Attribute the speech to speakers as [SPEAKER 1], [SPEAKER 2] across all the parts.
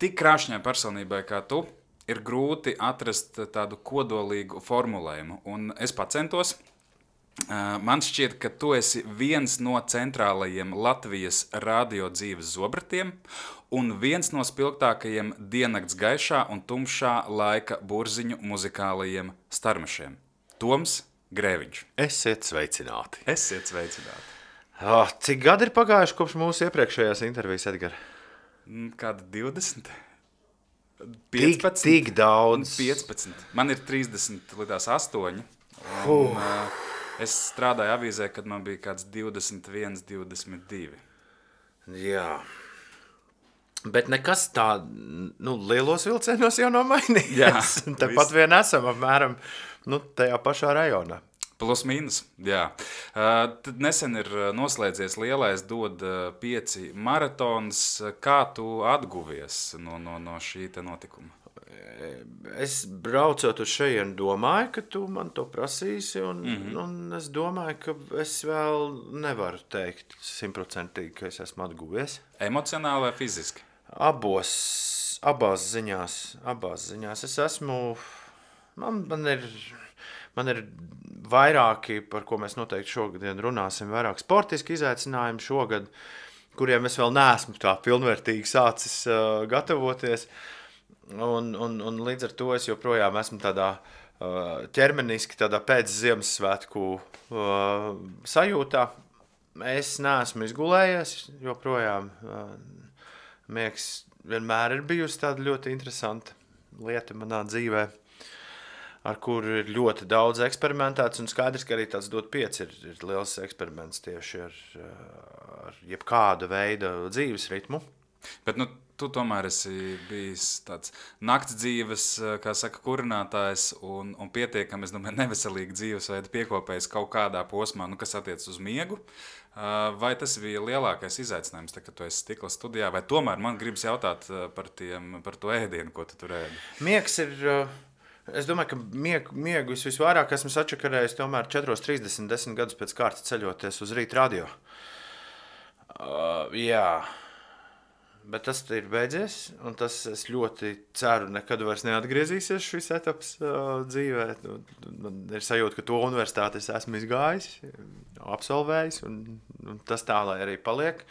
[SPEAKER 1] tik krāšņai personībai kā tu ir grūti atrast tādu kodolīgu formulējumu. Un es pacentos. Man šķiet, ka tu esi viens no centrālajiem Latvijas radio dzīves zobratiem un viens no spilgtākajiem diennakts gaišā un tumšā laika burziņu muzikālajiem starmešiem. Toms Grēviņš.
[SPEAKER 2] Esiet sveicināti.
[SPEAKER 1] Esiet sveicināti.
[SPEAKER 2] Cik gadi ir pagājuši kopš mūsu iepriekšējās intervijas, Edgar?
[SPEAKER 1] Kāda 20?
[SPEAKER 2] 15? Tik daudz.
[SPEAKER 1] 15. Man ir 30 līdz 8. Un, es strādāju avīzē, kad man bija kāds 21, 22.
[SPEAKER 2] Jā. Bet nekas tā, lielos vilcienos jau nav mainījies.
[SPEAKER 1] Jā.
[SPEAKER 2] Tepat vien esam apmēram, tajā pašā rajonā.
[SPEAKER 1] Plus mīnus, jā. Tad nesen ir noslēdzies lielais DOD 5 maratons. Kā tu atguvies no šī te notikuma?
[SPEAKER 2] Es braucot uz šejienu domāju, ka tu man to prasīsi, un es domāju, ka es vēl nevaru teikt 100%, ka es esmu atguvies.
[SPEAKER 1] Emocionāli vai fiziski?
[SPEAKER 2] Abās ziņās. Es esmu, man ir vairāki, par ko mēs noteikti šogad runāsim, vairāk sportiski izaicinājumi šogad, kuriem es vēl neesmu tā pilnvērtīgi sācis gatavoties. Un līdz ar to es joprojām esmu tādā ķermeniski, tādā pēc Ziemassvētku sajūtā. Es neesmu izgulējies, joprojām miegs vienmēr ir bijusi tāda ļoti interesanta lieta manā dzīvē, ar kuru ir ļoti daudz eksperimentēts, un skaidrs, ka arī tāds DOD 5 ir liels eksperiments tieši ar jebkāda veida dzīves ritmu.
[SPEAKER 1] Bet, tu tomēr esi bijis tāds nakts dzīves, kā saka, kurinātājs un pietiekami, es domāju, neveselīgi dzīvesveida piekopējis kaut kādā posmā, kas attiec uz miegu. Vai tas bija lielākais izaicinājums, kad tu esi stikla studijā, vai tomēr man gribas jautāt par to ēdienu, ko tu tur ēdi?
[SPEAKER 2] Miegs ir, es domāju, ka miegu es visvairāk esmu sačakarējis tomēr 4:30, 10 gadus pēc kārtas ceļoties uz Rīt radio. Jā. Bet tas ir beidzies, un tas es ļoti ceru, nekad vairs neatgriezīsies šis etaps dzīvē. Man ir sajūta, ka to universitāti es esmu izgājis, absolvējis, un tas tā, lai arī paliek.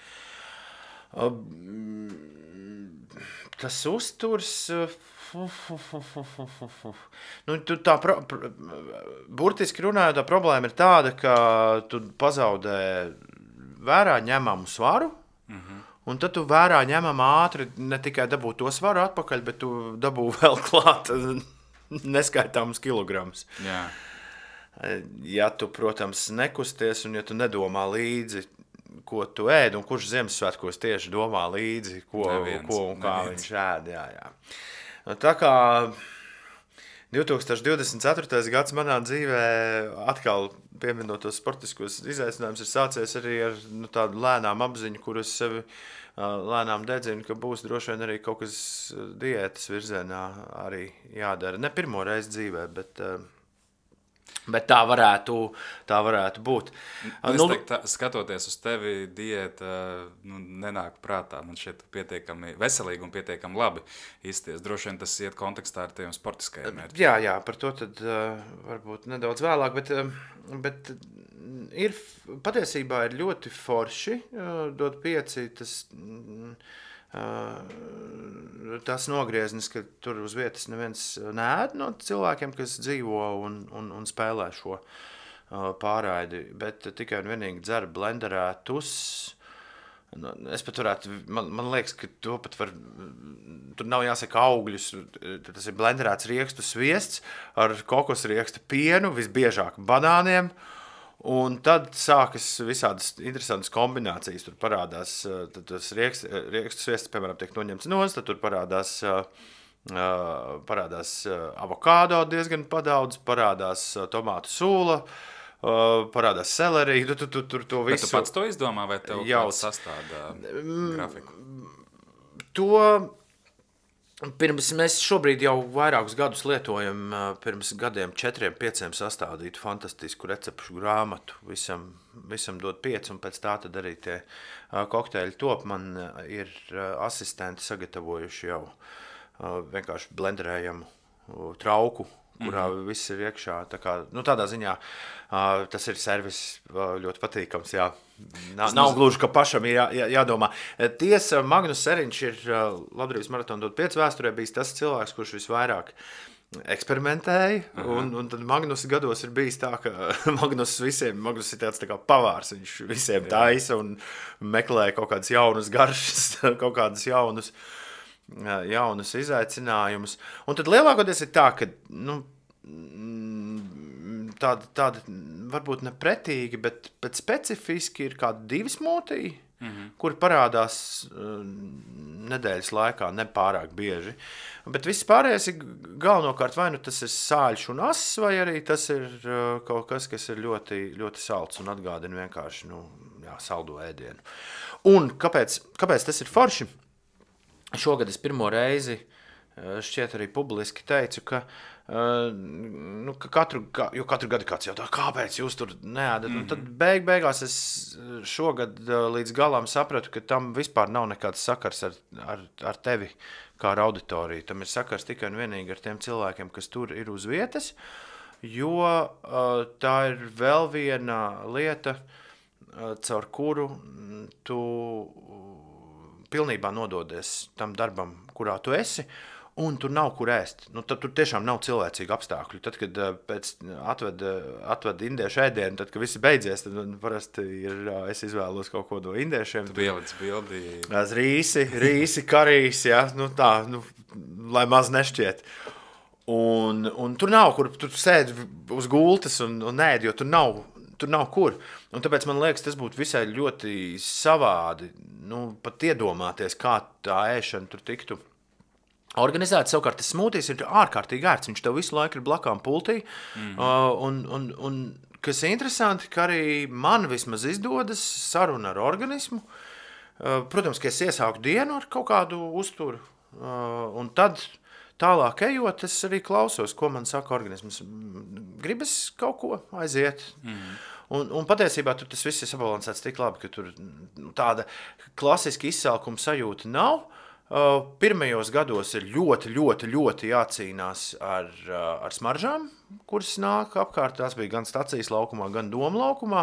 [SPEAKER 2] Tas uzturs... burtiski runājot, tā problēma ir tāda, ka tu pazaudē vērā ņemamu svaru, un tad tu vērā ņemam ātri ne tikai dabū to svaru atpakaļ, bet tu dabū vēl klāt neskaitāmus kilogramus.
[SPEAKER 1] Jā.
[SPEAKER 2] Ja tu, protams, nekusties un ja tu nedomā līdzi, ko tu ēd, un kurš Ziemassvētkos tieši domā līdzi, ko un kā viņš ēd. Jā. Tā kā 2024. gads manā dzīvē atkal pieminot tos sportiskos izaicinājumus ir sācies arī ar tādu lēnām apziņu, kuras sevi lēnām dedzinu, ka būs droši vien arī kaut kas diētas virzienā arī jādara. Ne pirmo reizi dzīvē, bet tā varētu būt.
[SPEAKER 1] Es teiktu, skatoties uz tevi, diēta nenāk prātā. Man šķiet pietiekami veselīgi un pietiekami labi izties. Droši vien tas iet kontekstā ar tiem sportiskajiem mērķiem.
[SPEAKER 2] Jā, par to tad varbūt nedaudz vēlāk, bet patiesībā ir ļoti forši. DOD 5, tas nogrieznis, ka tur uz vietas neviens neēd no cilvēkiem, kas dzīvo un spēlē šo pārraidi, bet tikai un vienīgi dzer blenderētus. Es pat varētu, man liekas, ka to pat var, tur nav jāsaka augļus, tas ir blenderēts riekstu sviests ar kokosriekstu pienu, visbiežāk banāniem. Un tad sākas visādas interesantas kombinācijas. Tur parādās tas riekstu sviests, piemēram, tiek noņemts nost, tad tur parādās avokādo diezgan padaudz, parādās tomātu sūla, parādās selerija. Tur to visu.
[SPEAKER 1] Bet tu pats to izdomā, vai tev kāds sastādā grafiku?
[SPEAKER 2] Mēs šobrīd jau vairākus gadus lietojam, pirms gadiem 4-5 sastādītu fantastisku recepšu grāmatu. Visam dod 5, un pēc tā tad arī tie kokteļi top. Man ir asistenti sagatavojuši jau vienkārši blenderējamu trauku, kurā viss ir iekšā. Tādā ziņā tas ir servis ļoti patīkams, jā. Nav gluži, ka pašam ir jādomā. Tiesa, Magnus Seriņš ir Labdarības maratona dod 5 vēsturē bijis tas cilvēks, kurš visvairāk eksperimentēja, un tad Magnus gados ir bijis tā, ka Magnus ir tāds tā kā pavārs, viņš visiem taisa un meklē kaut kādas jaunas garšas, kaut kādas jaunas izaicinājumus. Un tad lielākoties ir tā, ka, tādi varbūt ne pretīgi, bet specifiski ir kādi 2 smūtiji, kuri parādās nedēļas laikā nepārāk bieži. Bet viss pārējais ir galvenokārt vai nu tas ir sāļš un ass, vai arī tas ir kaut kas ir ļoti, ļoti salds un atgādina vienkārši saldo ēdienu. Un kāpēc tas ir forši? Šogad es pirmo reizi šķiet arī publiski teicu, ka katru gadu kāds jautā, kāpēc jūs tur neēdat? Un tad beigās es šogad līdz galam sapratu, ka tam vispār nav nekāds sakars ar tevi kā ar auditoriju. Tam ir sakars tikai un vienīgi ar tiem cilvēkiem, kas tur ir uz vietas, jo tā ir vēl viena lieta, caur kuru tu pilnībā nododies tam darbam, kurā tu esi, un tur nav kur ēst. Tad tur tiešām nav cilvēcīgi apstākļi. Tad, kad atved indiešu ēdienu, tad, kad viss beidzies, tad parasti es izvēlos kaut ko no indiešiem.
[SPEAKER 1] Tu pielic bildi.
[SPEAKER 2] Rīsi, karīs, ja? Lai maz nešķiet. Un tur nav kur, tur sēd uz gultas un ēd, jo tur nav kur. Un tāpēc man liekas, tas būtu visai ļoti savādi, pat iedomāties, kā tā ēšana tur tiktu organizēta. Savukārt tas smūtijs ir ārkārtīgi ērts, viņš tev visu laiku ir blakām pultī. Un kas ir interesanti, ka arī man vismaz izdodas saruna ar organismu. Protams, ka es iesāku dienu ar kaut kādu uzturu, un tad tālāk ejot, es arī klausos, ko man saka organisms. Gribas kaut ko aiziet. Un patiesībā tur tas viss ir sabalansēts tik labi, ka tur tāda klasiska izsalkuma sajūta nav. Pirmajos gados ir ļoti, ļoti, ļoti jācīnās ar smaržām, kuras nāk apkārt. Tās bija gan stacijas laukumā, gan Doma laukumā.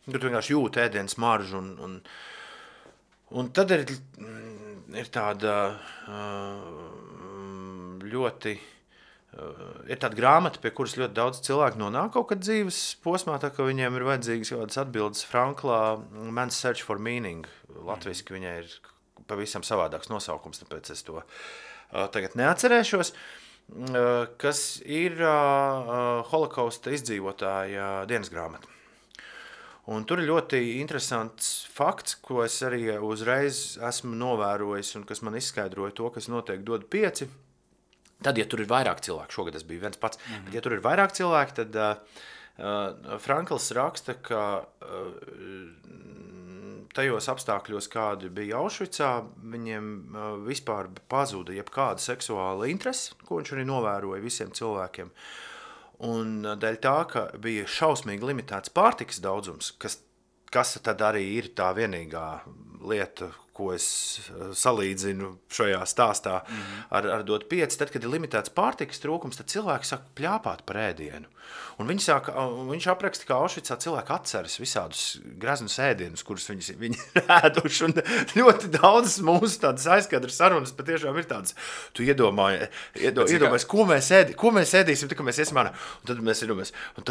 [SPEAKER 2] Tur vienkārši jūt ēdienas smaržu. Un tad ir tāda ļoti... Ir tāda grāmata, pie kuras ļoti daudz cilvēku nonāk kaut kad dzīves posmā, tā ka viņiem ir vajadzīgas kādas atbildes Franklā Man's Search for Meaning. Latviski viņai ir pavisam savādāks nosaukums, tāpēc es to tagad neatcerēšos, kas ir holokausta izdzīvotāja dienas grāmata. Un tur ir ļoti interesants fakts, ko es arī uzreiz esmu novērojis un kas man izskaidroja to, kas notiek dod 5. Tad, ja tur ir vairāk cilvēku, šogad es biju viens pats, bet ja tur ir vairāk cilvēku, tad Frankls raksta, ka tajos apstākļos, kādi bija Aušvicā, viņiem vispār pazuda jebkāda seksuāla interese, ko viņš arī novēroja visiem cilvēkiem. Un dēļ tā, ka bija šausmīgi limitēts pārtikas daudzums, kas tad arī ir tā vienīgā lieta, ko es salīdzinu šajā stāstā ar dot 5. Tad, kad ir limitēts pārtikas trūkums, tad cilvēki sāk pļāpāt par ēdienu. Un viņš apraksta, ka Aušvicā cilvēki atceras visādus greznus ēdienus, kurus viņi ir ēduši. Un ļoti daudz mūsu tādas aizkadras sarunas patiešām ir tādas. Tu iedomājies, ko mēs ēdīsim, tad, kad mēs iesim ārā. Un tad mēs iedomājamies, un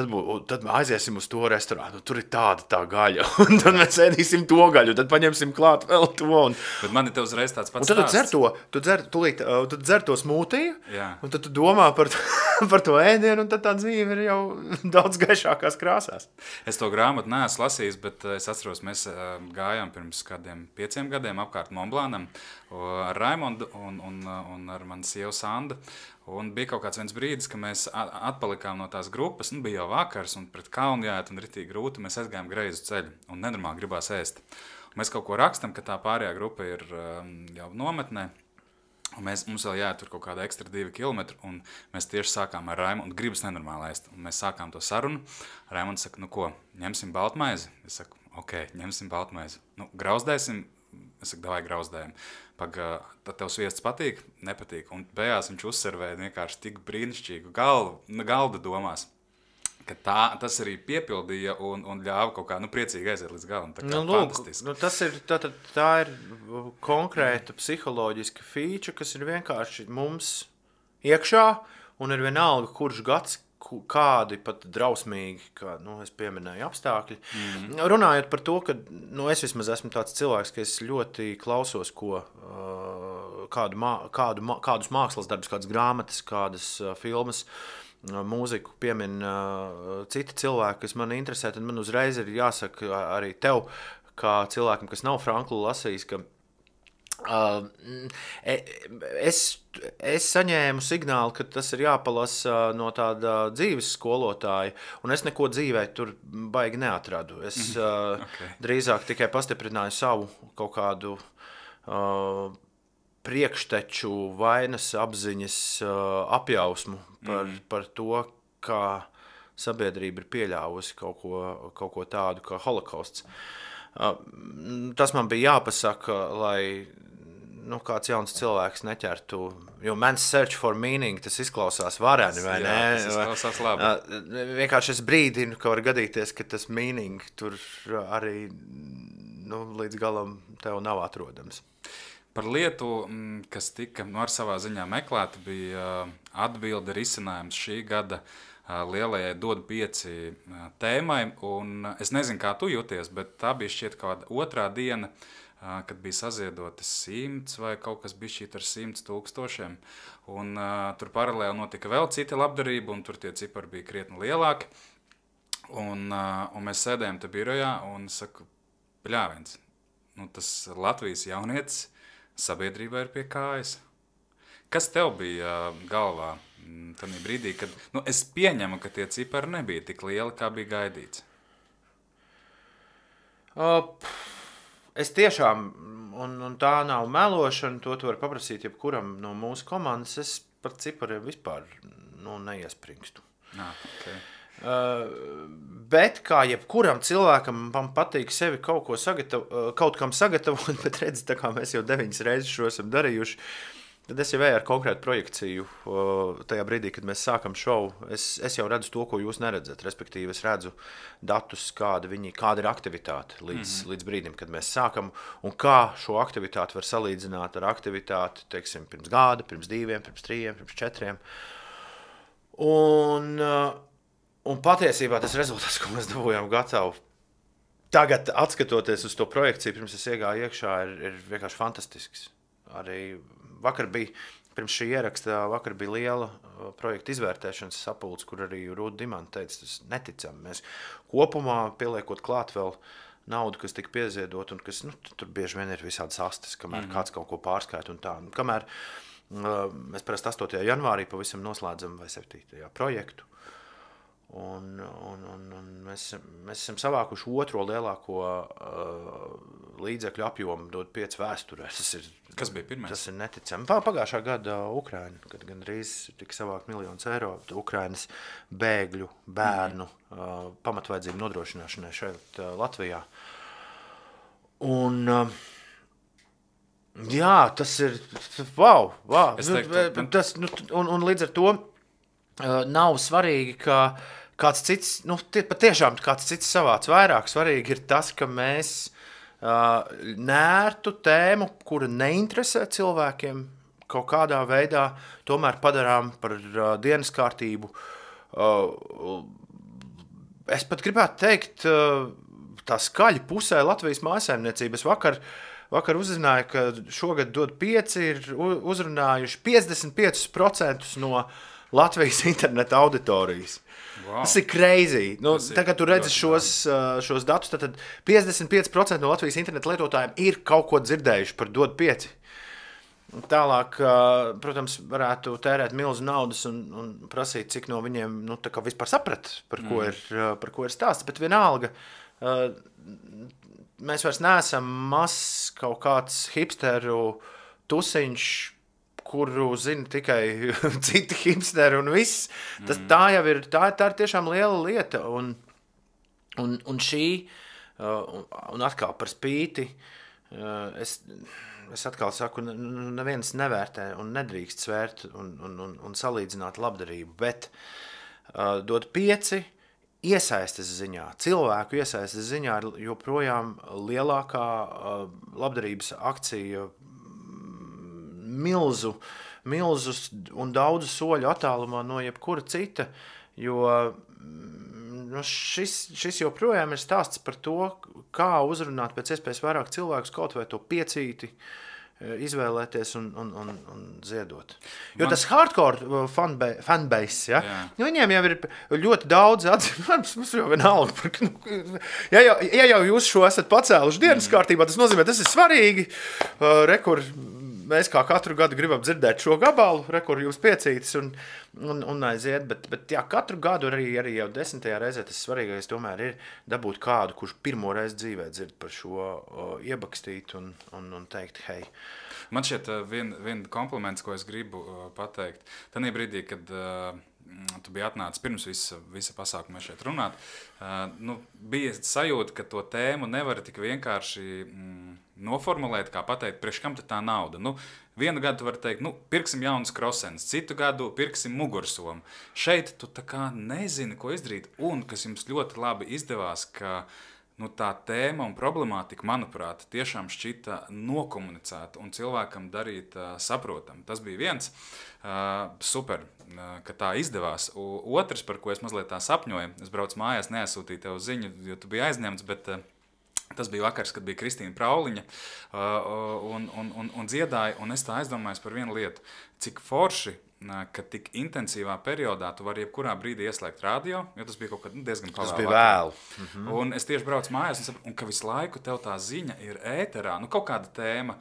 [SPEAKER 2] tad aiziesim uz to restorānu. Tur ir tā gaļa. Un tad mēs ēdīsim to gaļu. Tad paņemsim klāt vēl to.
[SPEAKER 1] Bet man ir tev uzreiz tāds pats
[SPEAKER 2] stāsts. Tu dzer to smūtiju, un tad tu domā par to ēdienu, un tad tā dzīve ir jau daudz gaišākās krāsās.
[SPEAKER 1] Es to grāmatu neesmu lasījis, bet es atceros, mēs gājām pirms kādiem 5 gadiem apkārt Monblānam ar Raimondu un ar mani sievu Sandu. Un bija kaut kāds viens brīdis, ka mēs atpalikām no tās grupas, bija jau vakars un pret kalnu jāiet un ritīgi grūti, mēs aizgājām greizu ceļu un nenormāli gribās ēst. Mēs kaut ko rakstam, ka tā pārējā grupa ir jau nometnē. Un mums vēl jāiet tur kaut kāda ekstra 2 kilometri, un mēs tieši sākām ar Raimondu, un gribas nenormāli ēst. Un mēs sākām to sarunu. Raimonds saka, nu ko, ņemsim baltmaizi? Es saku, ok, ņemsim baltmaizi. Nu, grauzdēsim? Es saku, davai grauzdējam. Tad tev sviests patīk? Nepatīk. Un beigās viņš uzservēja vienkārši tik brīnišķīgu galda domās, ka tas arī piepildīja un ļāva kaut kā priecīgi aiziet līdz galam. Tā kā fantastiski.
[SPEAKER 2] Tā ir konkrēta psiholoģiska feature, kas ir vienkārši mums iekšā, un ir vienalga, kurš gads, kādi pat drausmīgi, kā es pieminēju, apstākļi. Runājot par to, ka es vismaz esmu tāds cilvēks, ka es ļoti klausos, kādus mākslas darbus, kādas grāmatas, kādas filmas, mūziku piemin citi cilvēki, kas man interesē, tad man uzreiz ir jāsaka arī tev, kā cilvēkam, kas nav Franklu lasījis, ka es saņēmu signālu, ka tas ir jāpalasa no tāda dzīves skolotāja, un es neko dzīvē tur baigi neatradu. Es drīzāk tikai pastiprināju savu kaut kādu priekšteču, vainas apziņas apjausmu par to, kā sabiedrība ir pieļāvusi kaut ko tādu kā holokausts. Tas man bija jāpasaka, lai kāds jauns cilvēks neķertu, jo man's search for meaning, tas izklausās vareni, vai ne?
[SPEAKER 1] Tas izklausās labi.
[SPEAKER 2] Vienkārši es brīdinu, ka var gadīties, ka tas meaning tur arī līdz galam tev nav atrodams.
[SPEAKER 1] Par lietu, kas tika ar savā ziņā meklēta, bija atbilde risinājums šī gada lielajai Dod 5 tēmai. Un es nezinu, kā tu jūties, bet tā bija šķiet kāda otrā diena, kad bija saziedoti 100 vai kaut kas bija šķiet ar 100 000. Un tur paralēli notika vēl cita labdarība, un tur tie cipari bija krietni lielāki. Un mēs sēdējām te birojā un saku, bļāviens, tas Latvijas jaunietis sabiedrībā ir pie kājas. Kas tev bija galvā tajā brīdī, kad es pieņemu, ka tie cipari nebija tik lieli, kā bija gaidīts?
[SPEAKER 2] Es tiešām, un tā nav melošana, to var paprasīt jebkuram no mūsu komandas, es par cipariem vispār neiespringstu.
[SPEAKER 1] Okay.
[SPEAKER 2] Bet kā jebkuram cilvēkam man patīk sevi kaut kam sagatavot, bet redzi, tā kā mēs jau 9 reizes šo esam darījuši, tad es jau eju ar konkrētu projekciju tajā brīdī, kad mēs sākam šovu. Es jau redzu to, ko jūs neredzat, respektīvi es redzu datus, kāda ir aktivitāte līdz brīdim, kad mēs sākam, un kā šo aktivitāti var salīdzināt ar aktivitāti, teiksim, pirms gada, pirms 2, pirms 3, pirms 4. Un patiesībā tas rezultāts, ko mēs dabūjām gatavu, tagad atskatoties uz to projekciju, pirms es iegāju iekšā, ir vienkārši fantastisks. Arī pirms šī ieraksta, vakar bija liela projekta izvērtēšanas sapulce, kur arī Rūta Dimanta teica, tas neticami. Mēs kopumā pieliekot klāt vēl naudu, kas tika pieziedot, un kas, tur bieži vien ir visādas astes, kamēr kāds kaut ko pārskaita un tā. Un kamēr mēs parasti 8. janvārī pavisam noslēdzam vai 7. projektu. Un mēs esam savākuši otro lielāko līdzekļu apjomu Dod 5 vēsturē.
[SPEAKER 1] Kas bija pirmais?
[SPEAKER 2] Tas ir neticami. Pagājušā gada Ukraina, kad gandrīz tika savākt miljonus eiro Ukrainas bēgļu, bērnu pamatvajadzību nodrošināšanai šeit Latvijā. Un jā, tas ir wow. Un līdz ar to nav svarīgi, ka kāds cits, patiešām kāds cits savāc vairāk. Svarīgi ir tas, ka mēs nērtu tēmu, kura neinteresē cilvēkiem, kaut kādā veidā tomēr padarām par dienas kārtību. Es pat gribētu teikt, tā skaļi pusē Latvijas mājsaimniecības vakar uzzināju, ka šogad Dod 5 ir uzrunājuši 55% no Latvijas interneta auditorijas.
[SPEAKER 1] Wow.
[SPEAKER 2] Tas ir crazy. Tagad tu redzi šos datus, tad 55% no Latvijas interneta lietotājiem ir kaut ko dzirdējuši par Dod 5. Tālāk, protams, varētu tērēt milzu naudas un prasīt, cik no viņiem vispār saprat, par ko ir stāsts. Bet vienalga, mēs vairs neesam mazs kaut kāds hipsteru tusiņš, kuru zina tikai citi hipsteri un viss. Tā jau ir, tā ir tiešām liela lieta. Un šī, un atkal par spīti, es atkal saku, neviens nevērtē un nedrīkst svērt un salīdzināt labdarību, bet dot 5 iesaistes ziņā, cilvēku iesaistes ziņā ir joprojām lielākā labdarības akcija milzus un daudzu soļu attālumā no jebkura cita, jo šis joprojām ir stāsts par to, kā uzrunāt pēc iespējas vairāk cilvēkus, kaut vai to 5 izvēlēties un ziedot. Jo tas hardcore fanbase, ja? Viņiem jau ir ļoti daudz atzīmēs, mums jau vienalga. Ja jau jūs šo esat pacēluši dienas kārtībā, tas nozīmē, tas ir svarīgi. Mēs kā katru gadu gribam dzirdēt šo gabalu, kur jūs piecītis un aiziet, bet jā, katru gadu arī jau 10. reizē tas svarīgais tomēr ir dabūt kādu, kurš pirmo reizi dzīvē dzird par šo iebakstīt un teikt, hei.
[SPEAKER 1] Man šķiet vien kompliments, ko es gribu pateikt. Tanī brīdī, kad tu biji atnācis pirms visa pasākuma šeit runāt, bija sajūta, ka to tēmu nevar tik vienkārši noformulēt, kā pateikt, priekš kam tā nauda. Vienu gadu tu vari teikt, pirksim jaunas krosenes, citu gadu pirksim mugursomu. Šeit tu tā kā nezini, ko izdarīt, un kas jums ļoti labi izdevās, ka tā tēma un problemātika, manuprāt, tiešām šķita nokomunicēta un cilvēkam darīt saprotam. Tas bija viens. Super, ka tā izdevās. Otrs, par ko es mazliet tā sapņoju, es braucu mājās, neaizsūtīju tev ziņu, jo tu biji aizņemts, bet tas bija vakars, kad bija Kristīna Prauliņa un dziedāja, un es tā aizdomājos par vienu lietu. Cik forši, ka tik intensīvā periodā tu vari jebkurā brīdī ieslēgt radio, jo tas bija kaut kad diezgan
[SPEAKER 2] pavēl. Tas bija vēl.
[SPEAKER 1] Un es tieši braucu mājās un ka visu laiku tev tā ziņa ir ēterā, kaut kāda tēma,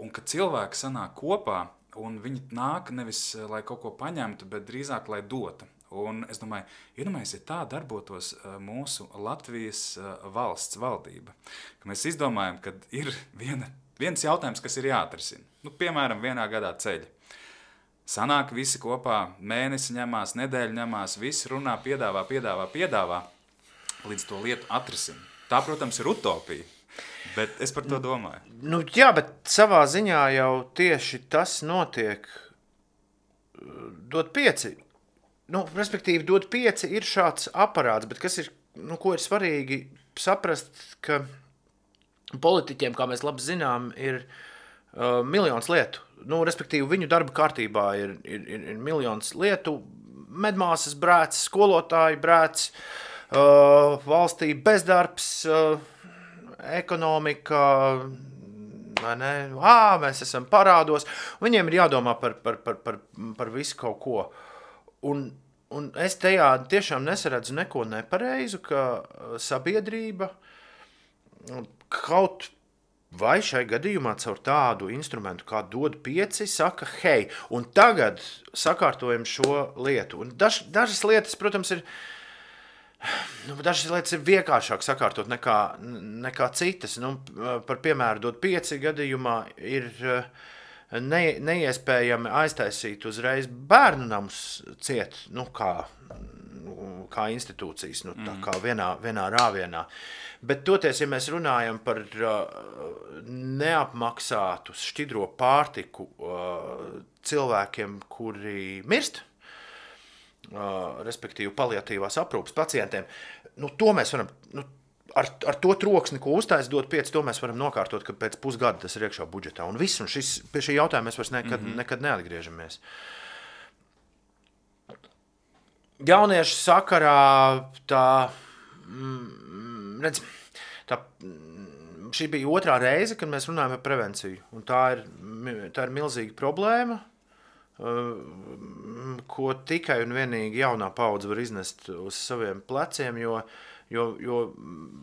[SPEAKER 1] un ka cilvēki sanāk kopā, un viņi nāk nevis, lai kaut ko paņemtu, bet drīzāk, lai dotu. Un es domāju, ja tā darbotos mūsu Latvijas valsts valdība, ka mēs izdomājam, ka ir viens jautājums, kas ir jāatrisina. Piemēram, vienā gadā ceļa. Sanāk visi kopā, mēnesi ņemās, nedēļu ņemās, visi runā, piedāvā, līdz to lietu atrisina. Tā, protams, ir utopija, bet es par to domāju.
[SPEAKER 2] Jā, bet savā ziņā jau tieši tas notiek dot 5. Respektīvi, dot 5 ir šāds aparāts, bet kas ir, ko ir svarīgi saprast, ka politiķiem, kā mēs labi zinām, ir miljons lietu. Respektīvi, viņu darba kārtībā ir miljons lietu, medmāsas brēts, skolotāji brēts, valstī bezdarbs, ekonomika, mēs esam parādos. Viņiem ir jādomā par visu kaut ko. Un es tajā tiešām nesaredzu neko nepareizu, ka sabiedrība kaut vai šai gadījumā caur tādu instrumentu, kā dod 5, saka, hei, un tagad sakārtojam šo lietu. Un dažas lietas, protams, ir vienkāršāk sakārtot nekā citas. Par piemēru dod 5 gadījumā ir neiespējami aiztaisīt uzreiz bērnu namus ciet, kā institūcijas, tā kā vienā rāvienā. Bet toties, ja mēs runājam par neapmaksātu šķidro pārtiku cilvēkiem, kuri mirst, respektīvi paliatīvās aprūpes pacientiem, to mēs varam, ar to troksni, ko uztais dot 5, to mēs varam nokārtot, ka pēc pusgada tas ir iekšā budžetā. Un viss, un pie šī jautājuma mēs vairs nekad neatgriežamies. Jauniešu sakarā šī bija otrā reize, kad mēs runājam par prevenciju. Un tā ir milzīga problēma, ko tikai un vienīgi jaunā paudze var iznest uz saviem pleciem, jo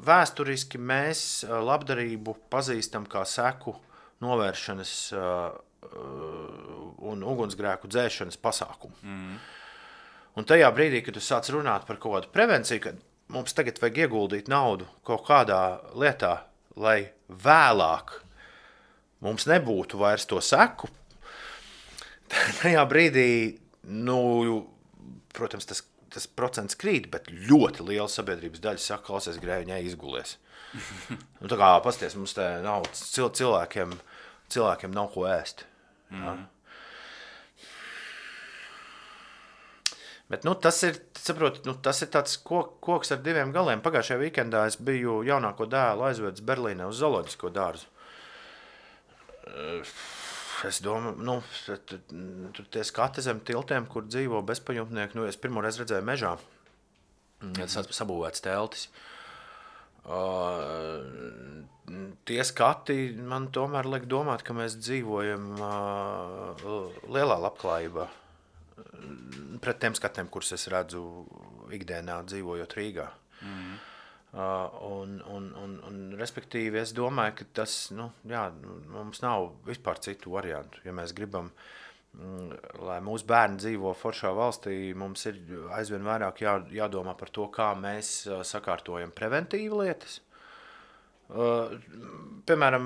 [SPEAKER 2] vēsturiski mēs labdarību pazīstam kā seku novēršanas un ugunsgrēku dzēšanas pasākumu. Un tajā brīdī, kad tu sāc runāt par kaut kādu prevenciju, kad mums tagad vajag ieguldīt naudu kaut kādā lietā, lai vēlāk mums nebūtu vairs to seku, tajā brīdī, protams, tas procents krīt, bet ļoti liela sabiedrības daļa saka, klausies, Grēviņai izgulies. Tā kā, pasties, mums te nav cilvēkiem nav ko ēst. Ja? Bet tas ir tāds koks ar diviem galiem. Pagājušajā weekendā es biju jaunāko dēlu aizvedis Berlīnē uz zooloģisko dārzu. Es domāju, tur tie skati zem tiltiem, kur dzīvo bezpajumtnieki. Es pirmoreiz redzēju mežā. Tas sabūvēts teltis. Tie skati man tomēr liek domāt, ka mēs dzīvojam lielā labklājībā. Pret tiem skatiem, kurus es redzu ikdienā dzīvojot Rīgā. Respektīvi, es domāju, ka tas, mums nav vispār citu variantu. Ja mēs gribam, lai mūsu bērni dzīvo foršā valstī, mums ir aizvien vairāk jādomā par to, kā mēs sakārtojam preventīvu lietas. Piemēram,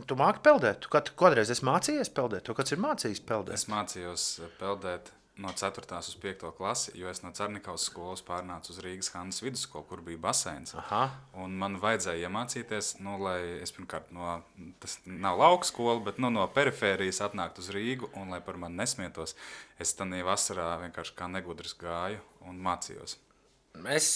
[SPEAKER 2] tu māki peldēt? Tu kādreiz esi mācījies peldēt? Tu kāds ir mācījis peldēt?
[SPEAKER 1] Es mācījos peldēt no 4. uz 5. klasi, jo es no Cernikavas skolas pārnācu uz Rīgas Hannes vidusskolu, kur bija baseins.
[SPEAKER 2] Aha.
[SPEAKER 1] Un man vajadzēja iemācīties, lai es pirmkārt tas nav lauka skola, bet no perifērijas atnākt uz Rīgu, un lai par mani nesmietos, es tanī vasarā vienkārši kā negudrs gāju un mācījos.
[SPEAKER 2] Es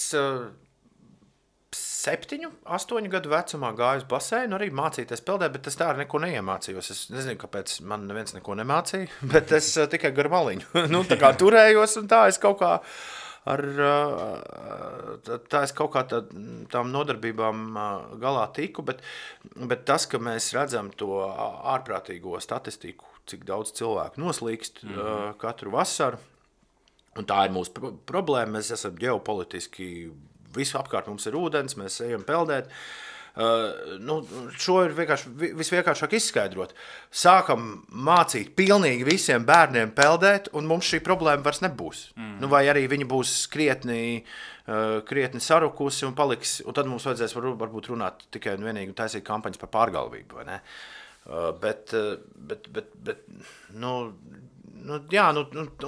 [SPEAKER 2] 7, 8 gadu vecumā gāju uz baseinu, arī mācīties peldēt, bet es tā arī neko neiemācījos. Es nezinu, kāpēc man neviens neko nemācīja, bet es tikai gar maliņu. Tā kā turējos, un tā es kaut kā tām nodarbībām galā tiku, bet tas, ka mēs redzam to ārprātīgo statistiku, cik daudz cilvēku noslīkst katru vasaru, un tā ir mūsu problēma, mēs esam ģeopolitiski. Visu apkārt mums ir ūdens, mēs ejam peldēt. Šo ir visvienkāršāk izskaidrot. Sākam mācīt pilnīgi visiem bērniem peldēt, un mums šī problēma vairs nebūs. Vai arī viņa būs krietni sarukusi un paliks, un tad mums vajadzēs varbūt runāt tikai un vienīgi taisīt kampaņas par pārgalvību, vai ne?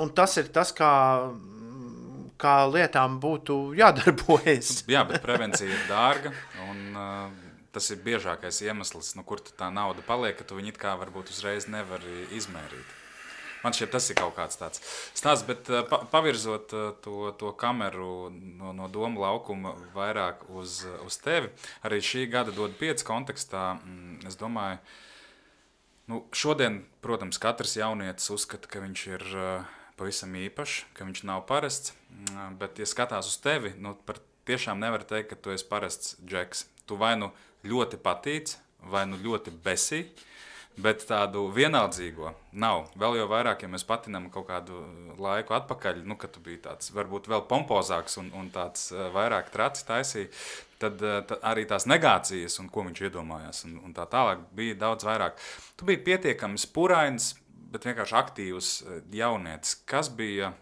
[SPEAKER 2] Un tas ir tas, kā lietām būtu jādarbojas.
[SPEAKER 1] Jā, bet prevencija ir dārga, un tas ir biežākais iemesls, kur tā nauda paliek, ka tu viņu it kā varbūt uzreiz nevari izmērīt. Man šķiet, tas ir kaut kāds tāds stāsts, bet pavirzot to kameru no Doma laukuma vairāk uz tevi, arī šī gada dod 5 kontekstā, es domāju, šodien, protams, katrs jaunietis uzskata, ka viņš ir pavisam īpašs, ka viņš nav parasts, bet, ja skatās uz tevi, par tiešām nevar teikt, ka tu esi parasts džeks. Tu vai ļoti patīc, vai ļoti besī, bet tādu vienaldzīgo nav. Vēl jau vairāk, ja mēs patinam kaut kādu laiku atpakaļ, kad tu biji tāds varbūt vēl pompozāks un tāds vairāk traci taisīja, tad arī tās negācijas un ko viņš iedomājās un tā tālāk bija daudz vairāk. Tu biji pietiekami spurains, bet vienkārši aktīvs jaunietis. Kas bija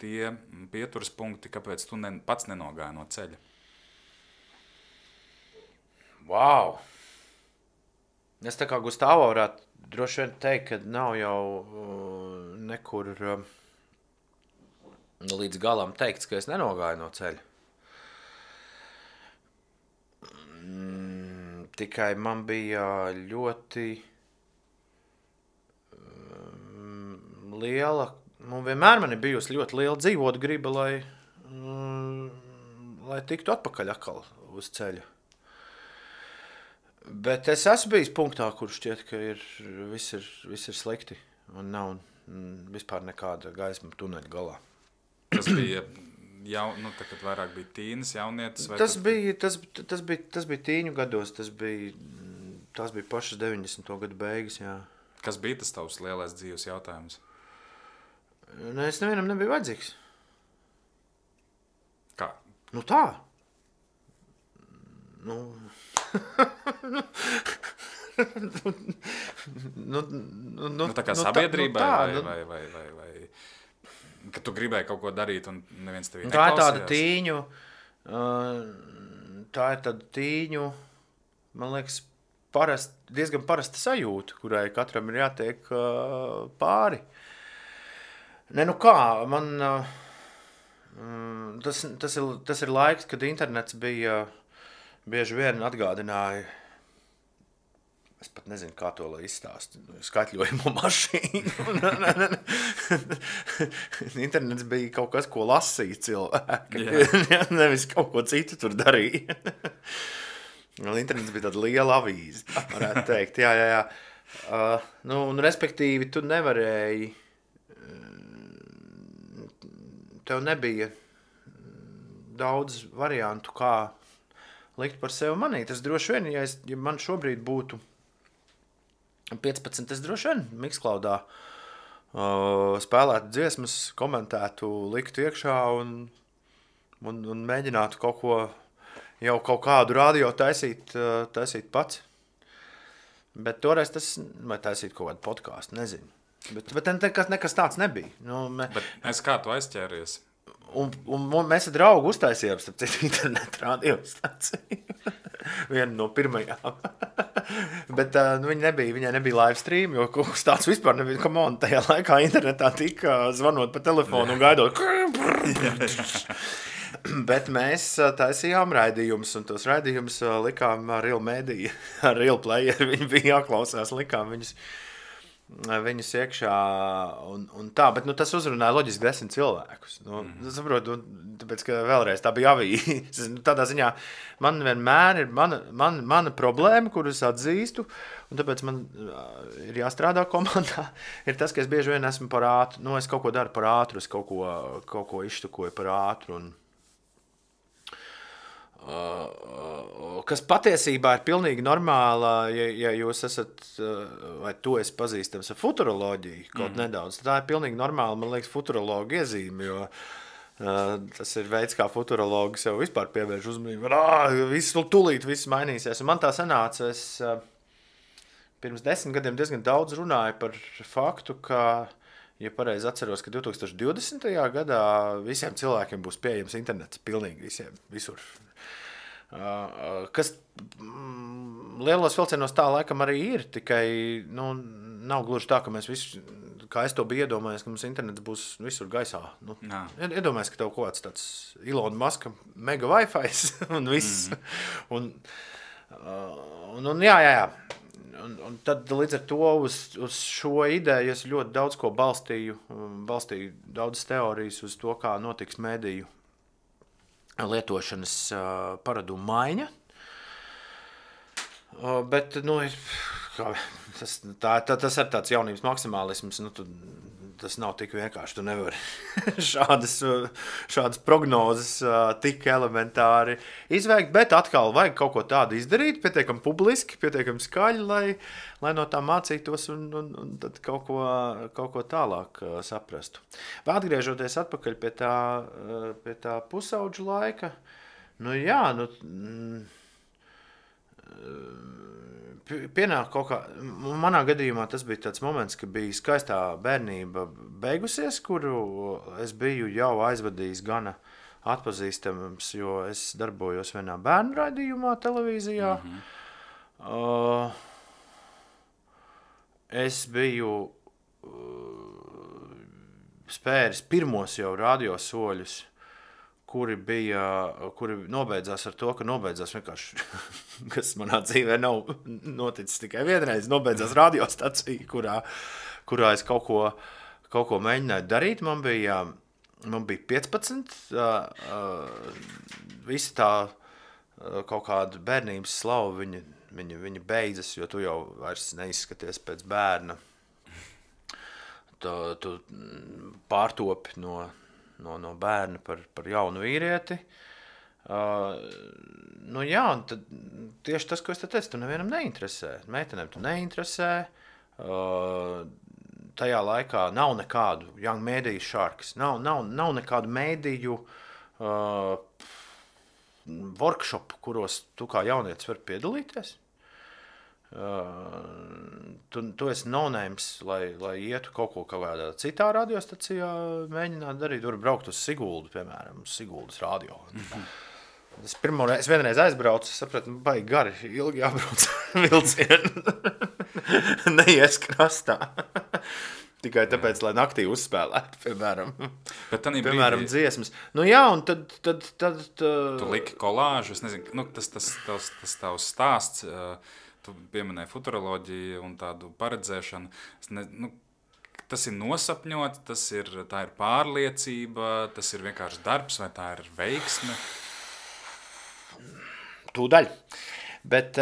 [SPEAKER 1] tie pieturas punkti, kāpēc tu pats nenogāji no ceļa?
[SPEAKER 2] Wow! Es tā kā Gustavo varētu droši vien teikt, ka nav jau nekur līdz galam teikts, ka es nenogāju no ceļa. Tikai man bija ļoti liela, vienmēr man ir bijusi ļoti liela dzīvot griba, lai tiktu atpakaļ atkal uz ceļa. Bet es esmu bijis punktā, kur šķiet, ka viss ir slikti un nav vispār nekāda gaisma tuneļa galā.
[SPEAKER 1] Tas bija kad vairāk bija tīnas jaunietis?
[SPEAKER 2] Tas bija tīņu gados, tas bija pašas 90. gadu beigas, jā.
[SPEAKER 1] Kas bija tas tavs lielais dzīves jautājums?
[SPEAKER 2] Es nevienam nebiju vajadzīgs.
[SPEAKER 1] Kā?
[SPEAKER 2] Tā.
[SPEAKER 1] Tā kā sabiedrībai vai ka tu gribēji kaut ko darīt un neviens tevi neklausījās?
[SPEAKER 2] Tā ir tāda tīņu, man liekas, diezgan parasta sajūta, kurai katram ir jātiek pāri. Nu kā, man tas ir laiks, kad internets bija bieži vien atgādināja, es pat nezinu, kā to lai izstāstu, skaitļojumu mašīnu. Internets bija kaut kas, ko lasīja cilvēki. Yeah. Nevis kaut ko citu tur darīja. Internets bija tāda liela avīze, varētu teikt. Jā. Un respektīvi, tu nevarēji, tev nebija daudz variantu, kā likt par sevi manīt. Es droši vien, ja man šobrīd būtu 15, es droši vien Mixcloudā spēlētu dziesmas, komentētu, liktu iekšā un mēģinātu kaut kādu radio taisīt pats. Bet toreiz vai taisīt kaut kādu podcastu, nezinu. Bet nekas tāds nebija.
[SPEAKER 1] Bet es kā tu aizķēries?
[SPEAKER 2] Un mēs ar draugu uztaisījām, starp citu, internetu radiostaciju. Viena no pirmajām. Bet viņai nebija live stream, jo kaut kas tāds vispār nebija. Come on, tajā laikā internetā tika zvanot pa telefonu un gaidot. Bet mēs taisījām raidījumus, un tos raidījumus likām ar Real Media, ar Real Player. Viņi bija jāklausās, likām viņus iekšā un tā, bet tas uzrunāja loģiski 10 cilvēkus. Saprotu, tāpēc, ka vēlreiz tā bija avīze. Tādā ziņā man vienmēr ir mana problēma, kuru es atzīstu, un tāpēc man ir jāstrādā komandā, ir tas, ka es bieži vien esmu par ātru. Es kaut ko daru par ātru, es kaut ko izštukoju par ātru, un kas patiesībā ir pilnīgi normāla, ja jūs esat, vai tu esi pazīstams ar futuroloģiju kaut nedaudz, tā ir pilnīgi normāla, man liekas, futurologa iezīme, jo tas ir veids, kā futurologi sev vispār pievērš uzmanību. Viss mainīsies. Un man tā sanāca, es pirms 10 gadiem diezgan daudz runāju par faktu, ka, ja pareizi atceros, ka 2020. Gadā visiem cilvēkiem būs pieejams internets, pilnīgi visiem, visur. Kas lielos vilcienos tā laikam arī ir, tikai nav gluži tā, ka mēs visi, kā es to biju iedomājies, ka mums internets būs visur gaisā. Iedomājies, ka tev kaut kāds tāds Elon Muska mega Wi-Fi un viss. Un jā. Un tad līdz ar to uz šo ideju es ļoti daudz ko balstīju daudzas teorijas uz to, kā notiks mediju lietošanas paradumu maiņa. Bet, tas ir tāds jaunības maksimālisms, tas nav tik vienkārši, tu nevari šādas prognozes tik elementāri izveikt, bet atkal vajag kaut ko tādu izdarīt, pietiekami publiski, pietiekami skaļi, lai no tā mācītos un tad kaut ko tālāk saprastu. Atgriežoties atpakaļ pie tā pusauģu laika, pienāk kaut kā, manā gadījumā tas bija tāds moments, ka bija skaistā bērnība beigusies, kuru es biju jau aizvadījis gana atpazīstams, jo es darbojos vienā bērnu raidījumā televīzijā. Es biju spēris pirmos jau radio soļus, kuri nobeidzās ar to, ka nobeidzās vienkārši, kas manā dzīvē nav noticis tikai vienreiz, nobeidzās radiostacija, kurā es kaut ko mēģināju darīt. Man bija 15, visa tā kaut kāda bērnības slava, viņa beidzas, jo tu jau vairs neizskaties pēc bērna. Tu pārtopi no bērna par jaunu vīrieti. Un tad tieši tas, ko es te teicu, tu nevienam neinteresē. Meitenēm tu neinteresē. Tajā laikā nav nekādu young media sharks, nav nekādu mediju workshopu, kuros tu kā jaunietis var piedalīties. Tu esi no-names, lai ietu kaut kādā citā radiostacijā mēģināt darīt. Var braukt uz Siguldu, piemēram, uz Siguldas radio. Es vienreiz aizbraucu, sapratu, baigi gari, ilgi jābrauc vilcienu. Neies krastā. Tikai tāpēc, lai naktī uzspēlētu, piemēram, dziesmas. Nu jā, un tad...
[SPEAKER 1] Tu liki kolāžu, es nezinu, tas tavs stāsts, tu pieminēji futuroloģiju un tādu paredzēšanu. Tas ir nosapņot, tā ir pārliecība, tas ir vienkārši darbs, vai tā ir veiksme?
[SPEAKER 2] Tūdaļ. Bet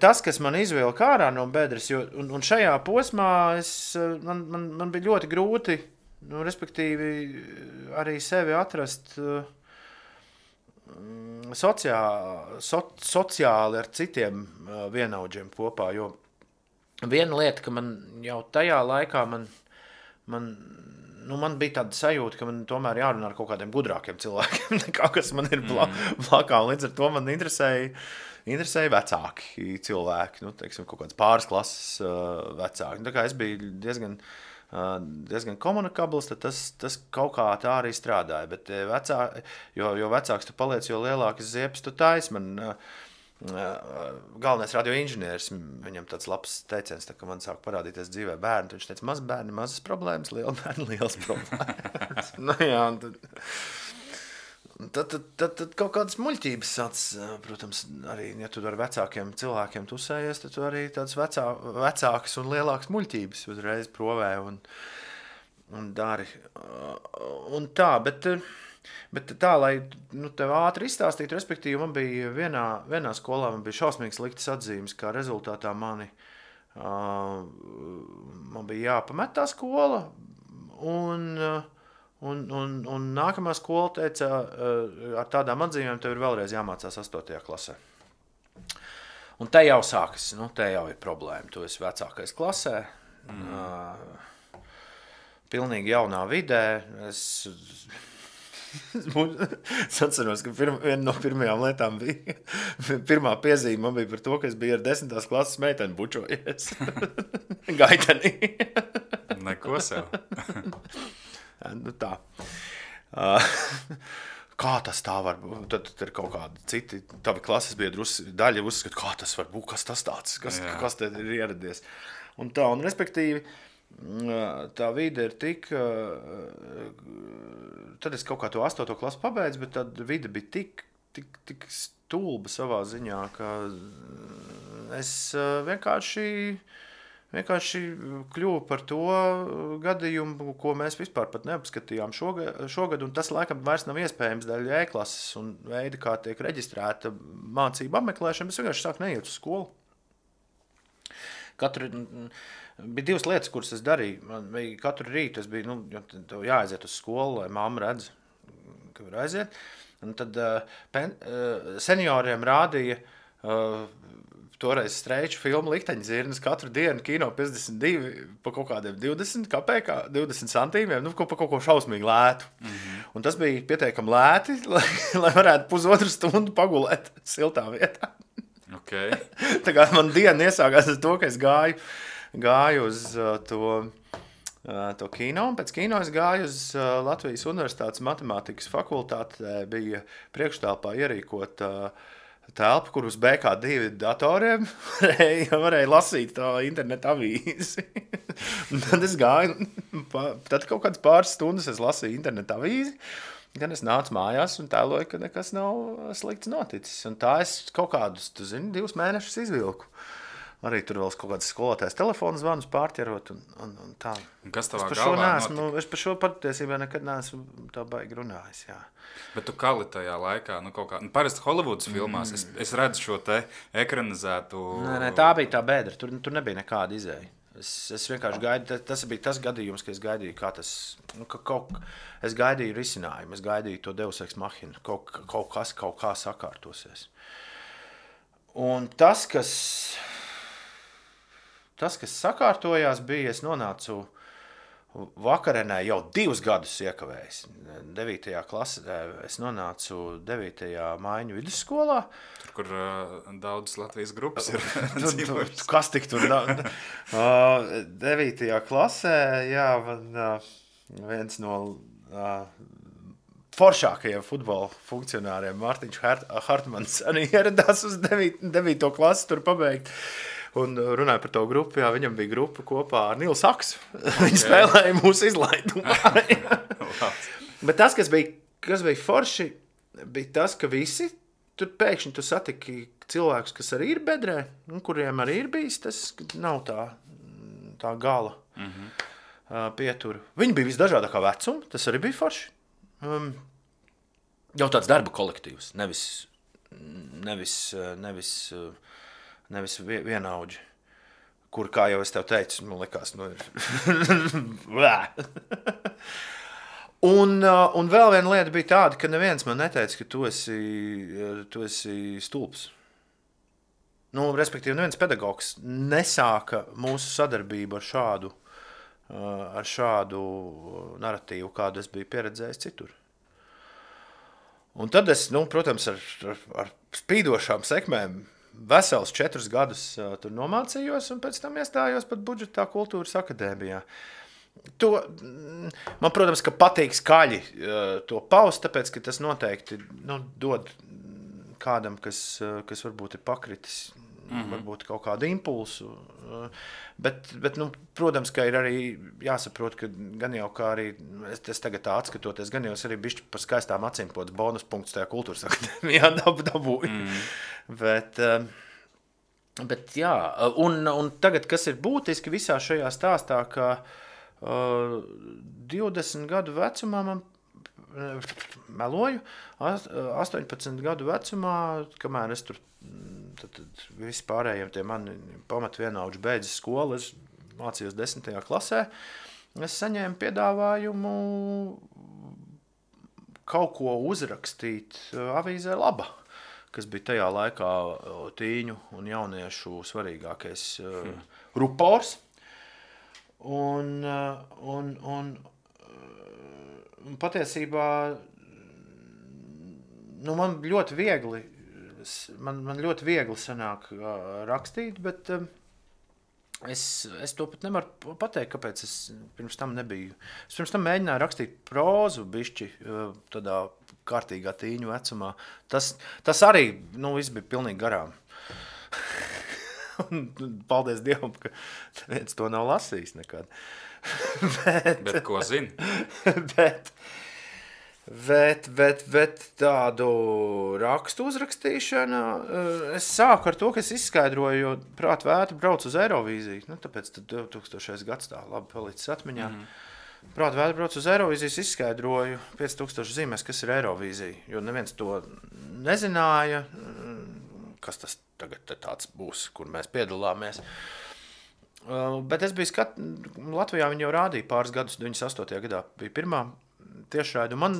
[SPEAKER 2] tas, kas man izvilka ārā no bedres, un šajā posmā man bija ļoti grūti, respektīvi arī sevi atrast sociāli ar citiem vienaudžiem kopā, jo viena lieta, ka man jau tajā laikā man bija tāda sajūta, ka man tomēr jārunā ar kaut kādiem gudrākiem cilvēkiem, nekā kas man ir blakā, un līdz ar to man interesēja vecāki cilvēki, teiksim, kaut kāds pāris klases vecāki. Tā kā es biju diezgan komunikabls, tad tas kaut kā tā arī strādāja, bet jo vecāks tu paliec, jo lielākas ziepes tu tais. Man galvenais radioinženieris, viņam tāds labs teiciens, tā, ka man sāk parādīties dzīvē bērni, viņš teica, maz bērni, mazas problēmas, liela bērni, lielas problēmas. Jā, un tad kaut kādas muļķības sāc, protams, arī, ja tu ar vecākiem cilvēkiem tusējies, tad tu arī tāds vecākas un lielākas muļķības uzreiz provē un dari. Un tā, bet tā, lai tev ātri izstāstītu, respektīvi, man bija vienā skolā, man bija šausmīgs liktas atzīmes, kā rezultātā man bija jāpamet tā skola, un nākamā skola teica, ar tādām atzīmēm tev ir vēlreiz jāmācās 8. klasē. Un te jau sākas, te jau ir problēma, tu esi vecākais klasē, pilnīgi jaunā vidē, Es atceros, ka viena no pirmajām lietām bija, pirmā piezīme man bija par to, ka es biju ar 10. klases meiteni bučojies. Gaitenī.
[SPEAKER 1] Neko sev.
[SPEAKER 2] Tā. Kā tas tā var būt? Tad ir kaut kādi citi, tavi klases biedri daļa uzskat, kā tas var būt, kas tas tāds, kas te ir ieradies. Un tā, un respektīvi, tā vide ir tik, tad es kaut kā to 8. klasu pabeidzu, bet tad vide bija tik stulba savā ziņā, ka es vienkārši kļuvu par to gadījumu, ko mēs vispār pat neapskatījām šogad, un tas laikam vairs nav iespējams dēļ E-klases un veidi, kā tiek reģistrēta mācību apmeklēšana, es vienkārši sāku neiet uz skolu. Bija divas lietas, kuras es darīju. Man bija katru rītu, es biju, jāaiziet uz skolu, lai mamma redz, ka var aiziet. Un tad senioriem rādīja toreiz Streiču filmu Likteņdzirnes katru dienu kino 52 pa kaut kādiem 20 kapēkā, 20 centīmiem, pa kaut ko šausmīgi lētu. Un tas bija pietiekami lēti, lai varētu pusotru stundu pagulēt siltā vietā.
[SPEAKER 1] Okay.
[SPEAKER 2] Tā kā man diena iesākās ar to, ka es gāju uz to kino, un pēc kino es gāju uz Latvijas Universitātes matemātikas fakultātē, bija priekštelpā ierīkot telpu, kur uz BK2 datoriem varēja lasīt tā interneta avīzi. Un tad es gāju, tad kaut kādas pāris stundas es lasīju interneta avīzi, kad es nācu mājās un tēloju, ka nekas nav slikts noticis. Un tā es kaut kādus, 2 mēnešus izvilku. Arī tur vēl kaut kāds skolotājs telefonu zvanus pārķerot un tā.
[SPEAKER 1] Un kas tavā galvā notika?
[SPEAKER 2] Es par šo patiesībā nekad neesmu tā baigi runājis, jā.
[SPEAKER 1] Bet tu kali tajā laikā, kaut kā, parasti Hollywoods filmās, es redzu šo te ekranizētu...
[SPEAKER 2] Nē, tā bija tā bēdra, tur nebija nekāda izēja. Es vienkārši gaidīju, tas bija tas gadījums, ka es gaidīju, kā tas, es gaidīju risinājumu, es gaidīju to Deus Ex Machina, kaut kā sakārtosies. Un tas, kas sakārtojās, bija, es nonācu vakarienē jau 2 gadus iekavējis. 9. klasē es nonācu 9. Maiņu vidusskolā.
[SPEAKER 1] Tur, kur daudz Latvijas grupas ir.
[SPEAKER 2] Kas tik tur? 9. klasē, jā, man viens no foršākajiem futbola funkcionāriem. Mārtiņš Hartmans arī ieradās uz 9. klasi tur pabeigt. Un runāja par to grupu, jā, viņam bija grupa kopā ar Nilu Saksu. Viņi spēlēja mūsu izlaidumā. Bet tas, kas bija forši, bija tas, ka visi, tur pēkšņi tu satiki cilvēkus, kas arī ir bedrē, un kuriem arī ir bijis, tas nav tā gala pietura. Viņi bija visdažādākā vecuma, tas arī bija forši. Jau tāds darba kolektīvs, nevis vienaudži, kur, kā jau es tev teicu, man likās, ir... Un vēl viena lieta bija tāda, ka neviens man neteica, ka tu esi stulbs. Respektīvi, neviens pedagogs nesāka mūsu sadarbību ar šādu naratīvu, kādu es biju pieredzējis citur. Un tad es, protams, ar spīdošām sekmēm vesels 4 gadus tur nomācījos un pēc tam iestājos pat budžetā kultūras akadēmijā. Man, protams, ka patīk skaļi to paust, tāpēc, ka tas noteikti dod kādam, kas varbūt ir pakritis, varbūt kaut kādu impulsu. Bet protams, ka ir arī jāsaprot, ka gan jau kā arī, es tagad tā atskatoties, gan jau es arī bišķi par skaistām acīm pods bonus punktus tajā kultūras akadēmijā dabūju. Bet jā, un tagad, kas ir būtiski visā šajā stāstā, ka 20 gadu vecumā man meloju, 18 gadu vecumā, kamēr es tur tad visi pārējiem tie mani pamatvienauģi beidza skolu, es mācījos 10. klasē, es saņēmu piedāvājumu kaut ko uzrakstīt avīzē Laba, kas bija tajā laikā tīņu un jauniešu svarīgākais rupors. Un patiesībā man ļoti viegli sanāk rakstīt, bet es to pat nevaru pateikt, kāpēc es pirms tam nebiju. Es pirms tam mēģināju rakstīt prózu bišķi tādā kārtīgā tīņu vecumā. Tas arī, viss bija pilnīgi garām. Un paldies Dievam, ka viens to nav lasījis nekad.
[SPEAKER 1] Bet ko zini?
[SPEAKER 2] Bet tādu rakstu uzrakstīšanu es sāku ar to, ka es izskaidroju, jo prāt vētra brauc uz Eirovīziju. Tāpēc 2000. gads tā labi palicis atmiņā. Prāt vētra brauc uz Eirovīziju, es izskaidroju 5000 zīmēs, kas ir Eirovīzija, jo neviens to nezināja, kas tas tagad tāds būs, kur mēs piedalāmies. Bet es biju Latvijā viņi jau rādīja pāris gadus, 98. gadā bija pirmā tiešraide. Man,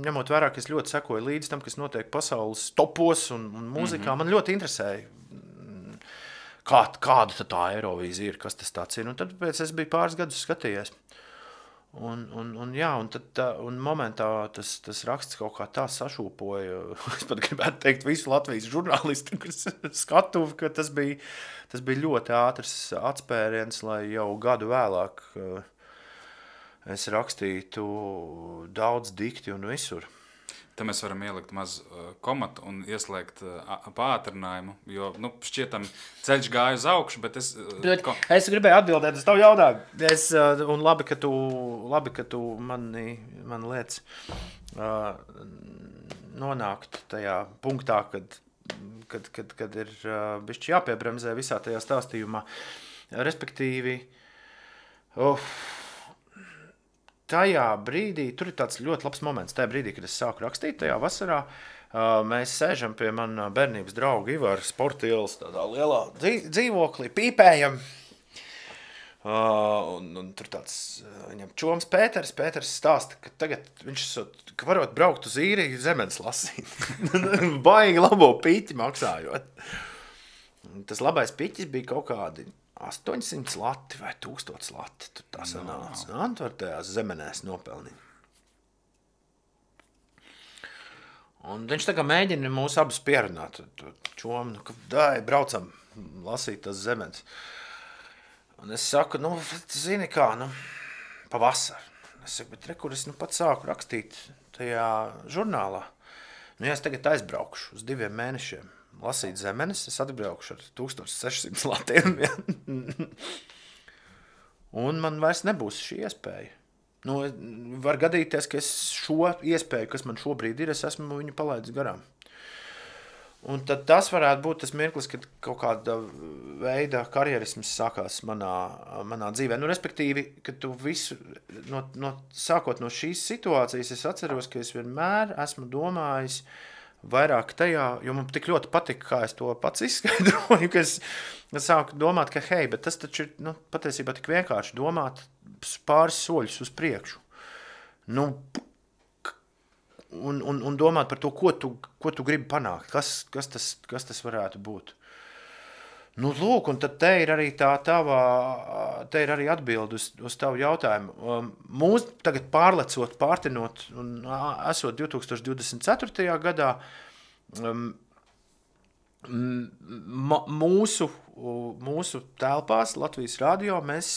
[SPEAKER 2] ņemot vērā, ka es ļoti sekoju līdz tam, kas notiek pasaules topos un mūzikā, man ļoti interesēja, kāda tā Eirovīzija ir, kas tas tāds ir. Un tad pēc es biju pāris gadus skatījies. Un momentā tas raksts kaut kā tā sašūpoja. Es pat gribētu teikt visu Latvijas žurnālistu, kas skatuvi, ka tas bija ļoti ātrs atspēriens, lai jau gadu vēlāk es rakstītu daudz dikti un visur.
[SPEAKER 1] Te mēs varam ielikt maz komatu un ieslēgt pātrinājumu, jo, šķietam ceļš gāja uz augšu, bet es...
[SPEAKER 2] Es gribēju atbildēt uz tavu jautājumu. Un labi, ka tu mani liec nonākt tajā punktā, kad ir bišķi jāpiebremzē visā tajā stāstījumā. Respektīvi, tajā brīdī, tur ir tāds ļoti labs moments, tajā brīdī, kad es sāku rakstīt tajā vasarā, mēs sēžam pie mana bērnības drauga Ivara Sporta ielas tādā lielā dzīvoklī, pīpējam, un tur tāds, viņam čoms Pēters stāsta, ka tagad viņš ka varot braukt uz īriju zemenes lasīt. Baigi labo piķi maksājot. Tas labais piķis bija kaut kādi 800 lati vai 1000 lati, tur tā sanāca. Antvar tajās zemenēs nopelnīt. Un viņš tā kā mēģina mūs abus pierunāt, čomu, ka braucam lasīt tas zemenes. Un es saku, zini kā, pavasar. Es saku, bet kur es pats sāku rakstīt tajā žurnālā. Nu, ja es tagad aizbraukšu uz 2 mēnešiem, lasīt zemenes, es atbraukšu ar 1600 latiem. Ja? Un man vairs nebūs šī iespēja. Nu, var gadīties, ka es šo iespēju, kas man šobrīd ir, es esmu viņu palaidis garām. Un tad tas varētu būt tas mirklis, kad kaut kāda veida karjerisms sākās manā dzīvē. Nu, respektīvi, kad tu visu, sākot no šīs situācijas, es atceros, ka es vienmēr esmu domājis vairāk tajā, jo man tik ļoti patika, kā es to pats izskaidroju, ka es sāku domāt, ka hei, bet tas taču ir patiesībā tik vienkārši domāt pāris soļus uz priekšu. Nu, un domāt par to, ko tu gribi panākt, kas tas varētu būt. Nu, lūk, un tad te ir arī te ir arī atbildi uz tavu jautājumu. Mūs tagad pārtinot, un esot 2024. gadā, mūsu telpās Latvijas radio mēs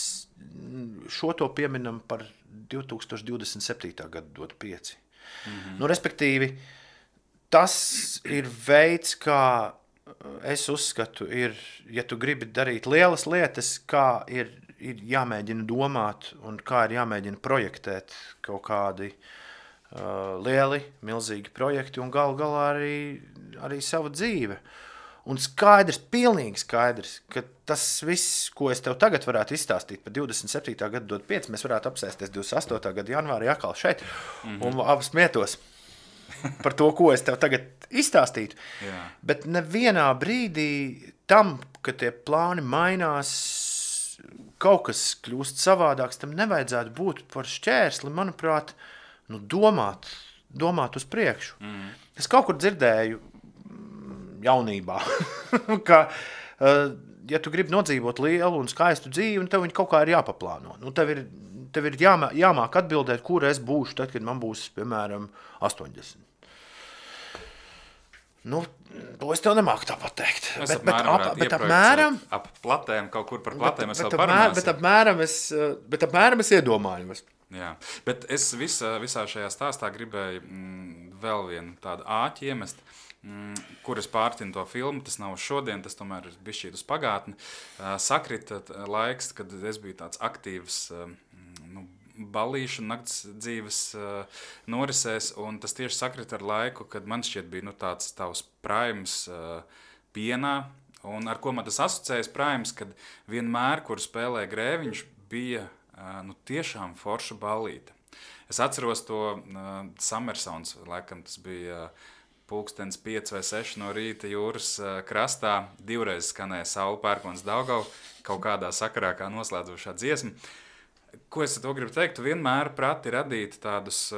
[SPEAKER 2] šo to pieminam par 2027. gadu dot 5. Nu, respektīvi, tas ir veids, kā es uzskatu, ja tu gribi darīt lielas lietas, kā ir jāmēģina domāt un kā ir jāmēģina projektēt kaut kādi lieli, milzīgi projekti un galā arī savu dzīve. Un pilnīgi skaidrs, ka tas viss, ko es tev tagad varētu izstāstīt par 27. gadu dot 5, mēs varētu apsēsties 28. gada janvārī atkal šeit un apsmietos par to, ko es tev tagad izstāstītu.
[SPEAKER 1] Jā.
[SPEAKER 2] Bet nevienā brīdī tam, ka tie plāni mainās, kaut kas kļūst savādāks, tam nevajadzētu būt par šķērsli, manuprāt, domāt uz priekšu. Es kaut kur dzirdēju jaunībā, ka, ja tu gribi nodzīvot lielu un skaistu dzīvi, tev viņi kaut kā ir jāpaplāno. Nu, tev ir jāmāk atbildēt, kur es būšu tad, kad man būs, piemēram, 80. Nu, to es tev nemāku tā pateikt. Bet apmēram...
[SPEAKER 1] Ap platēm, kaut kur par platēm mēs vēl parunāsim.
[SPEAKER 2] Bet apmēram es iedomājos.
[SPEAKER 1] Jā, bet es visā šajā stāstā gribēju vēl vienu tādu āķi iemest, kur es pārtinu to filmu, tas nav šodien, tas tomēr ir bišķīt uz pagātni. Sakrita laiks, kad es biju tāds aktīvs ballīšu un nakts dzīves norisēs, un tas tieši sakrita ar laiku, kad man šķiet bija tāds tavs primes pienā, un ar ko man tas asociējas primes, kad vienmēr, kur spēlē Grēviņš, bija tiešām forša ballīte. Es atceros to Summersons, laikam tas bija 5 vai 6 no rīta jūras krastā, 2 reizes skanēja Saula pērkons Daugava, kaut kādā sakarā kā noslēdzošā dziesma. Ko es ar to gribu teikt? Tu vienmēr prati radīt tādus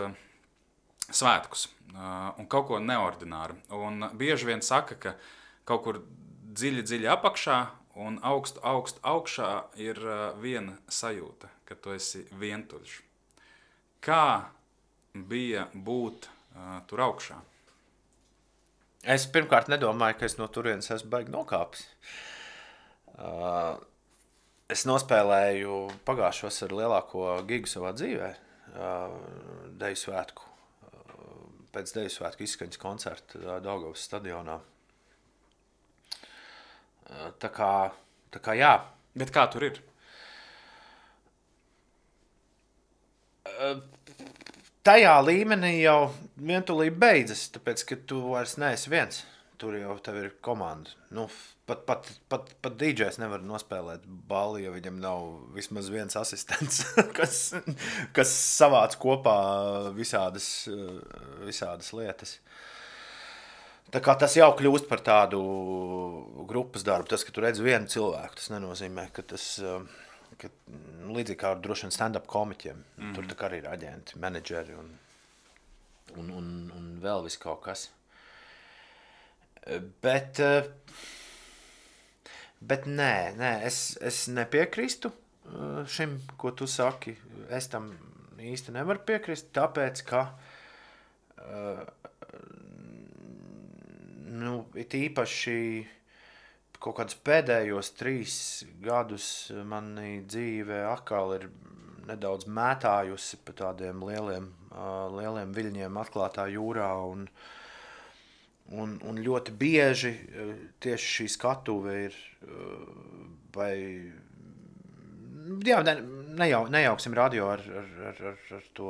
[SPEAKER 1] svētkus un kaut ko neordināru. Un bieži vien saka, ka kaut kur dziļi apakšā un augstu augšā ir viena sajūta, ka tu esi vientuļš. Kā bija būt tur augšā?
[SPEAKER 2] Es pirmkārt nedomāju, ka es no turienes esmu baigi nokāpis. Es nospēlēju pagājušos ar lielāko gigu savā dzīvē, Deju svētku, pēc Deju svētku izskaņas koncerta Daugavas stadionā. Tā kā jā.
[SPEAKER 1] Bet kā tur ir?
[SPEAKER 2] Tajā līmenī jau vientulība beidzas, tāpēc, ka tu vairs neesi viens. Tur jau tev ir komanda. Nu, pat DJs nevar nospēlēt balli, ja viņam nav vismaz viens asistents, kas savāc kopā visādas lietas. Tā kā tas jau kļūst par tādu grupas darbu. Tas, ka tu redzi vienu cilvēku, tas nenozīmē, ka tas... līdzīgi kā ar droši vien stand-up komiķiem. Tur tā kā arī ir aģenti, menedžeri un vēl viss kaut kas. Bet nē, es nepiekrīstu šim, ko tu saki. Es tam īsti nevaru piekrist, tāpēc, ka it īpaši kaut kādus pēdējos 3 gadus mani dzīve atkal ir nedaudz mētājusi pa tādiem lieliem viļņiem atklātā jūrā, un ļoti bieži tieši šī skatuve ir, vai, jā, nejauksim radio ar to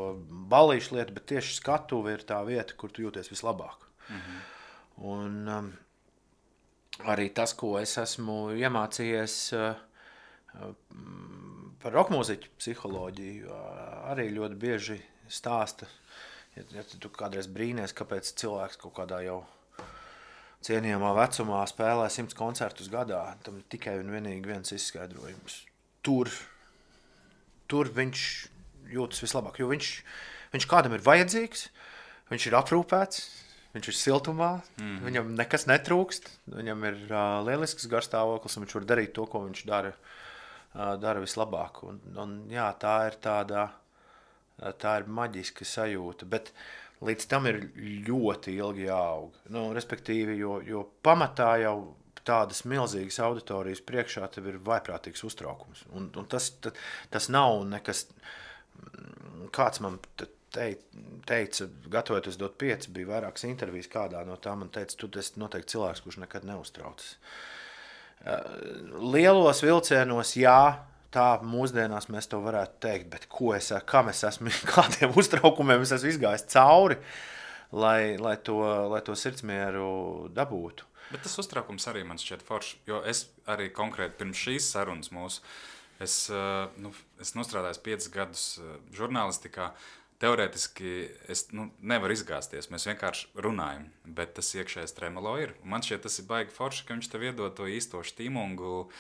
[SPEAKER 2] ballīšu lietu, bet tieši skatuve ir tā vieta, kur tu jūties vislabāk. Un arī tas, ko es esmu iemācījies par rokmūziķu psiholoģiju, arī ļoti bieži stāsta, ja tu kādreiz brīnies, kāpēc cilvēks kaut kādā jau cienījamā vecumā spēlē 100 koncertus gadā, tam ir tikai un vienīgi viens izskaidrojums. Tur viņš jūtas vislabāk, jo viņš kādam ir vajadzīgs, viņš ir aprūpēts, viņš ir siltumā, viņam nekas netrūkst, viņam ir lielisks garstāvoklis, un viņš var darīt to, ko viņš dara vislabāk. Un jā, tā ir maģiska sajūta, bet līdz tam ir ļoti ilgi jāaug. Respektīvi, jo pamatā jau tādas milzīgas auditorijas priekšā tev ir vaiprātīgs uztraukums. Un tas nav nekas, kāds man teica, gatavoties dot 5, bija vairākas intervijas kādā no tām, un teica, tu esi noteikti cilvēks, kurš nekad neuztraucas. Lielos vilcienos, jā, tā mūsdienās mēs to varētu teikt, bet kam es esmu, kādiem uztraukumiem es esmu izgājis cauri, lai to sirdsmieru dabūtu.
[SPEAKER 1] Bet tas uztraukums arī man šķiet forši, jo es arī konkrēti pirms šīs sarunas mūsu, es nostrādājos 5 gadus žurnālistikā. Teorētiski es nevaru izgāzties, mēs vienkārši runājam, bet tas iekšējais tremolo ir. Un man šķiet, tas ir baigi forši, ka viņš tev iedod to īsto štimungu,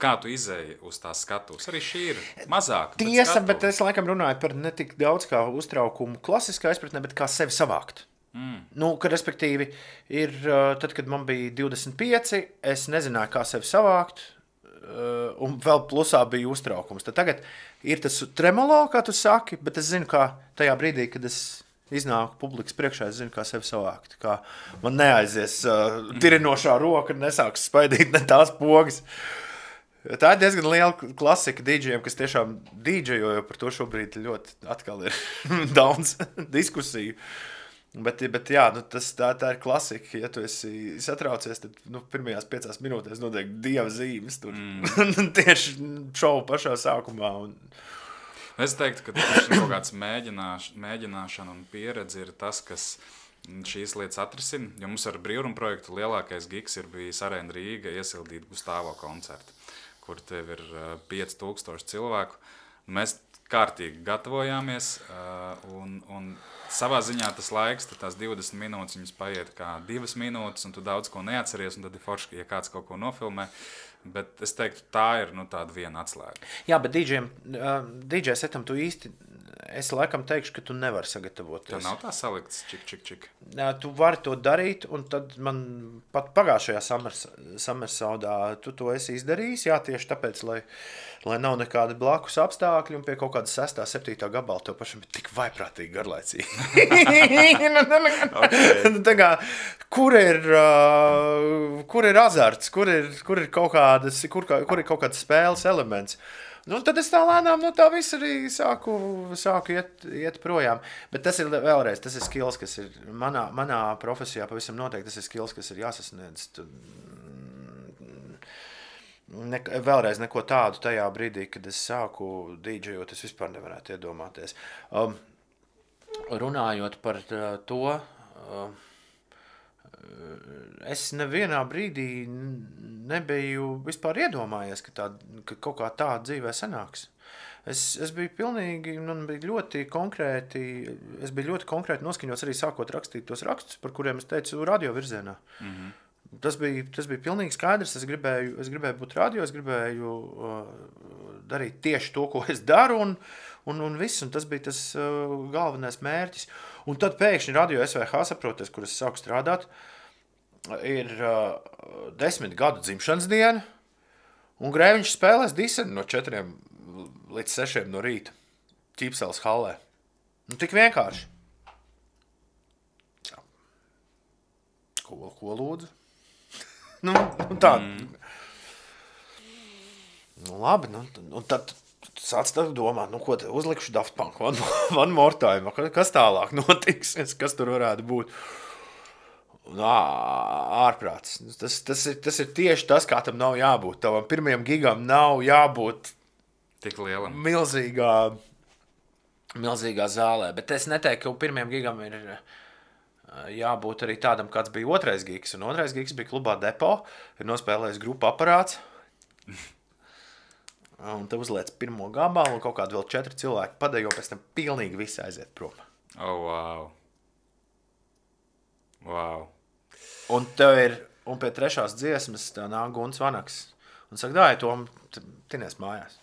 [SPEAKER 1] kā tu izēji uz tās skatuves. Arī šī ir mazāk.
[SPEAKER 2] Tiesa, bet es laikam runāju par ne tik daudz kā uztraukumu klasiskā izpratnē, bet kā sevi savākt. Kad respektīvi ir, tad, kad man bija 25, es nezināju, kā sevi savākt, un vēl plusā bija uztraukums. Tad tagad ir tas tremolo, kā tu saki, bet es zinu, kā tajā brīdī, kad es iznāku publikas priekšā, es zinu, kā sevi savākt. Kā man neaizies tirinošā roka, nesāks spaidīt ne tās pogas. Tā ir diezgan liela klasika dīdžiem, kas tiešām dīdžejo, jo par to šobrīd ļoti atkal ir daudz diskusiju. Bet jā, tā ir klasika. Ja tu esi satraucies, tad pirmajās 5 minūtēs notiek dieva zīmes tur. Tieši šovu pašā sākumā.
[SPEAKER 1] Es teiktu, ka tieši kaut kāds mēģināšana un pieredze ir tas, kas šīs lietas atrisina. Jo mums ar Brīvruma projektu lielākais gigs ir bijis Arēna Rīga iesildīt Gustavo koncertu, kur tev ir 5000 cilvēku. Mēs kārtīgi gatavojāmies un savā ziņā tas laiks, tās 20 minūtes, viņas paiet kā 2 minūtes, un tu daudz ko neatceries, un tad ir forši, ja kāds kaut ko nofilmē. Bet es teiktu, tā ir tāda viena atslēga.
[SPEAKER 2] Jā, bet DJ setam tu īsti, es laikam teikšu, ka tu nevari sagatavoties.
[SPEAKER 1] Tā nav tā salikts čik.
[SPEAKER 2] Tu vari to darīt, un tad man pat pagājušajā Summersaudā tu to esi izdarījis, jā, tieši tāpēc, lai nav nekādi blakus apstākļi, un pie kaut kāda 6. 7. gabala tev pašam ir tik vaiprātīgi garlaicīgi. Okay. Tā kā, kur ir azarts, kur ir kaut kādas spēles elements. Tad es tā lēnām tā visu arī sāku iet projām. Bet tas ir vēlreiz, tas ir skills, kas ir manā profesijā pavisam noteikti, tas ir skills, kas ir jāsasniedz. Vēlreiz neko tādu tajā brīdī, kad es sāku dīdžejot, es vispār nevarētu iedomāties. Runājot par to, es nevienā brīdī nebiju vispār iedomājies, ka kaut kā tā dzīvē sanāks. Es biju pilnīgi, man bija ļoti konkrēti noskaņots arī sākot rakstīt tos rakstus, par kuriem es teicu radio virzienā. Tas bija pilnīgi skaidrs, es gribēju būt radio, es gribēju darīt tieši to, ko es daru, un viss, un tas bija tas galvenais mērķis. Un tad pēkšņi radio SVH saproties, kur es sāku strādāt, ir 10 gadu dzimšanas diena, un Grēviņš spēlēs diseni no 4 līdz 6 no rīta Ķīpseles hallē. Tik vienkārši. Ko lūdzu? Tā. Labi, un tad sāc tad domāt, nu, ko te uzlikšu Daft Punk, One More Time, kas tālāk notiks, kas tur varētu būt. Un ārprāts. Tas ir tieši tas, kā tam nav jābūt. Tavam pirmajam gigam nav jābūt
[SPEAKER 1] tik lielam.
[SPEAKER 2] Milzīgā zālē. Bet es neteiktu, ka pirmajam gigam ir jābūt arī tādam, kāds bija otrais gigs. Un otrais gigs bija klubā Depo. Ir nospēlējis grupu Aparāts. Un te uzliec pirmo gabalu un kaut kādu vēl 4 cilvēki padejo, pēc tam pilnīgi visi aiziet prom.
[SPEAKER 1] Oh, wow. Wow.
[SPEAKER 2] Un tev ir, un pie trešās dziesmas tā nāk Gunts Vanaks. Un saka, dāj, Tom, tinies mājās.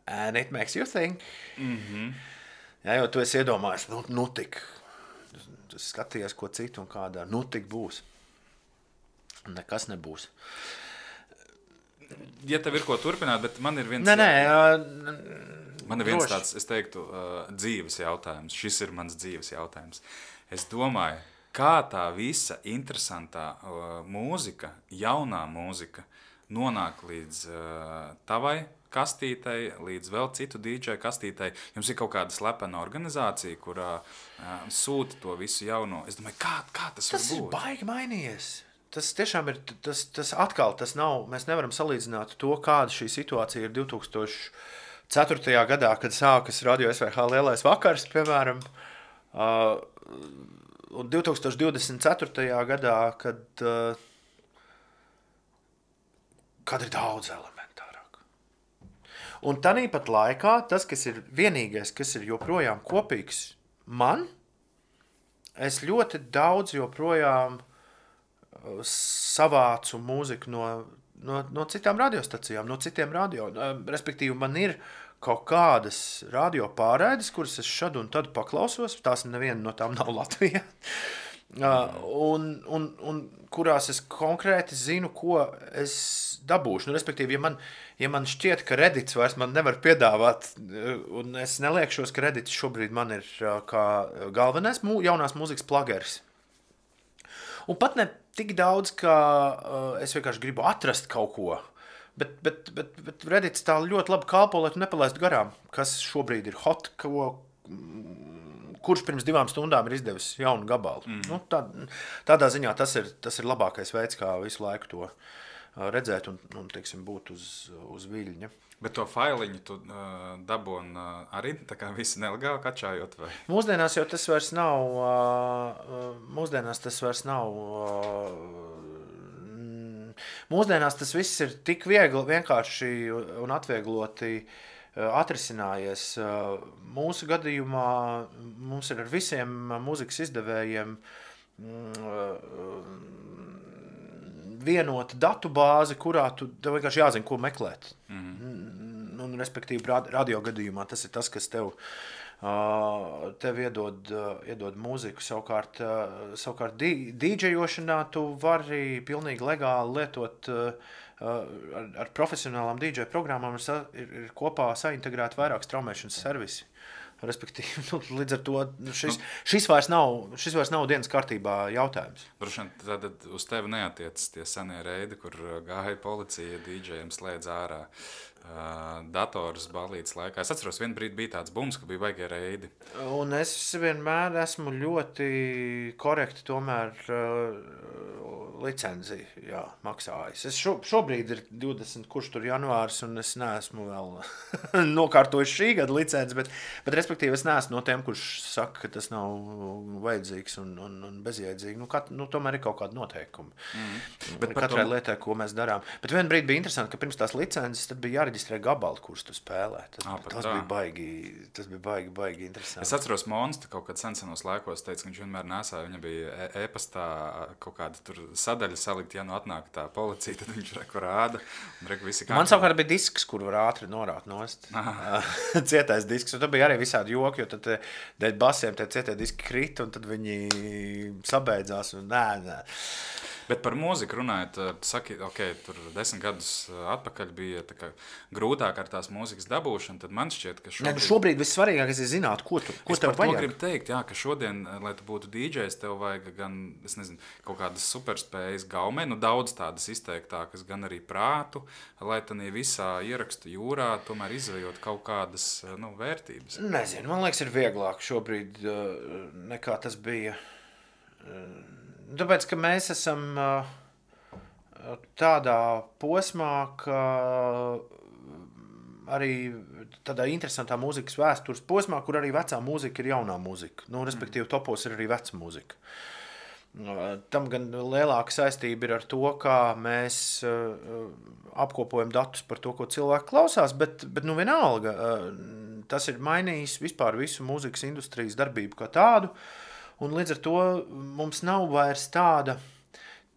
[SPEAKER 2] And it makes you think. Jā, jo tu esi iedomājis, nu tik. Tu skatījies ko citu un kādā, nu tik būs. Un nekas nebūs.
[SPEAKER 1] Ja tev ir ko turpināt, bet man ir viens... Man ir viens tāds, es teiktu, dzīves jautājums. Šis ir mans dzīves jautājums. Es domāju, kā tā visa interesantā mūzika, jaunā mūzika, nonāk līdz tavai kastītei, līdz vēl citu DJ kastītei. Jums ir kaut kāda slepena organizācija, kurā sūta to visu jauno. Es domāju, kā tas var būt?
[SPEAKER 2] Tas ir baigi mainījies. Tas tiešām ir, tas atkal, tas nav, mēs nevaram salīdzināt to, kāda šī situācija ir 2004. gadā, kad sākas Radio SVH lielais vakars, piemēram, un 2024. gadā, kad ir daudz elementārāk. Un tanīpat laikā tas, kas ir vienīgais, kas ir joprojām kopīgs man, es ļoti daudz joprojām savācu mūziku no citām radiostacijām, no citiem radio. Respektīvi, man ir kaut kādas radio pārraides, kuras es šad un tad paklausos, tās neviena no tām nav Latvijā, un kurās es konkrēti zinu, ko es dabūšu. Nu, respektīvi, ja man šķiet, ka Reddits vairs man nevar piedāvāt, un es neliekšos, ka Reddits šobrīd man ir kā galvenais jaunās mūzikas plageris. Un pat ne tik daudz, ka es vienkārši gribu atrast kaut ko, bet Reddits tā ļoti labi kalpo, lai tu nepalaistu garām, kas šobrīd ir hot, kurš pirms 2 stundām ir izdevis jaunu gabalu. Nu, tādā ziņā tas ir labākais veids, kā visu laiku to redzēt un teiksim, būt uz viļņa.
[SPEAKER 1] Bet to failiņu tu dabūni arī tā kā visi nelegāli kačājot, vai?
[SPEAKER 2] Mūsdienās jau tas vairs nav, mūsdienās tas viss ir tik viegli, vienkārši un atviegloti atrisinājies. Mūsu gadījumā mums ir ar visiem mūzikas izdevējiem vienota datu bāze, kurā tev vienkārši jāzina, ko meklēt. Un, respektīvi, radio gadījumā tas ir tas, kas tev iedod mūziku. Savukārt dīdžejošanā tu vari pilnīgi legāli lietot ar profesionālām dīdžeju programmām ir kopā saintegrēti vairāk straumēšanas servisi. Respektīvi, līdz ar to šis vairs nav dienas kārtībā jautājums.
[SPEAKER 1] Droši vien tad uz tevi neatiecas tie senie reidi, kur gāja policija dīdžejiem slēdz ārā datorus balītes laikā. Es atceros, vien brīdi bija tāds bums, ka bija vajag reidi.
[SPEAKER 2] Un es vienmēr esmu ļoti korekti tomēr licenciju maksājis. Es šobrīd ir 20, kurš tur janvārs, un es neesmu vēl nokārtojis šī gada licenci, bet respektīvi es neesmu no tiem, kurš saka, ka tas nav vajadzīgs un bezjēdzīgi. Tomēr ir kaut kāda noteikuma. Bet katrai lietai, ko mēs darām. Bet vien brīdi bija interesanti, ka pirms tās licences tad bija jāreģistrē gabalu, kurus tu spēlē. Tas bija baigi interesanti.
[SPEAKER 1] Es atceros Monstu kaut kad senos laikos, teica, ka viņš vienmēr nesāja, viņa bija e-pastā kaut kāda tur sadaļa salikt, ja nu atnāk tā policija, tad viņš reku rāda.
[SPEAKER 2] Man savukārt bija disks, kur var ātri norāt nost. Cietais disks, un tad bija arī visādi joki, jo tad dēļ basiem tie cietie diski krita, un tad viņi sabeidzās, un nē.
[SPEAKER 1] Bet par mūziku runājot, tu saki, tur 10 gadus atpakaļ bija tā kā grūtāk ar tās mūzikas dabūšanu, tad man šķiet, ka
[SPEAKER 2] šobrīd vissvarīgākais ir zināt, ko tev vajag.
[SPEAKER 1] Es gribu teikt, jā, ka šodien, lai tu būtu DJs, tev vajag gan, es nezinu, kaut kādas superspējas gaumē, daudz tādas izteiktākas, gan arī prātu, lai tanī visā ierakstu jūrā tomēr izvejot kaut kādas, vērtības.
[SPEAKER 2] Nezinu, man liekas, ir vieglāk šobrīd nekā tas bija. Tāpēc, ka mēs esam tādā posmā, ka arī tādā interesantā mūzikas vēstures posmā, kur arī vecā mūzika ir jaunā mūzika. Respektīvi, topos ir arī veca mūzika. Tam gan lielāka saistība ir ar to, kā mēs apkopojam datus par to, ko cilvēki klausās, bet vienalga, tas ir mainījis vispār visu mūzikas industrijas darbību kā tādu, un līdz ar to mums nav vairs tāda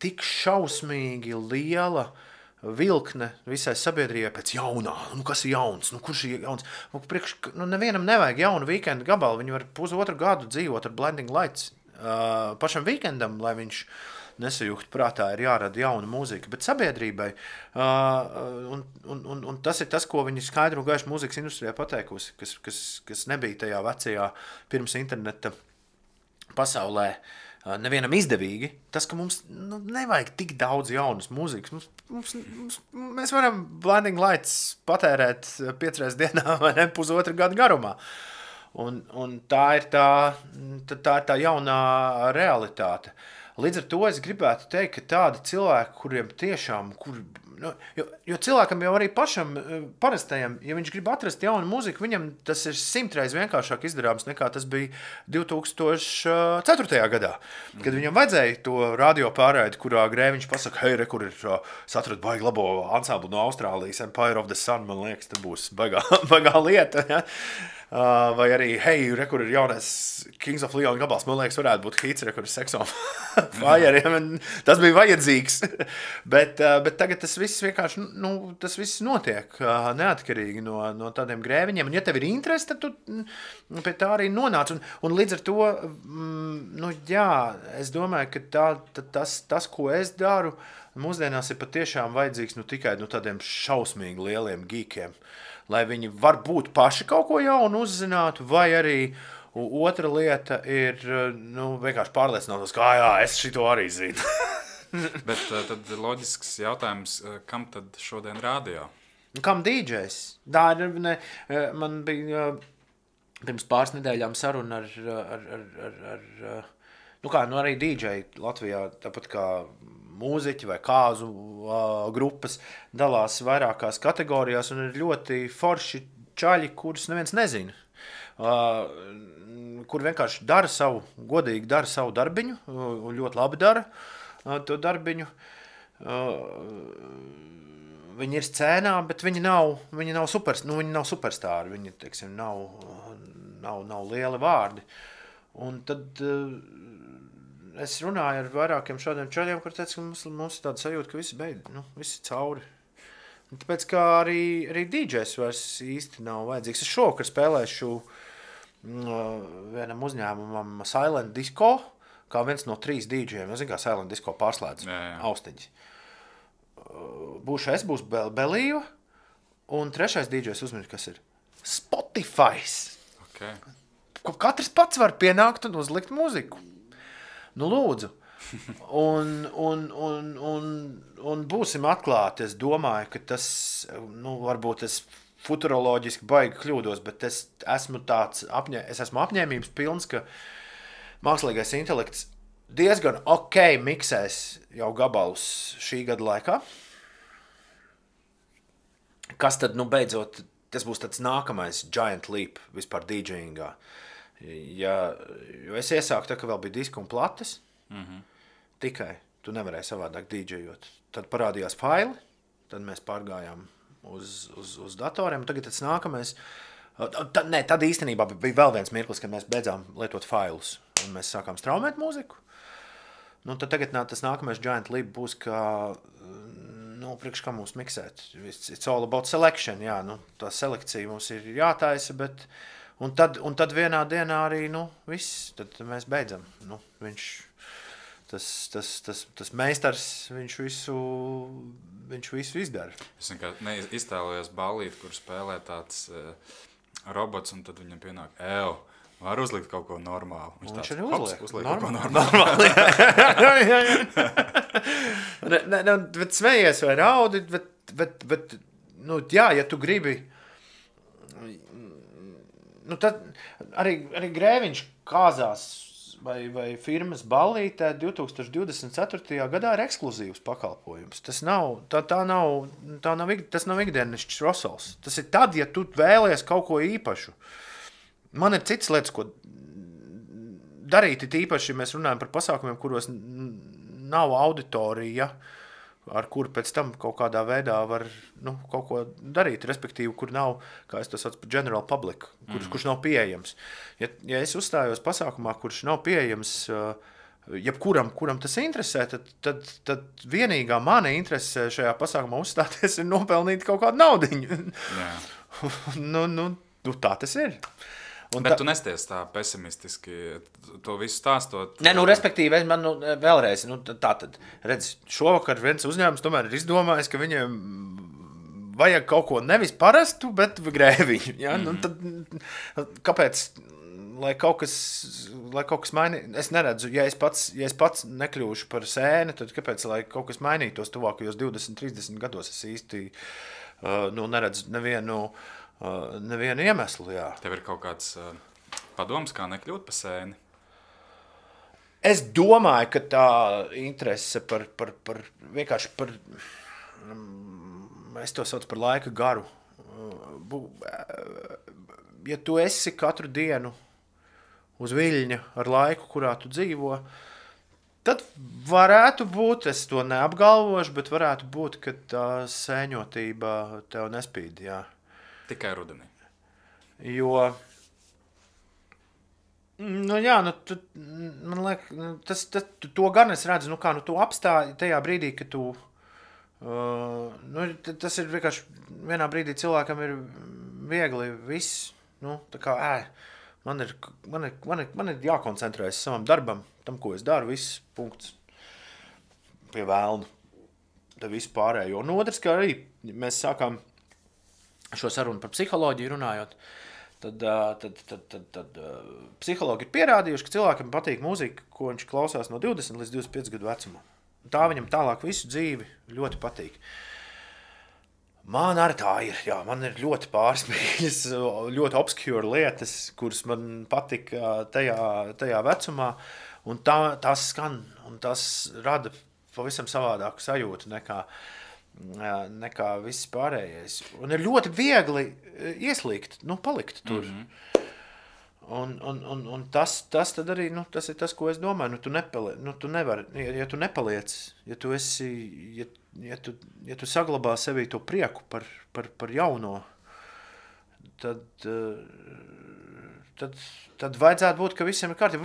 [SPEAKER 2] tik šausmīgi liela vilkne visai sabiedrībai pēc jaunā. Kas ir jauns? Kurš ir jauns? Nevienam nevajag jaunu Weekend gabalu. Viņi var pusotru gadu dzīvot ar Blinding Lights. Pašam Weekendam, lai viņš nesajūgt prātā, ir jārada jauna mūzika. Bet sabiedrībai, un tas ir tas, ko viņi skaidru un gaišu mūzikas industrijā pateikusi, kas nebija tajā vecajā pirms interneta pasaulē nevienam izdevīgi, tas, ka mums nevajag tik daudz jaunas mūzikas. Mēs varam Blinding Lights patērēt 5 reizes dienā vai ne pusotru gadu garumā. Un tā ir tā jaunā realitāte. Līdz ar to es gribētu teikt, ka tādi cilvēki, kuriem tiešām, jo cilvēkam jau arī pašam parastajam, ja viņš grib atrast jaunu mūziku, viņam tas ir 100 reizes vienkāršāk izdarāms nekā tas bija 2004. gadā, kad viņam vajadzēja to radio pārraidi, kurā Grēviņš pasaka, hei, kur ir satradu baigi labo ansamblu no Austrālijas, Empire of the Sun, man liekas, tas būs baigā lieta, ja? Vai arī, hei, kur ir jaunais Kings of Leon gabals, man liekas, varētu būt hits, kur ir Sex on Fire, ja? Tas bija vajadzīgs, bet tagad tas viss vienkārši, tas viss notiek neatkarīgi no tādiem grēviņiem, un ja tev ir interesi, tad tu pie tā arī nonāc, un līdz ar to, jā, es domāju, ka tas, ko es daru, mūsdienās ir patiešām vajadzīgs tikai tādiem šausmīgi lieliem geekiem, lai viņi varbūt paši kaut ko jaunu uzzinātu, vai arī otra lieta ir vienkārši pārliecinātos, ka jā, es šito arī zinu.
[SPEAKER 1] Bet tad loģisks jautājums, kam tad šodien radio?
[SPEAKER 2] Kam DJs? Man bija pirms pāris nedēļām saruna ar arī DJ Latvijā, tāpat kā mūziķi vai kāzu grupas dalās vairākās kategorijās un ir ļoti forši čaļi, kurus neviens nezina. Kur vienkārši godīgi dara savu darbiņu un ļoti labi dara to darbiņu. Viņi ir scēnā, bet viņi nav superstāri, viņi, teiksim, nav lieli vārdi. Un tad es runāju ar vairākiem šādiem čaļiem, kur teica, ka mums ir tāda sajūta, ka visi beidz, visi cauri. Un tāpēc, kā arī DJs vairs īsti nav vajadzīgs. Es šovakar spēlēšu vienam uzņēmumam Silent Disco, kā viens no 3 DJiem. Es zinu, kā Silent Disco pārslēdz austiņas. Būšu es, būs Belīva, un 3. DJs uzmini, kas ir Spotify.
[SPEAKER 1] Okay.
[SPEAKER 2] Katrs pats var pienākt un uzlikt mūziku. Lūdzu. Un būsim atklāti. Es domāju, ka tas, varbūt es futuroloģiski baigi kļūdos, bet es esmu apņēmības pilns, ka mākslīgais intelekts diezgan miksēs jau gabalus šī gada laikā. Kas tad, beidzot, tas būs tāds nākamais giant leap vispār DJingā. Jo es iesāku tā, ka vēl bija diski un plates, tikai tu nevarēji savādāk DJot. Tad parādījās faili, tad mēs pārgājām uz datoriem, un tagad tas nākamais, tad īstenībā bija vēl viens mirklis, kad mēs beidzām lietot failus, un mēs sākām straumēt mūziku. Tad tagad tas nākamais giant leap būs, ka, priekš kā mums miksēt. It's all about selection, jā, tā selekcija mums ir jātaisa, bet Un tad vienā dienā arī, viss, tad mēs beidzam. tas meistars, viņš visu izdara.
[SPEAKER 1] Es vienkārši iztēlojos ballīti, kur spēlē tāds robots, un tad viņam pienāk, var uzlikt kaut ko normālu.
[SPEAKER 2] Viņš arī uzliek
[SPEAKER 1] kaut ko normālu.
[SPEAKER 2] Bet smejies vai raudi, bet ja tu gribi, tad arī Grēviņš kāzās vai firmas ballītē 2024. gadā ir ekskluzīvs pakalpojums. Tas nav ikdienišķs rosals. Tas ir tad, ja tu vēlies kaut ko īpašu. Man ir citas lietas, ko darīt, īpaši, ja mēs runājam par pasākumiem, kuros nav auditorija, ar kuru pēc tam kaut kādā veidā var kaut ko darīt, respektīvi, kur nav, kā es to saucu, general public, kurš nav pieejams. Ja es uzstājos pasākumā, kurš nav pieejams jebkuram tas interesē, tad vienīgā mana interese šajā pasākumā uzstāties ir nopelnīt kaut kādu naudiņu. Tā tas ir.
[SPEAKER 1] Bet tu nesties tā pesimistiski to visu stāstot.
[SPEAKER 2] Respektīvi, vēlreiz, tā tad, redz, šovakar viens uzņēmums tomēr ir izdomājis, ka viņiem vajag kaut ko nevis parastu, bet Grēviņu. Ja? Tad, kāpēc, lai kaut kas mainītu, es neredzu, ja es pats nekļūšu par sēni, tad kāpēc, lai kaut kas mainītos tuvākajos 20-30 gados, es īsti neredzu nevienu iemeslu, jā.
[SPEAKER 1] Tev ir kaut kāds padoms, kā nekļūt pa sēni?
[SPEAKER 2] Es domāju, ka tā interese par vienkārši par, es to saucu par laika garu. Ja tu esi katru dienu uz viļņa ar laiku, kurā tu dzīvo, tad varētu būt, es to neapgalvošu, bet varētu būt, ka tā sēņotība tev nespīd, jā.
[SPEAKER 1] Tikai rudenī.
[SPEAKER 2] Jo, man liekas, to gan es redzu, tu apstāji tajā brīdī, ka tu, tas ir vienkārši, vienā brīdī cilvēkam ir viegli viss, tā kā, man ir jākoncentrējas savam darbam, tam, ko es daru, viss punkts pie vēlna, tad visu pārējo. Un otrs, kā arī mēs sākām šo sarunu par psiholoģiju runājot, tad psihologi ir pierādījuši, ka cilvēkam patīk mūzika, ko viņš klausās no 20 līdz 25 gadu vecumā. Tā viņam tālāk visu dzīvi ļoti patīk. Man arī tā ir, jā, man ir ļoti pārsmīļas, ļoti obscure lietas, kuras man patika tajā vecumā, un tās skan, un tas rada pavisam savādāku sajūtu nekā viss pārējais. Un ir ļoti viegli ieslīgt, palikt tur. Un tas tad arī, tas ir tas, ko es domāju. Tu nevari, ja tu nepaliec, ja tu saglabā sevī to prieku par jauno, tad vajadzētu būt, ka visiem ir kārtībā.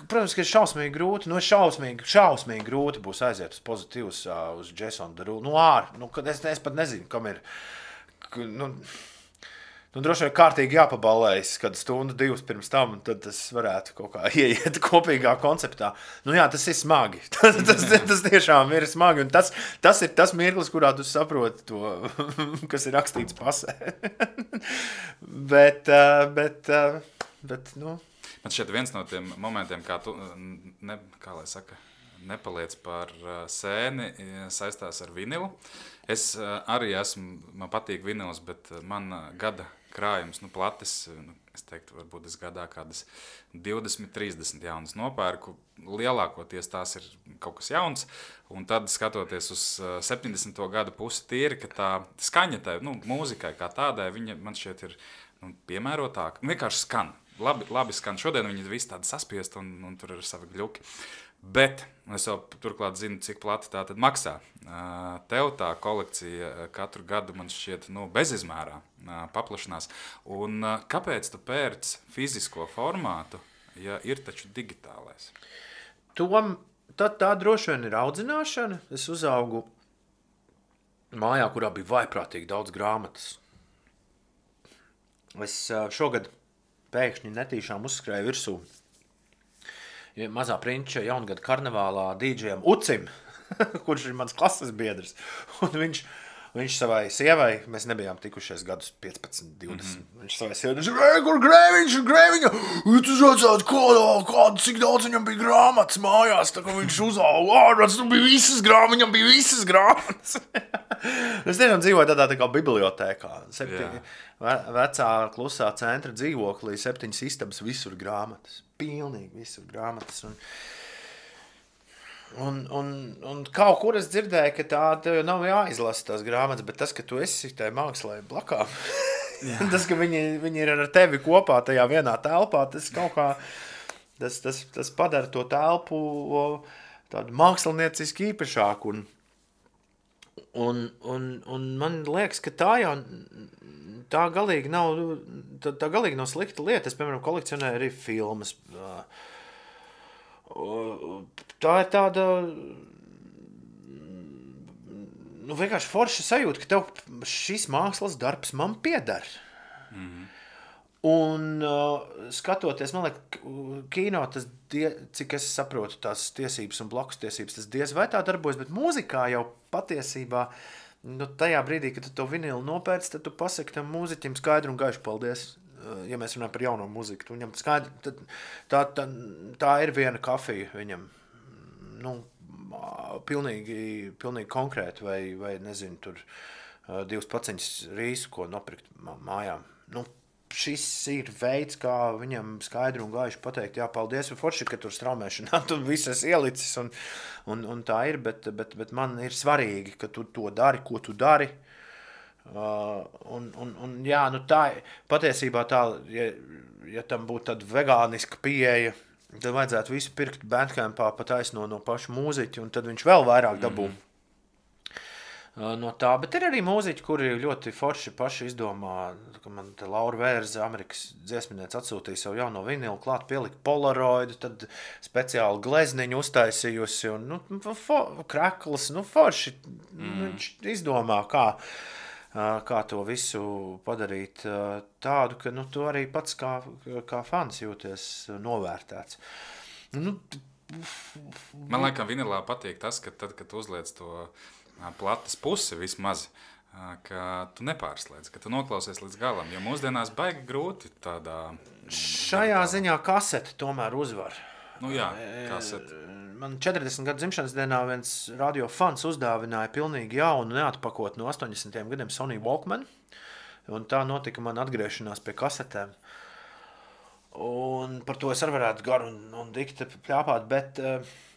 [SPEAKER 2] Protams, ka ir šausmīgi grūti, šausmīgi grūti būs aiziet uz pozitīvus, uz Jason Derulo. Kad es pat nezinu, kam ir, droši vien kārtīgi jāpaballējas, kad stundu, divas pirms tam, tad tas varētu kaut kā ieiet kopīgā konceptā. Tas ir smagi. Tas tiešām ir smagi, un tas ir tas mirklis, kurā tu saproti to, kas ir rakstīts pasē. Bet
[SPEAKER 1] Man šķiet viens no tiem momentiem, kā tu, nepaliec par sēni, saistās ar vinilu. Es arī man patīk vinils, bet man gada krājums, platis, es teiktu, varbūt es gadā kādas 20-30 jaunas nopērku. Lielākoties tās ir kaut kas jauns, un tad skatoties uz 70. gada pusi tīri, ka tā skaņa tai, mūzikai kā tādai, viņa man šķiet ir piemērotāka. Vienkārši skan. Labi skan. Šodien viņi visi tādi saspiesti un tur ir savi gļuki. Bet es jau turklāt zinu, cik plati tā tad maksā. Tev tā kolekcija katru gadu man šķiet bezizmērā paplašanās. Un kāpēc tu pērc fizisko formātu, ja ir taču digitālais?
[SPEAKER 2] Tā droši vien ir audzināšana. Es uzaugu mājā, kurā bija vaiprātīgi daudz grāmatas. Es šogad pēkšņi netīšām uzskrēju virsū Mazā prinča jaungada karnevālā dīdžejam Ucim, kurš ir mans klases biedrs. Un viņš savai sievai, mēs nebijām tikušies gadus 15, 20. Viņš savai sievai, kur grēviņa, tu redzētu, kādu, cik daudz viņam bija grāmatas mājās, tā kā viņš uzauga, viņam bija visas grāmatas. Es tiešām dzīvoju tādā tā kā bibliotēkā. Vecā klusā centra dzīvoklī, 7 istabas, visur grāmatas. Pilnīgi visur grāmatas. Un kaut kur es dzirdēju, ka tā nav jāizlasa tās grāmatas, bet tas, ka tu esi tai mākslai blakām, tas, ka viņi ir ar tevi kopā tajā vienā telpā, tas kaut kā, tas padara to telpu tādu mākslinieciski īpašāku. Un man liekas, ka tā galīgi nav slikta lieta. Es, piemēram, kolekcionēju arī filmas. Tā ir tāda vienkārši forša sajūta, ka tev šis mākslas darbs man pieder. Un skatoties, man liekas, kino, cik es saprotu tās tiesības un blakus tiesības, tas diez vai tā darbojas, bet mūzikā jau patiesībā, tajā brīdī, kad tu to vinilu nopērci, tad tu pasaki tam mūziķim skaidru un gaišu paldies. Ja mēs runājam par jauno mūziku, tu viņam skaidri, tā ir viena kafija viņam, pilnīgi konkrēti, vai nezinu, tur 2 paciņas rīsu, ko nopirkt mājām. Šis ir veids, kā viņam skaidri un gaiši pateikt, jā, paldies, un forši, ka tur straumēšanā tu visas ielicis, un tā ir, bet man ir svarīgi, ka tu to dari, ko tu dari. Jā, tā patiesībā tā, ja tam būtu tāda vegāniska pieeja, tad vajadzētu visu pirkt Bandcampā pa taisno no pašu mūziķi, un tad viņš vēl vairāk dabū. No tā, bet ir arī mūziķi, kuri ļoti forši paši izdomā, ka man te Laura Vērze, Amerikas dziesminiece, atsūtīja savu jauno vinilu, klāt pielika polaroidu, tad speciāli glezniņu uztaisījusi, un krekls, forši, viņš izdomā, kā to visu padarīt tādu, ka tu arī pats kā fans jūties novērtēts.
[SPEAKER 1] Man laikam vinilā patīk tas, ka tad, kad uzliec to platas pusi vismaz, ka tu nepārslēdz, ka tu noklausies līdz galam, jo mūsdienās baigi grūti tādā...
[SPEAKER 2] Šajā ziņā kasete tomēr uzvar.
[SPEAKER 1] Jā, kasete.
[SPEAKER 2] Man 40 gadu dzimšanas dienā viens radio fans uzdāvināja pilnīgi jaunu, neatpakot no 80. gadiem Sony Walkman, un tā notika man atgriešanās pie kasetēm. Un par to es arī varētu garu un dikti pļāpāt,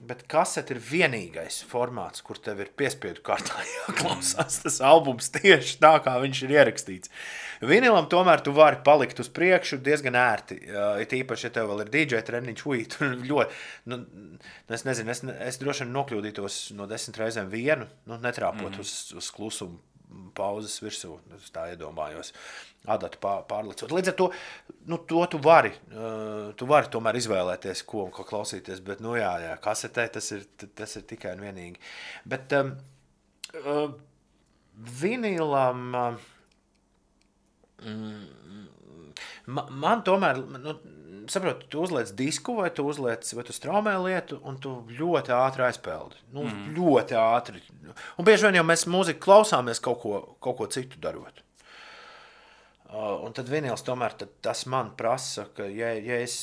[SPEAKER 2] bet kasete ir vienīgais formāts, kur tev ir piespiedu kārtā jāklausās tas albums tieši tā, kā viņš ir ierakstīts. Vinilam tomēr tu vari palikt uz priekšu diezgan ērti, it īpaši, ja tev vēl ir DJ treniņš, tur ļoti, es nezinu, es droši vien nokļūdītos no 10 reizēm vienu, netrāpot uz klusumu pauzes virsū, tā iedomājos, adatu pārlicot. Līdz ar to, to tu vari tomēr izvēlēties, ko klausīties, bet, jā, kasetē tas ir tikai un vienīgi. Bet vinilam, man tomēr, saprotu, tu uzliec disku vai tu straumē lietu, un tu ļoti ātri aizpeldi. Ļoti ātri. Un bieži vien jau mēs mūziku klausāmies kaut ko citu darot. Un tad vinils tomēr tas man prasa, ka ja es,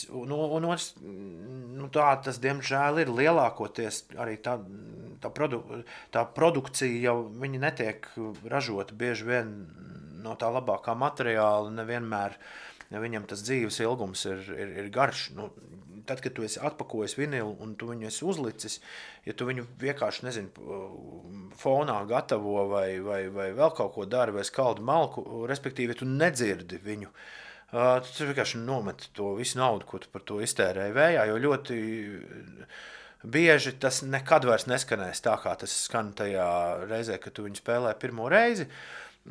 [SPEAKER 2] tas diemžēl ir lielākoties arī tā produkcija jau viņi netiek ražota bieži vien no tā labākā materiāla, nevienmēr viņam tas dzīves ilgums ir garš. Tad, kad tu esi atpakojis vinilu un tu viņu esi uzlicis, ja tu viņu vienkārši, nezinu, fonā gatavo vai vēl kaut ko dari vai skaldi malku, respektīvi, ja tu nedzirdi viņu, tu vienkārši nomet to visu naudu, ko tu par to iztērēji vējā, jo ļoti bieži tas nekad vairs neskanēs tā, kā tas skan tajā reizē, kad tu viņu spēlē pirmo reizi.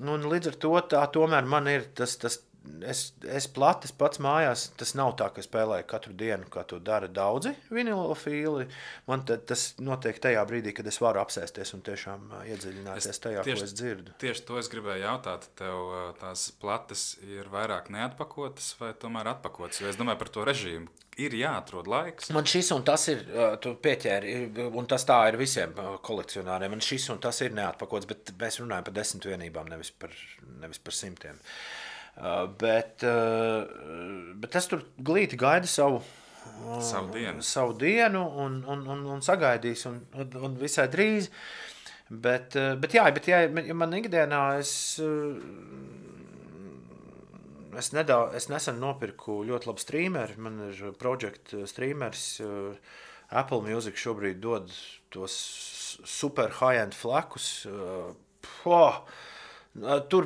[SPEAKER 2] Un līdz ar to tā tomēr man ir tas es plates pats mājās, tas nav tā, ka spēlēju katru dienu, kā to dara daudzi vinilofīli. Man tas notiek tajā brīdī, kad es varu apsēsties un tiešām iedziļināties tajā, ko es dzirdu.
[SPEAKER 1] Tieši to es gribēju jautāt. Tev tās plates ir vairāk neatpakotas vai tomēr atpakotas? Jo es domāju par to režīmu. Ir jāatrod laiks.
[SPEAKER 2] Man šis un tas ir, tu pieķēri, un tas tā ir visiem kolekcionāriem. Man šis un tas ir neatpakots, bet mēs runājam par 10 vienībām, nevis par 100. Bet es tur glīti gaidu savu dienu un sagaidīs un visai drīz. Bet man ikdienā es nesen nopirku ļoti labu streameri. Man ir Project streamers. Apple Music šobrīd dod tos super high-end flakus. Tur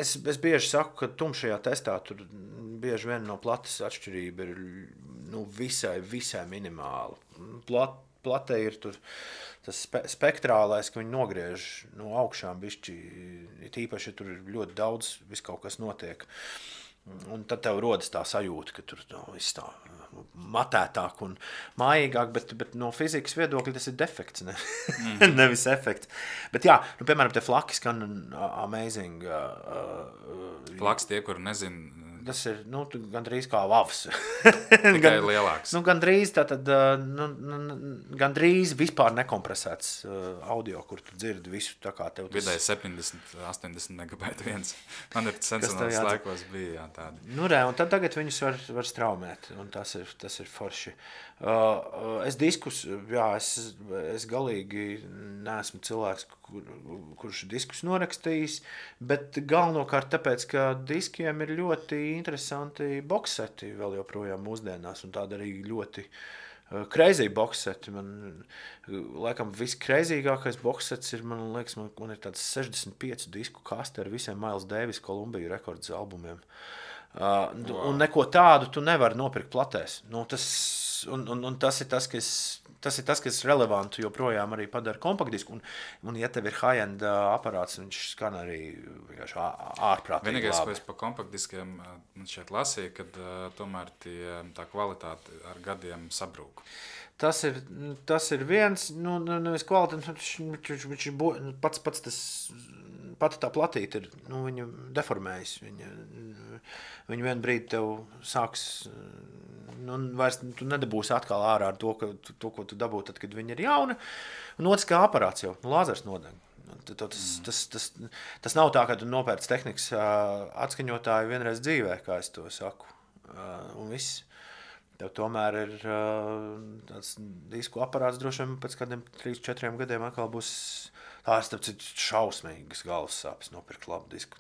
[SPEAKER 2] es bieži saku, ka tumšajā testā tur bieži vien no plates atšķirība ir visai minimāla. Plate ir tur tas spektrālais, ka viņi nogriež no augšām bišķi, tīpaši, ja tur ir ļoti daudz, viss kaut kas notiek. Un tad tev rodas tā sajūta, ka tur viss tā matētāk un mājīgāk, bet no fizikas viedokļa tas ir defekts, nevis efekts. Bet jā, piemēram, te flaki skan amazing.
[SPEAKER 1] Flaks tie, kur nezinu.
[SPEAKER 2] Tas ir gandrīz kā lavs.
[SPEAKER 1] Tikai lielāks.
[SPEAKER 2] Gandrīz gandrīz vispār nekompresēts audio, kur tu dzirdi visu tā kā tev.
[SPEAKER 1] Vidēji 70-80 megabaitu viens. Man ir sensenās laikos bija tādi.
[SPEAKER 2] Un tad tagad viņus var straumēt, un tas ir forši. Es diskus, es galīgi neesmu cilvēks, kurš diskus norakstījis, bet galvenokārt tāpēc, ka diskiem ir ļoti interesanti bokseti vēl joprojām mūsdienās, un tāda arī ļoti crazy bokseti. Man, laikam, viskreizīgākais boksets ir, man liekas, man ir tāds 65 disku kaste ar visiem Miles Davis Columbia Records albumiem. Wow. Un neko tādu tu nevari nopirkt platēs. Tas ir tas, kas relevantu joprojām arī padara kompaktdisku. Un ja tev ir high-end aparāts, viņš skan arī vienkārši ārprātīgi.
[SPEAKER 1] Vienīgais, ko es pa kompaktdiskiem man šeit lasīju, kad tomēr tā kvalitāte ar gadiem sabrūk.
[SPEAKER 2] Tas ir viens, nevis kvalitāte, viņš ir pats tas, pati tā platīte ir, viņa deformējas, viņa vien brīdi tev sāks, vairs tu nedabūsi atkal ārā ar to, ko tu dabū tad, kad viņa ir jauna, un otrs kā aparāts jau, lāzers nodeg. Tas nav tā, ka tu nopērc tehnikas atskaņotāju vienreiz dzīvē, kā es to saku, un viss. Tev tomēr ir tāds disku aparāts, droši vien pēc kādiem 3-4 gadiem atkal būs tās šausmīgas galvas sāpes nopirkt labu disku.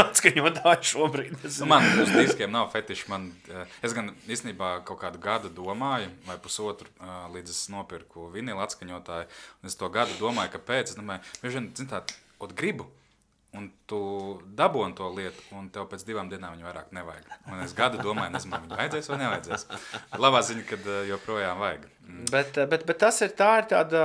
[SPEAKER 2] Atskaņotāju šobrīd.
[SPEAKER 1] Man uz diskiem nav fetiši. Es gan īstenībā kaut kādu gadu domāju, vai pusotru, līdz es nopirku vinilu atskaņotāju. Un es to gadu domāju, kāpēc. Es domāju, gribu. Un tu dabūni to lietu, un tev pēc 2 dienām viņu vairāk nevajag. Un es gadu domāju, nezinu, viņu vajadzēs vai nevajadzēs. Labā ziņa, kad joprojām vajag.
[SPEAKER 2] Bet tā ir tāda,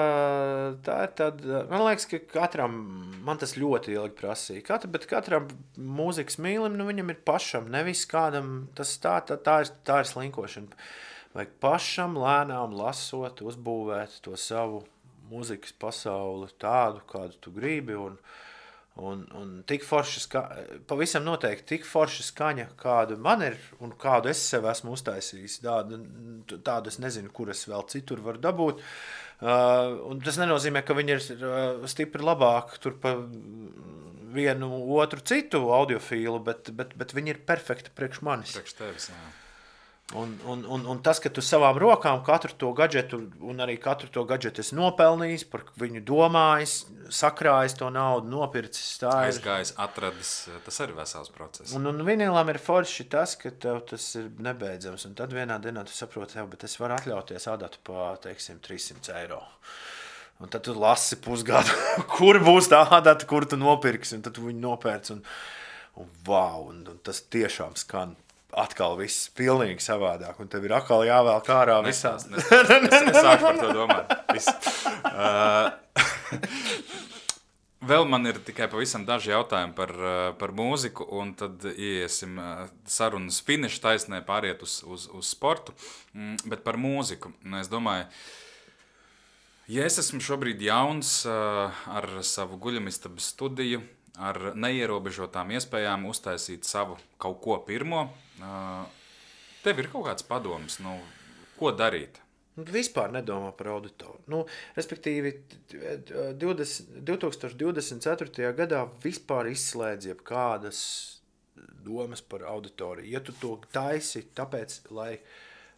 [SPEAKER 2] man liekas, ka katram, man tas ļoti ilgi prasīja. Bet katram mūzikas mīlim, viņam ir pašam, nevis kādam, tā ir slinkošana. Vajag pašam lēnām lasot, uzbūvēt to savu mūzikas pasauli tādu, kādu tu gribi, un tik forša pavisam noteikti tik forša skaņa, kādu man ir un kādu es sev esmu uztaisījis. Tādu es nezinu, kur es vēl citur varu dabūt. Un tas nenozīmē, ka viņi ir stipri labāk tur pa vienu otru citu audiofīlu, bet viņi ir perfekti priekš manis.
[SPEAKER 1] Priekš tevis, jā.
[SPEAKER 2] Un tas, ka tu savām rokām katru to gadžetu un arī katru to gadžetu esi nopelnījis, par viņu domājis, sakrājis to naudu, nopircis.
[SPEAKER 1] Aizgājis, atradis, tas arī vesels process.
[SPEAKER 2] Un vinilam ir forši tas, ka tev tas ir nebeidzams. Un tad vienā dienā tu saproti, bet es varu atļauties adatu pa, teiksim, 300 eiro. Un tad tu lasi pusgadu, kur būs tā adata, kur tu nopirksi, un tad tu viņu nopērc. Un tas tiešām skan. Atkal viss pilnīgi savādāk, un tev ir atkal jāvēl kārā visās.
[SPEAKER 1] Es sāku par to domāt. Vēl man ir tikai pavisam daži jautājumi par mūziku, un tad iesim sarunas finiša taisnē pāriet uz sportu. Bet par mūziku. Es domāju, ja es esmu šobrīd jauns ar savu guļamistabas studiju, ar neierobežotām iespējām uztaisīt savu kaut ko pirmo, tev ir kaut kāds padoms, ko darīt?
[SPEAKER 2] Vispār nedomā par auditoriju. Respektīvi, 2024. gadā vispār izslēdz jebkādas domas par auditoriju. Ja tu to taisi, tāpēc, lai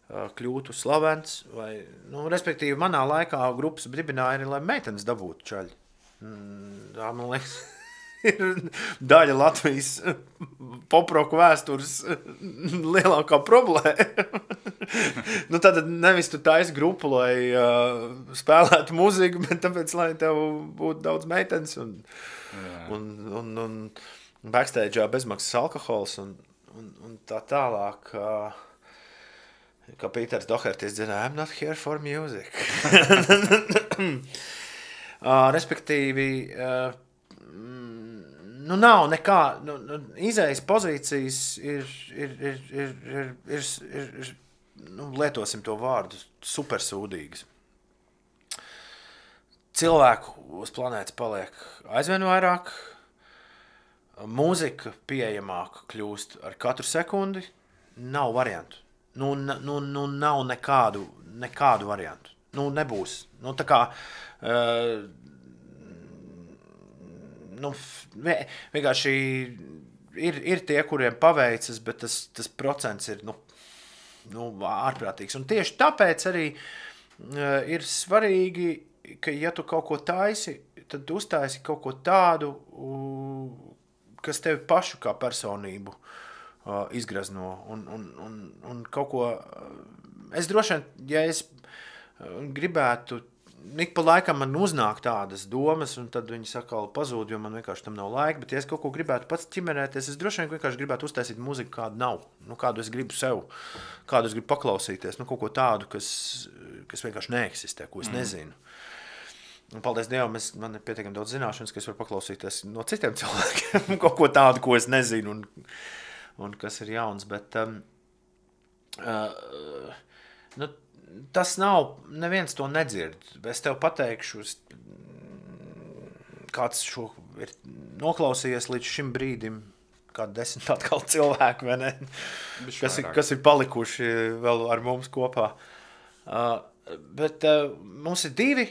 [SPEAKER 2] kļūtu slavens, vai, respektīvi, manā laikā grupas dibināja, lai meitenes dabūtu čaļi. Tā, man liekas, ir daļa Latvijas poproku vēstures lielākā problēma. Tad nevis tu taisi grupu, lai spēlētu mūziku, bet tāpēc, lai tev būtu daudz meitenes un backstage'ā bezmaksas alkohols un tā tālāk. Kā Pīters Dohertis dzirdā, I'm not here for music. Respektīvi, nav nekā, izējas pozīcijas ir lietosim to vārdu, supersūdīgas. Cilvēku uz planētas paliek aizvien vairāk, mūzika pieejamāka kļūst ar katru sekundi, nav variantu. Nav nekādu variantu. Nebūs. Tā kā vienkārši ir tie, kuriem paveicas, bet tas procents ir ārprātīgs. Un tieši tāpēc arī ir svarīgi, ka ja tu kaut ko taisi, tad tu uztaisi kaut ko tādu, kas tevi pašu kā personību izgrazno. Un kaut ko, es droši vien, ja es gribētu, ik pa laikam man uznāk tādas domas, un tad viņi sakal pazūd, jo man vienkārši tam nav laika, bet ja es kaut ko gribētu pats ķimerēties, es droši vien vienkārši gribētu uztaisīt mūziku, kādu nav, kādu es gribu sev, kādu es gribu paklausīties, kaut ko tādu, kas vienkārši neeksistē, ko es nezinu. Un paldies Dievam, man ir pietiekami daudz zināšanas, ka es varu paklausīties no citiem cilvēkiem, kaut ko tādu, ko es nezinu, un kas ir jauns, bet tas nav, neviens to nedzird. Es tev pateikšu, kāds šo ir noklausījies līdz šim brīdim, kādi 10 atkal cilvēki, vai ne? Kas ir palikuši vēl ar mums kopā. Bet mums ir divi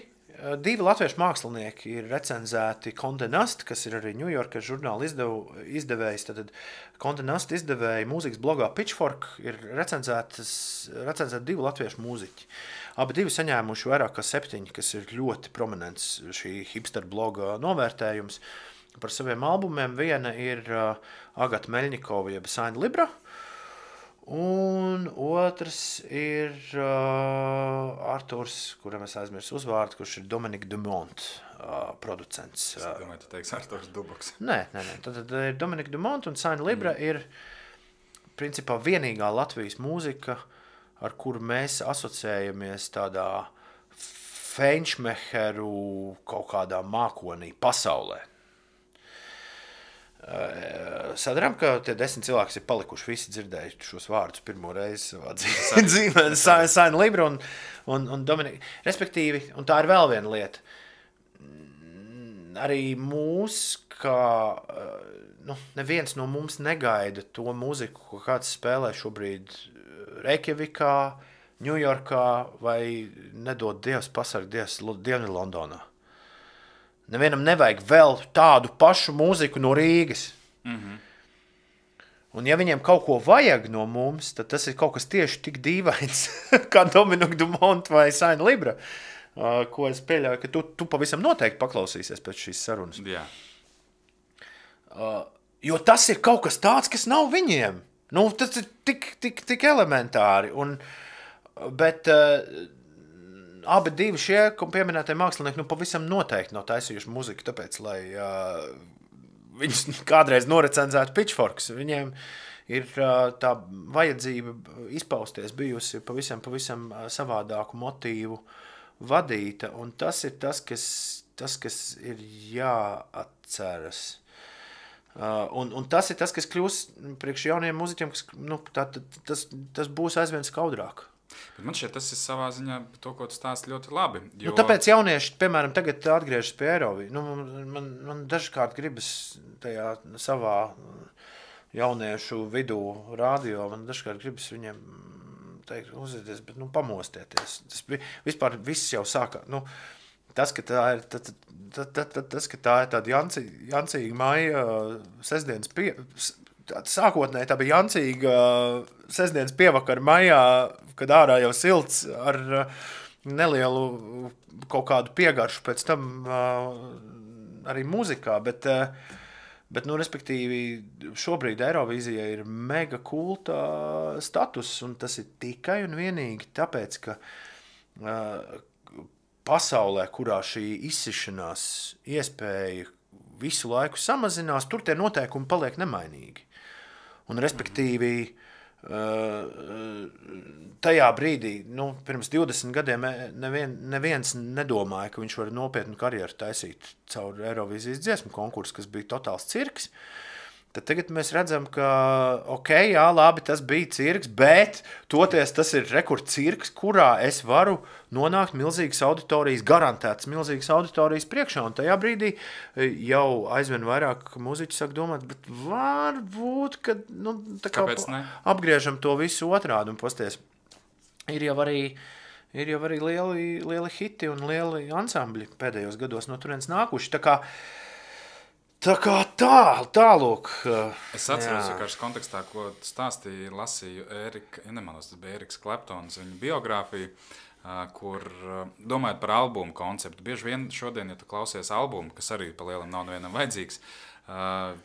[SPEAKER 2] latviešu mākslinieki ir recenzēti Condé Nast, kas ir arī Ņujorkas žurnāla izdevējs. Tad Condé Nast izdevēja mūzikas blogā Pitchfork ir recenzēti 2 latviešu mūziķi. Abi divi saņēmuši vairāk kā 7, kas ir ļoti prominents šī hipster bloga novērtējums par saviem albumiem. Viena ir Agata Meļņikova, jeb Saina Libra. Un otrs ir Arturs, kuram es aizmirsu uzvārdu, kurš ir Dominique Dumont producents.
[SPEAKER 1] Es domāju, tu teiksi Arturs Duboks.
[SPEAKER 2] Nē. Tad ir Dominique Dumont un Saina Libra ir principā vienīgā Latvijas mūzika, ar kuru mēs asociējamies tādā Feinšmecheru kaut kādā mākonī pasaulē. Sadaram, ka tie 10 cilvēki ir palikuši, visi dzirdējuši šos vārdus pirmo reizi savā dzīvē. Saina Libra un Dominika. Respektīvi, un tā ir vēl viena lieta. Arī neviens no mums negaida to mūziku, ko kāds spēlē šobrīd Reikjavikā, Ņujorkā vai nedod Dievs pasarg Dievs Dienvidu Londonā. Nevienam nevajag vēl tādu pašu mūziku no Rīgas. Un ja viņiem kaut ko vajag no mums, tad tas ir kaut kas tieši tik dīvains, kā Dominique Dumont vai Saina Libra, ko es pieļauju, ka tu pavisam noteikti paklausīsies pēc šīs sarunas.
[SPEAKER 1] Jā.
[SPEAKER 2] Jo tas ir kaut kas tāds, kas nav viņiem. Tas ir tik elementāri. Bet abi divi šie pieminētie mākslinieki pavisam noteikti nav taisījuši muziku, tāpēc, lai viņus kādreiz norecenzētu Pitchforks. Viņiem ir tā vajadzība izpausties bijusi pavisam savādāku motīvu vadīta, un tas ir tas, kas kas ir jāatceras. Un tas ir tas, kas kļūs priekš jauniem muziķiem, tas būs aizvien skaudrāk.
[SPEAKER 1] Bet man šķiet, tas ir savā ziņā to, ko tu stāsti ļoti labi. Jo...
[SPEAKER 2] Tāpēc jaunieši, piemēram, tagad atgriežas pie Eirovī. Man dažkārt gribas tajā savā jauniešu vidū radio, man dažkārt gribas viņiem teikt, uzvedieties, bet pamostieties. Tas vispār viss jau sākā. Tas, ka tā ir, tas, ka tā ir tāda jancīga maija sestdienas sākotnēji tā bija jancīga sestdienas pievakara maijā, kad ārā jau silts ar nelielu kaut kādu piegaršu pēc tam arī muzikā, bet respektīvi, šobrīd Eirovīzijai ir mega kulta status, un tas ir tikai un vienīgi tāpēc, ka pasaulē, kurā šī izsišanās iespēja visu laiku samazinās, tur tie noteikumi paliek nemainīgi. Un respektīvi, tajā brīdī, pirms 20 gadiem neviens nedomāja, ka viņš var nopietnu karjeru taisīt caur Eirovīzijas dziesmu konkursu, kas bija totāls cirks. Tad tagad mēs redzam, ka, jā, labi, tas bija cirks, bet toties tas ir rekord cirks, kurā es varu nonākt milzīgas auditorijas, garantētas milzīgas auditorijas priekšā, un tajā brīdī jau aizvien vairāk muziķi sāk domāt, bet varbūt, ka, apgriežam to visu otrādi un pasties. Ir jau arī lieli hiti un lieli ansambļi pēdējos gados no turienes nākuši, Tā kā tālūk.
[SPEAKER 1] Es atceros, vienkārši kontekstā, ko stāstīja, lasīju tas bija Eriks Kleptons, viņa biogrāfiju, kur domājot par albumu konceptu. Bieži vien šodien, ja tu klausies albumu, kas arī pa lielam nav nevienam vajadzīgs,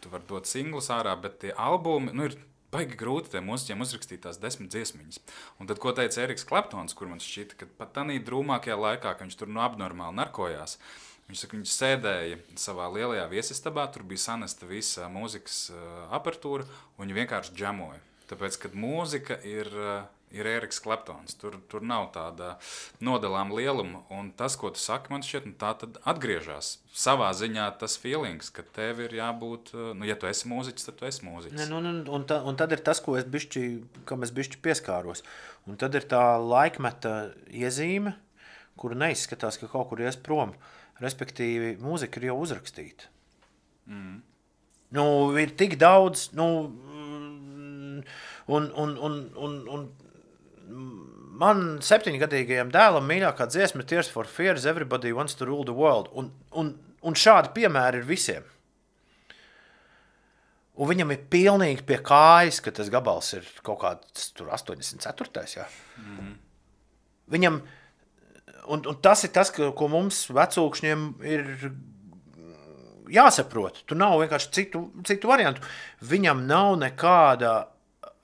[SPEAKER 1] tu vari dot singlus ārā, bet tie albumi, ir baigi grūti tiem muziķiem uzrakstīt tās 10 dziesmiņas. Un tad, ko teica Eriks Kleptons, kur man šķita, ka pat tādā drūmākajā laikā, ka viņš tur abnormāli narkojās, viņš saka, viņš sēdēja savā lielajā viesistabā, tur bija sanesta visa mūzikas apertūra, un viņi vienkārši džemoja. Tāpēc, kad mūzika ir Eriks Kleptons, tur nav tāda nodalām lieluma, un tas, ko tu saki, man šķiet, tā tad atgriežās. Savā ziņā tas feelings, ka tev ir jābūt, ja tu esi mūziķis, tad tu esi mūziķis.
[SPEAKER 2] Un tad ir tas, kam es bišķi pieskāros. Un tad ir tā laikmeta iezīme, kura neizskatās, ka kaut kur ies prom. Respektīvi, mūzika ir jau uzrakstīta. Ir tik daudz, un man 7-gadīgajam dēlam mīļākā dziesma Tears for Fears, Everybody Wants to Rule the World. Un šādi piemēri ir visiem. Un viņam ir pilnīgi pie kājas, ka tas gabals ir kaut kāds 84. Jā. Viņam... Un tas ir tas, ko mums vecūkšņiem ir jāsaprot. Tu nav vienkārši citu variantu. Viņam nav nekāda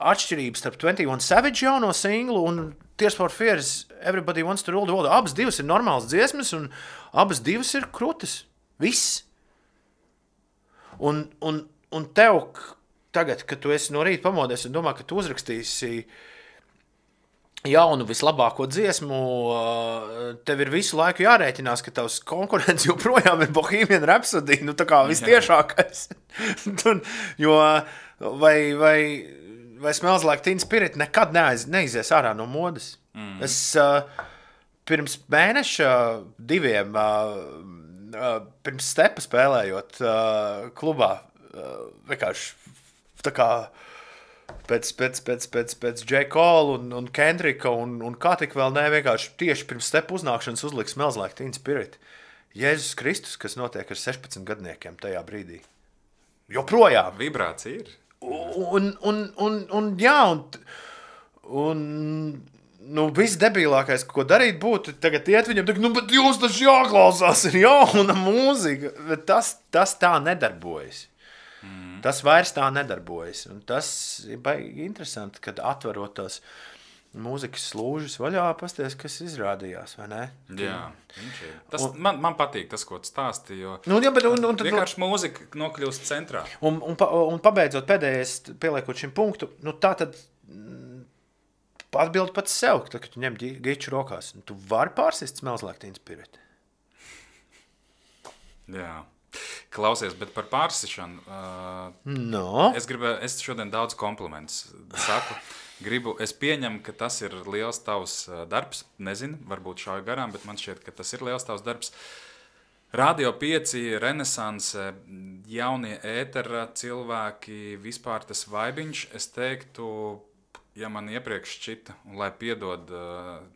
[SPEAKER 2] atšķirība starp 21 Savage jauno singlu un Tears for Fears, Everybody Wants to Rule the World. Abas divas ir normālas dziesmas un abas divas ir krutas. Viss. Un tev tagad, kad tu esi no rīta pamodies un domā, ka tu uzrakstīsi jaunu vislabāko dziesmu, tev ir visu laiku jārēķinās, ka tavs konkurents joprojām ir Bohemian Rhapsody, tā kā vistiešākais. Jo vai Smells Like Teen Spirit nekad neizies ārā no modes. Es pirms mēneša 2 pirms stepa spēlējot klubā, vienkārši tā kā pēc J. Cole un Kendricka un kā tik vēl vienkārši tieši pirms stepa uznākšanas uzliks Smells Like Teen Spirit. Jēzus Kristus, kas notiek ar 16 gadniekiem tajā brīdī. Joprojām.
[SPEAKER 1] Vibrācija ir.
[SPEAKER 2] Viss debilākais, ko darīt būtu, tagad iet viņam, bet jūs taču jāklausās, ir jauna mūzika. Bet tas tā nedarbojas. Tas vairs tā nedarbojas. Un tas ir baigi interesanti, kad atverot tās mūzikas slūžas vaļā, pasties, kas izrādījās, vai ne?
[SPEAKER 1] Jā, viņš ir. Man patīk tas, ko tu stāsti, jo vienkārši mūzika nokļūst centrā.
[SPEAKER 2] Un pabeidzot pēdējais, pieliekot šim punktu, tā tad atbildi pats sev, kad tu ņem giču rokās. Tu vari pārsist Smells Like Teen Spirit?
[SPEAKER 1] Jā. Klausies, bet par pārsišanu.
[SPEAKER 2] No.
[SPEAKER 1] Es šodien daudz komplimentus saku. Es pieņemu, ka tas ir liels tavs darbs. Nezinu, varbūt šauju garām, bet man šķiet, ka tas ir liels tavs darbs. Radio 5, renesanse, jaunie ētera cilvēki, vispār tas vaibiņš, es teiktu, ja man iepriekš šķita, un lai piedod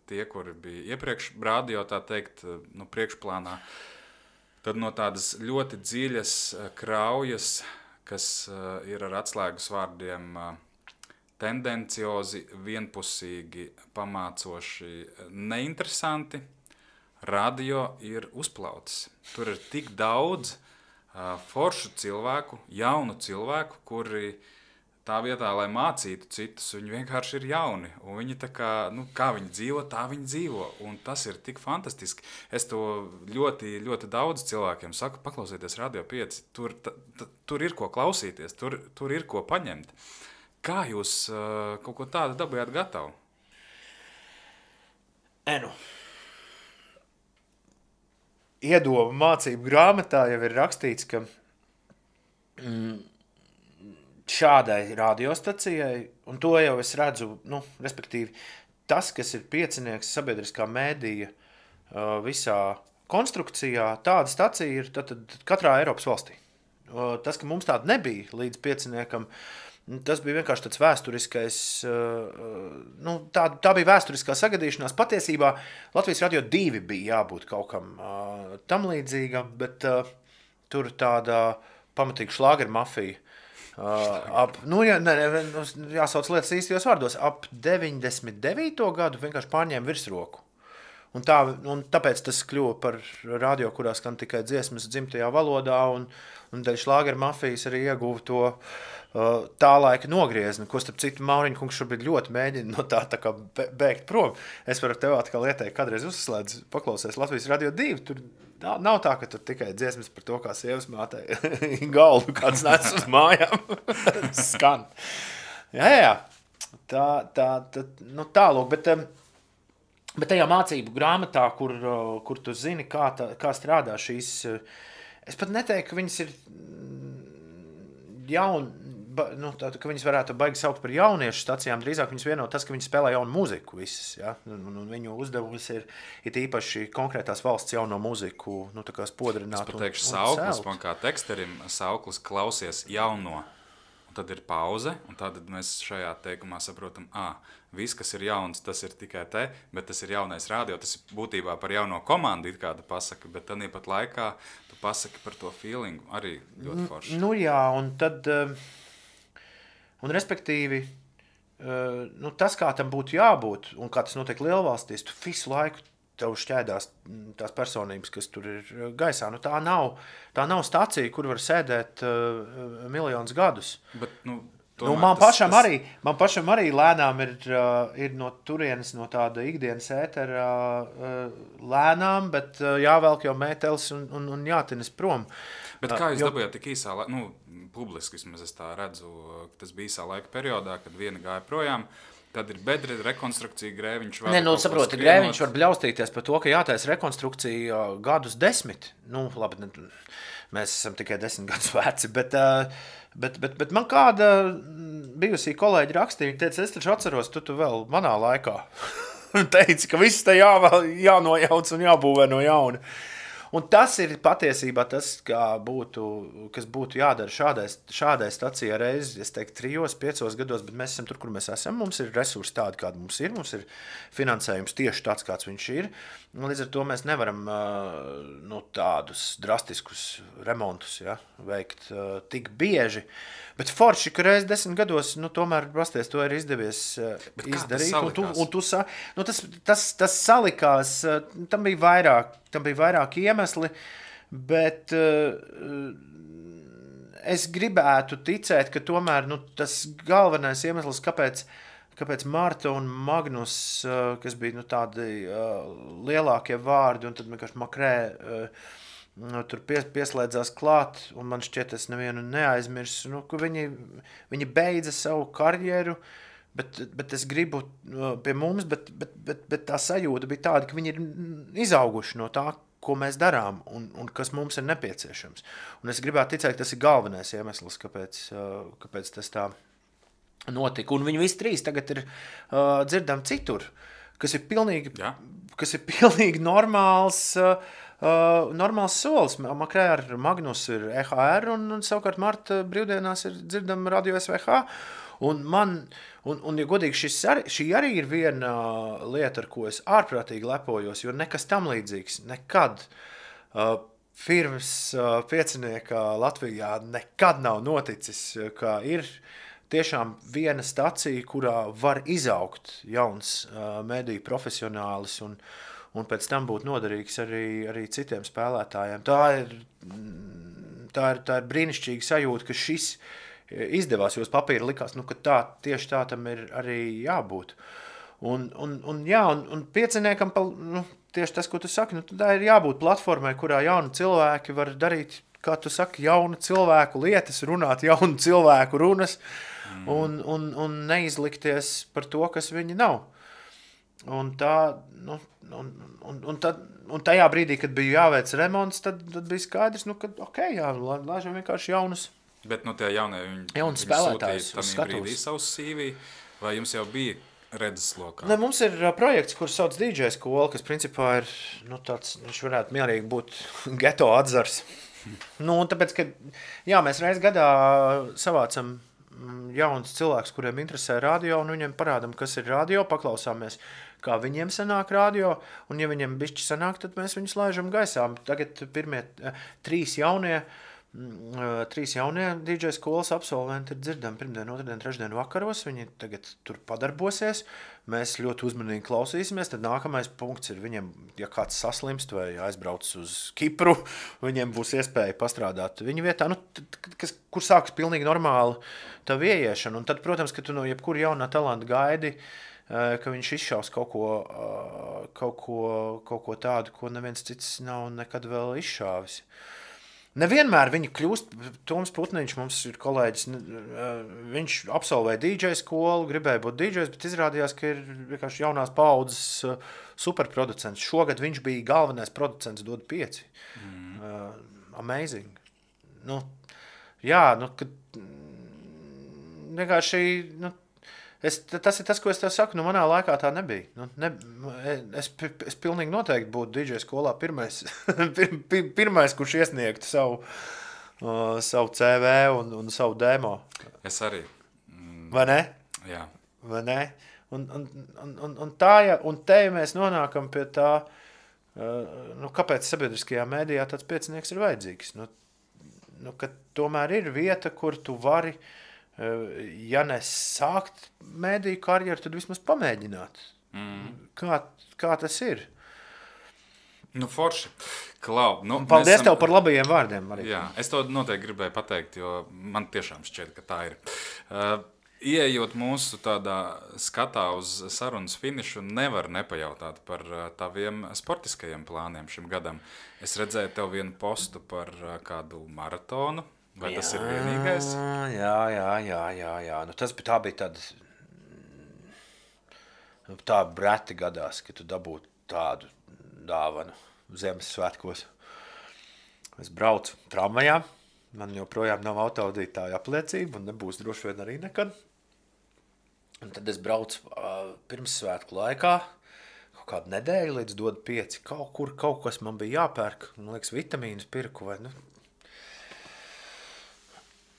[SPEAKER 1] tie, kuri bija iepriekš radio, tā teikt, priekšplānā, tad no tādas ļoti dziļas kraujas, kas ir ar atslēgas vārdiem tendenciozi, vienpusīgi, pamācoši, neinteresanti, radio ir uzplaucis. Tur ir tik daudz foršu cilvēku, jaunu cilvēku, kuri tā vietā, lai mācītu citus, viņi vienkārši ir jauni. Un viņi tā kā viņi dzīvo, tā viņi dzīvo. Un tas ir tik fantastiski. Es to ļoti, ļoti daudz cilvēkiem saku, paklausieties Radio 5. Tur ir ko klausīties, tur ir ko paņemt. Kā jūs kaut ko tādu dabūjāt gatavu?
[SPEAKER 2] Iedoma mācību grāmatā jau ir rakstīts, ka šādai radiostacijai, un to jau es redzu, respektīvi, tas, kas ir piecinieks sabiedriskā mēdīja visā konstrukcijā, tāda stacija ir tad katrā Eiropas valstī. Tas, ka mums tāda nebija līdz pieciniekam, tas bija vienkārši tāds vēsturiskais, tā bija vēsturiskā sagadīšanās. Patiesībā Latvijas Radio 2 bija jābūt kaut kam tam līdzīgam, bet tur tāda pamatīga šlāgermafija. Jāsauc lietas īstajos vārdos, ap 99. gadu vienkārši pārņēma virsroku. Un tāpēc tas kļuva par radio, kurā skan tikai dziesmas dzimtajā valodā, un dēļ šlāgermafijas arī ieguva to tā laika nogriezni, ko starp citu Mauriņa kungs šobrīd ļoti mēģina no tā kā bēgt prom. Es varu tev atkal ieteikt, kādreiz uzslēdz, paklausies Latvijas Radio 2, tur nav tā, ka tur tikai dziesmas par to, kā sievas mātei galdu kāds nes uz mājām. Skan. Jā. Tālūk, bet tajā mācību grāmatā, kur tu zini, kā strādā šīs, es pat neteiktu, ka viņas ir ka viņas varētu baigi saukt par jauniešu stacijām, drīzāk viņas vieno tas, ka viņi spēlē jaunu mūziku visas, ja? Un viņu uzdevums ir īpaši konkrētās valsts jauno mūziku, tā kā spodrināt.
[SPEAKER 1] Es pateikšu sauklis, man kā teksterim, sauklis klausies jauno. Un tad ir pauze, un tad mēs šajā teikumā saprotam, viss, kas ir jauns, tas ir tikai te, bet tas ir jaunais radio, tas ir būtībā par jauno komandu, it kāda pasaka, bet tad pat laikā tu pasaki par to feelingu, arī ļoti forši.
[SPEAKER 2] Jā, un tad, un respektīvi, tas, kā tam būtu jābūt, un kā tas notiek lielvalstīs, tu visu laiku tev šķēdās tās personības, kas tur ir gaisā. Tā nav stacija, kur var sēdēt miljonus gadus.
[SPEAKER 1] Bet,
[SPEAKER 2] man pašam arī lēnām ir no turienes, no tāda ikdienas ētera lēnām, bet jāvelk jau mētelis un jātines prom.
[SPEAKER 1] Bet kā jūs dabūjāt tik īsā laikā, publiski vismaz es tā redzu, ka tas bija īsā laika periodā, kad viena gāja projām, tad ir bedre, rekonstrukcija, Grēviņš var...
[SPEAKER 2] saproti, Grēviņš var bļaustīties par to, ka jātais rekonstrukcija gadus 10. Labi, mēs esam tikai 10 gadus veci, bet man kāda bijusī kolēģi rakstīja, viņa teica, es taču atceros, tu vēl manā laikā teici, ka viss te jānojauc un jābūvē no jauna. Un tas ir patiesībā tas, kas būtu jādara šādai stacijai reizi, es teiktu, 3-5 gados, bet mēs esam tur, kur mēs esam. Mums ir resursi tādi, kādi mums ir finansējums tieši tāds, kāds viņš ir. Līdz ar to mēs nevaram tādus drastiskus remontus veikt tik bieži. Bet forši, ka reiz 10 gados, tomēr pasties, to ir izdevies izdarīt. Tas salikās, tam bija vairāk iemesli, bet es gribētu ticēt, ka tomēr tas galvenais iemesls, kāpēc Marta un Magnus, kas bija tādi lielākie vārdi, un tad vienkārši Makrē tur pieslēdzās klāt, un man šķiet, es nevienu neaizmirsu, ka viņi beidza savu karjeru, bet es gribu pie mums, bet tā sajūta bija tāda, ka viņi ir izauguši no tā, ko mēs darām un kas mums ir nepieciešams. Un es gribētu ticēt, ka tas ir galvenais iemesls, kāpēc tas tā notika. Un viņi visi trīs tagad ir dzirdami citur, kas ir pilnīgi normāls solis. Makrē ar Magnus ir EHR un savukārt Marta brīvdienās ir dzirdama Radio SVH. Un ja godīgi, šī arī ir viena lieta, ar ko es ārprātīgi lepojos, jo nekas tam līdzīgs nekad pirms piecinieka Latvijā nekad nav noticis, ka ir tiešām viena stacija, kurā var izaugt jauns mediju profesionālis un pēc tam būt noderīgs arī citiem spēlētājiem. Tā ir brīnišķīga sajūta, ka šis izdevās, jo uz papīra likās, ka tieši tā tam ir arī jābūt. Un pieciniekam, tieši tas, ko tu saki, tā ir jābūt platformai, kurā jauni cilvēki var darīt, kā tu saki, jaunu cilvēku lietas, runāt jaunu cilvēku runas un neizlikties par to, kas viņi nav. Un tajā brīdī, kad bija jāveic remonts, tad bija skaidrs, ka laižam vienkārši jaunus.
[SPEAKER 1] Bet tie jaunie viņi
[SPEAKER 2] spēlētājus
[SPEAKER 1] sūtīja brīdī savus CV, vai jums jau bija redzeslokā?
[SPEAKER 2] Ne, mums ir projekts, kurš sauc DJ skola, kas principā ir, tāds, viņš varētu mierīgi būt geto atzars. Un tāpēc, ka mēs reiz gadā savācam jaunus cilvēkus, kuriem interesē radio, un viņiem parādam, kas ir radio, paklausāmies, kā viņiem sanāk radio, un ja viņiem bišķi sanāk, tad mēs viņus laižam gaisā. Tagad pirmie trīs jaunie DJ skolas absolventi ir dzirdami pirmdien, otrdien, trešdien vakaros. Viņi tagad tur padarbosies. Mēs ļoti uzmanīgi klausīsimies. Tad nākamais punkts ir viņiem, ja kāds saslimst vai aizbrauc uz Kipru, viņiem būs iespēja pastrādāt viņa vietā, kur sākas pilnīgi normāli tā ieiešana. Un tad, protams, ka tu no jebkura jaunā talanta gaidi, ka viņš izšaus kaut ko tādu, ko neviens cits nav nekad vēl izšāvis. Nevienmēr viņi kļūst, Toms Putniņš, mums ir kolēģis, viņš absolvēja DJ skolu, gribēja būt DJs, bet izrādījās, ka ir vienkārši jaunās paaudzes superproducents. Šogad viņš bija galvenais producents Dod 5. Amazing. Vienkārši, tas ir tas, ko es tev saku, manā laikā tā nebija. Es pilnīgi noteikti būtu DJ skolā pirmais, kurš iesniegtu savu CV un savu demo.
[SPEAKER 1] Es arī.
[SPEAKER 2] Vai ne?
[SPEAKER 1] Jā.
[SPEAKER 2] Vai ne? Un te mēs nonākam pie tā, kāpēc sabiedriskajā mēdījā tāds piecinieks ir vajadzīgs. Ka tomēr ir vieta, kur tu vari, ja nesākt mēdīju karjeru, tad vismaz pamēģināt. Kā tas ir?
[SPEAKER 1] Forši. Klau,
[SPEAKER 2] paldies tev par labajiem vārdiem. Arī.
[SPEAKER 1] Jā, es to noteikti gribēju pateikt, jo man tiešām šķiet, ka tā ir. Ieejot mūsu tādā skatā uz sarunas finišu, nevar nepajautāt par taviem sportiskajiem plāniem šim gadam. Es redzēju tev vienu postu par kādu maratonu. Vai tas ir vienīgais?
[SPEAKER 2] Jā. Tā bija tā breti gadās, ka tu dabūtu tādu dāvanu Ziemassvētkos. Es braucu tramvajā, man joprojām nav autovadītāja apliecība un nebūs droši vien arī nekad. Un tad es braucu pirmssvētku laikā, kaut kādu nedēļu līdz Dod 5. Kaut kas man bija jāpērk, man liekas, vitamīnus pirku vai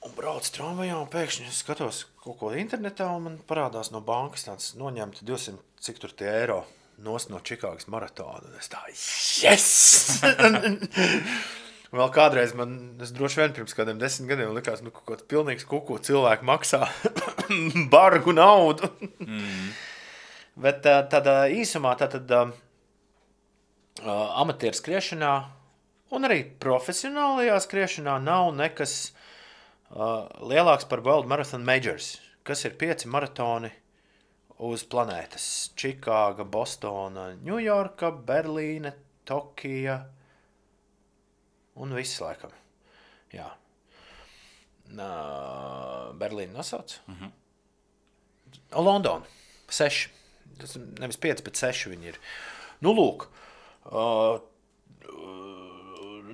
[SPEAKER 2] Un braucu tramvajā un pēkšņi es skatos kaut ko internetā un man parādās no bankas tāds noņemti 200 cik tur tie eiro nost no Čikāgas maratona. Un es tā, yes! Vēl kādreiz es droši vien pirms kādiem 10 gadiem likās, kaut kāds pilnīgs kuku cilvēku maksā bargu naudu. Bet tad īsumā amatieru skriešanā un arī profesionālajā skriešanā nav nekas lielāks par World Marathon Majors, kas ir 5 maratoni uz planētas. Čikāga, Bostona, Ņujorka, Berlīne, Tokija un viss laikam. Jā. Berlīna nosauc? Londona. 6. Tas nevis 5, bet 6 viņi ir. Lūk.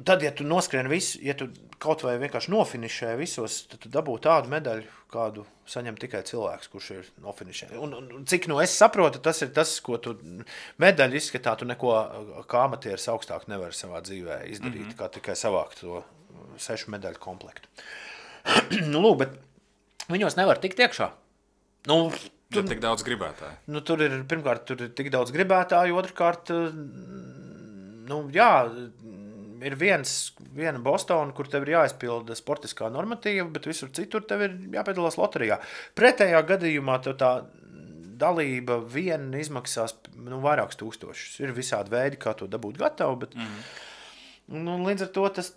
[SPEAKER 2] tad, ja tu noskrien visu, ja tu kaut vai vienkārši nofinišē visos, tad tu dabū tādu medaļu, kādu saņem tikai cilvēks, kurš ir nofinišē. Un cik es saprotu, tas ir tas, ko tu medaļu izskatā, tu neko kā amatieris augstāk nevari savā dzīvē izdarīt, kā tikai savākt to 6 medaļu komplektu. Lūk, bet viņos nevar tikt iekšā.
[SPEAKER 1] Ir tik daudz gribētāju.
[SPEAKER 2] Pirmkārt, tur ir tik daudz gribētāju, otrkārt, ir viena Bostona, kur tev ir jāizpilda sportiskā normatīva, bet visur citur tev ir jāpiedalās loterijā. Pretējā gadījumā tev tā dalība viena izmaksās vairākus tūkstošus. Ir visādi veidi, kā to dabūt gatavu, bet līdz ar to tas...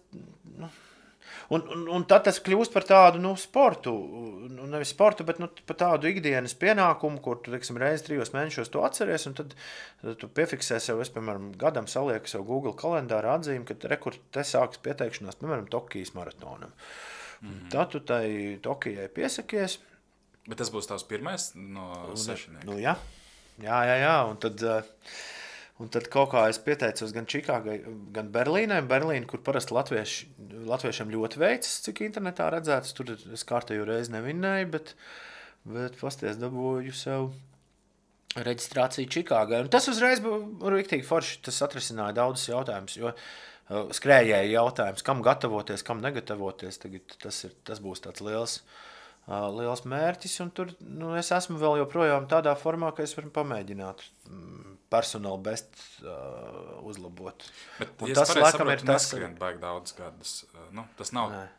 [SPEAKER 2] Un tad tas kļūst par tādu sportu, nevis sportu, bet par tādu ikdienas pienākumu, kur tu, teiksim, reizi 3 mēnešos to atceries, un tad tu piefiksē sev, piemēram, gadam salieku sev Google kalendāra atzīmi, ka te sāks pieteikšanās, piemēram, Tokijas maratonam. Tad tu tai Tokijai piesakies.
[SPEAKER 1] Bet tas būs tavs pirmais no 6?
[SPEAKER 2] Jā, un tad kaut kā es pieteicos gan Čikāgai, gan Berlīnai. Berlīna, kur parasti latviešiem ļoti veicas, cik internetā redzēts. Tur es kārtējo reizi nevinnēju, bet pasties dabūju sev reģistrāciju Čikāgai. Un tas uzreiz bija riktīgi forši. Tas atrisināja daudzus jautājumus, jo skrējēji jautājums, kam gatavoties, kam negatavoties. Tagad tas būs tāds liels mērķis, un tur es esmu vēl joprojām tādā formā, ka es varu pamēģināt personal best uzlabot.
[SPEAKER 1] Bet, ja tas laikam ir tas, ka baigi daudz gadus. Tas nav. Nē.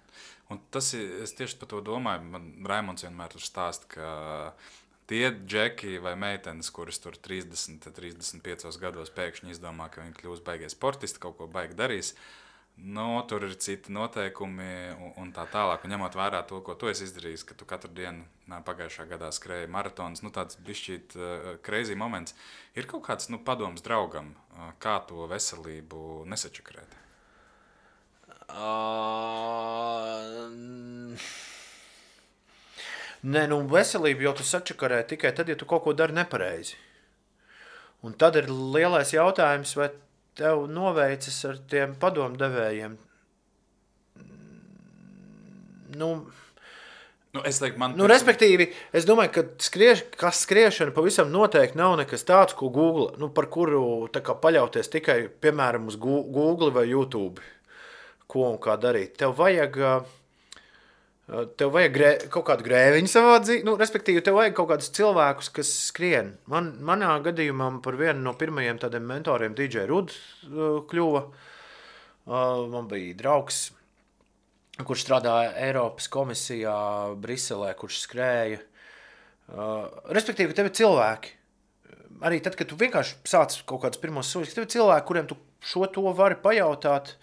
[SPEAKER 1] Un tas es tieši par to domāju. Man Raimonds vienmēr tur stāsta, ka tie džeki vai meitenes, kuras tur 30-35 gados pēkšņi izdomā, ka viņi kļūs baigie sportisti, kaut ko baigi darīs, tur ir citi noteikumi un tā tālāk. Un ņemot vērā to, ko tu esi izdarījis, ka tu katru dienu pagājušā gadā skrēji maratonus, tāds bišķīt crazy moments. Ir kaut kāds padoms draugam, kā to veselību nesačakarēt?
[SPEAKER 2] Veselību jau tu sačakarē tikai tad, ja tu kaut ko dari nepareizi. Un tad ir lielais jautājums, vai tev noveicas ar tiem padomdevējiem.
[SPEAKER 1] Es teiktu,
[SPEAKER 2] respektīvi, es domāju, ka skriešana pavisam noteikti nav nekas tāds, ko Google, par kuru tā kā paļauties tikai, piemēram, uz Google vai YouTube, ko un kā darīt. Tev vajag kaut kādu grēviņu savā dzīvē, respektīvi, tev vajag kaut kādus cilvēkus, kas skrien. Manā gadījumā par vienu no pirmajiem tādiem mentoriem DJ Rud kļuva. Man bija draugs, kurš strādāja Eiropas komisijā Briselē, kurš skrēja. Respektīvi, tev ir cilvēki. Arī tad, kad tu vienkārši sāc kaut kādus pirmos soļus, tev ir cilvēki, kuriem tu to vari pajautāt.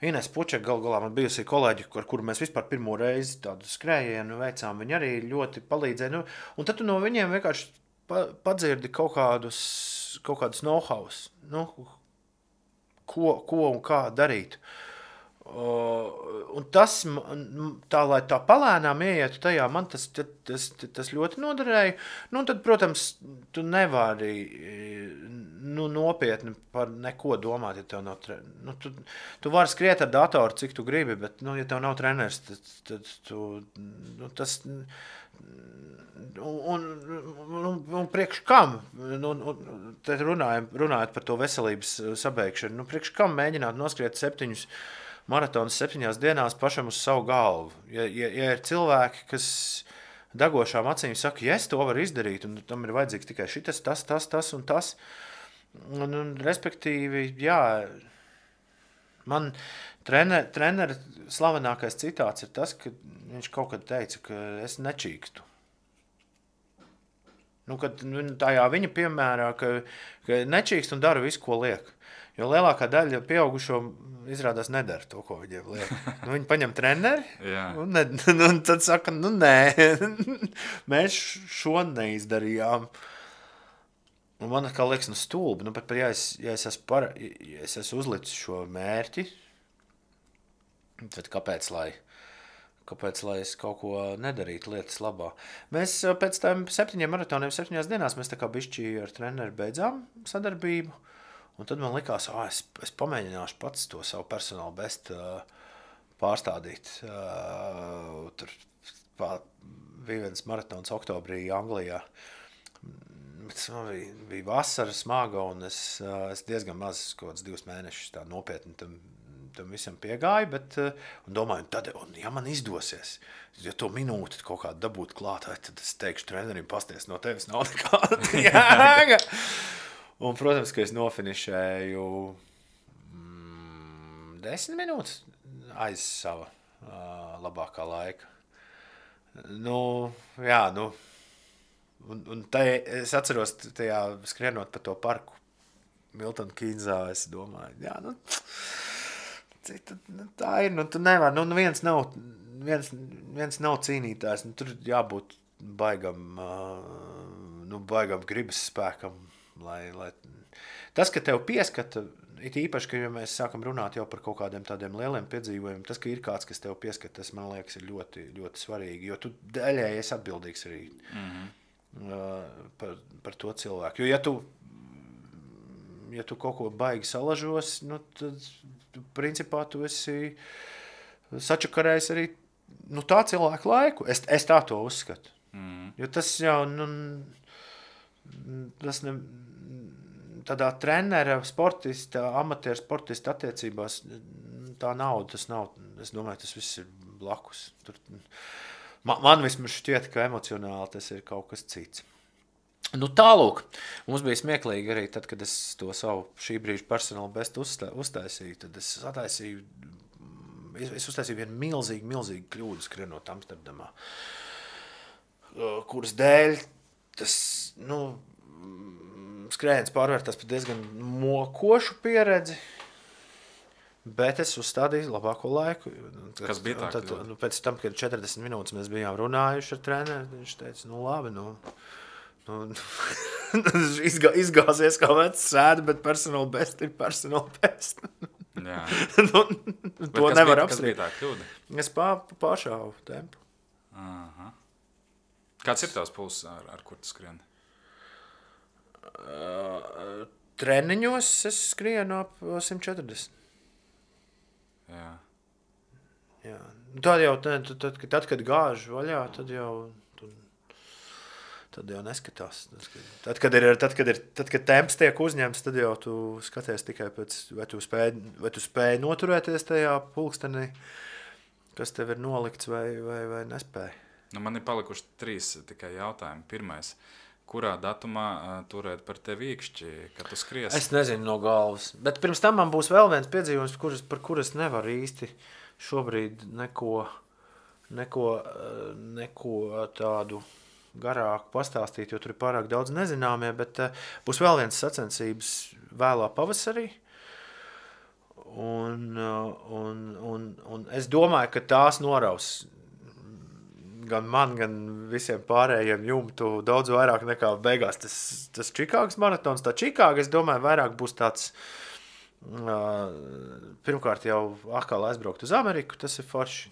[SPEAKER 2] Ines Puček galā man bijusī kolēģi, ar kuru mēs vispār pirmo reizi tādu skrējienu veicām, viņi arī ļoti palīdzēja. Un tad tu no viņiem vienkārši padzirdi kaut kādus know-hows, ko un kā darīt. Un tas, lai tā palēnām ieietu tajā, man tas ļoti noderēja. Tad, protams, tu nevari nopietni par neko domāt, ja tev nav tu vari skriet ar datoru, cik tu gribi, bet, ja tev nav treneris, tad tas... Un priekš kam? Tad runājot par to veselības sabeigšanu. Priekš kam mēģināt noskriet 7 maratonus 7 dienās pašam uz savu galvu? Ja ir cilvēki, kas degošām acīm saka, ja es to varu izdarīt, un tam ir vajadzīgs tikai šitas, tas un tas. Un respektīvi, jā, man trenera slavenākais citāts ir tas, ka viņš kaut kad teica, ka es nečīkstu. Kad tajā viņa piemērā, ka nečīkst un dara visu, ko liek. Jo lielākā daļa pieaugušo izrādās nedara to, ko viņiem liek. Viņi paņem treneri un tad saka, nē, mēs šo neizdarījām. Un man kā liekas stulbi, ja es esmu uzlicis šo mērķi, tad kāpēc lai es kaut ko nedarītu lietas labā? Mēs pēc tām 7 maratoniem 7 dienās mēs tā kā bišķi ar treneri beidzām sadarbību. Un tad man likās, es pamēģināšu pats to savu personālu bestu pārstādīt. Tur bija viens maratons oktobrī Anglijā. Tas bija vasara smaga, un es diezgan maz, kaut kāds 2 mēnešus tā nopietni tam visam piegāju, bet un domāju, ja man izdosies, ja to minūti kaut kādu dabūt klāt, tad es teikšu trenerim, pasties, no tevis nav nekāda jēga. Un, protams, ka es nofinišēju 10 minūtes aiz sava labākā laika. Un es atceros, tajā skrienot pa to parku Milton Keynesā, es domāju, tā ir, tu nevar, viens nav cīnītājs, tur jābūt baigam gribas spēkam, lai tas, ka tev pieskata, it īpaši, ka ja mēs sākam runāt jau par kaut kādiem tādiem lieliem piedzīvojumiem, tas, ka ir kāds, kas tev pieskata, tas, man liekas, ir ļoti, ļoti svarīgi, jo tu daļēji esi atbildīgs arī par to cilvēku. Jo, ja tu kaut ko baigi salažos, tad, principā, tu esi sačakarējis arī tā cilvēku laiku. Es tā to uzskatu. Jo tas jau, tas tādā trenera, sportista, amatieru sportista attiecībās, tā nauda, tas nav, es domāju, tas viss ir blakus. Man vismaz šķiet, ka emocionāli tas ir kaut kas cits. Tālūk, mums bija smieklīgi arī tad, kad es to savu šī brīža personālu bestu uztaisīju, tad es uztaisīju vienu milzīgu kļūdu skrienot Amsterdamā, kuras dēļ tas, skrējiens pārvērtās par diezgan mokošu pieredzi, bet es uzstādīju labāko laiku.
[SPEAKER 1] Kas bija tā kļūda?
[SPEAKER 2] Pēc tam, kad 40 minūtes mēs bijām runājuši ar treneri, viņš teica, labi, izgāzies kā vecs sēda, bet personāla best ir personāla best.
[SPEAKER 1] Jā.
[SPEAKER 2] To nevar apstrīt.
[SPEAKER 1] Kas bija tā kļūda?
[SPEAKER 2] Es pāršāvu tempu.
[SPEAKER 1] Aha. Kāds ir tavs pulss, ar kur tu skrieni?
[SPEAKER 2] Treniņos es skrienu ap 140. Jā. Tad jau, tad, kad gāžu vaļā, tad jau neskatās. Tad, kad temps tiek uzņemts, tad jau tu skaties tikai pēc, vai tu spēji noturēties tajā pulkstenī, kas tev ir nolikts, vai nespēji.
[SPEAKER 1] Man ir palikuši 3 tikai jautājumi. Pirmais, kurā datumā turēt par tevi īkšķi, kad tu skriesi? Es
[SPEAKER 2] nezinu no galvas, bet pirms tam man būs vēl viens piedzīvums, par kuras nevar īsti šobrīd neko tādu garāk pastāstīt, jo tur ir pārāk daudz nezināmie, bet būs vēl viens sacensības vēlā pavasarī. Un es domāju, ka tās noraus gan man, gan visiem pārējiem jumtu daudz vairāk nekā beigās tas Čikāgas maratons. Tā Čikāga, es domāju, vairāk būs tāds, pirmkārt jau atkal aizbraukt uz Ameriku, tas ir forši.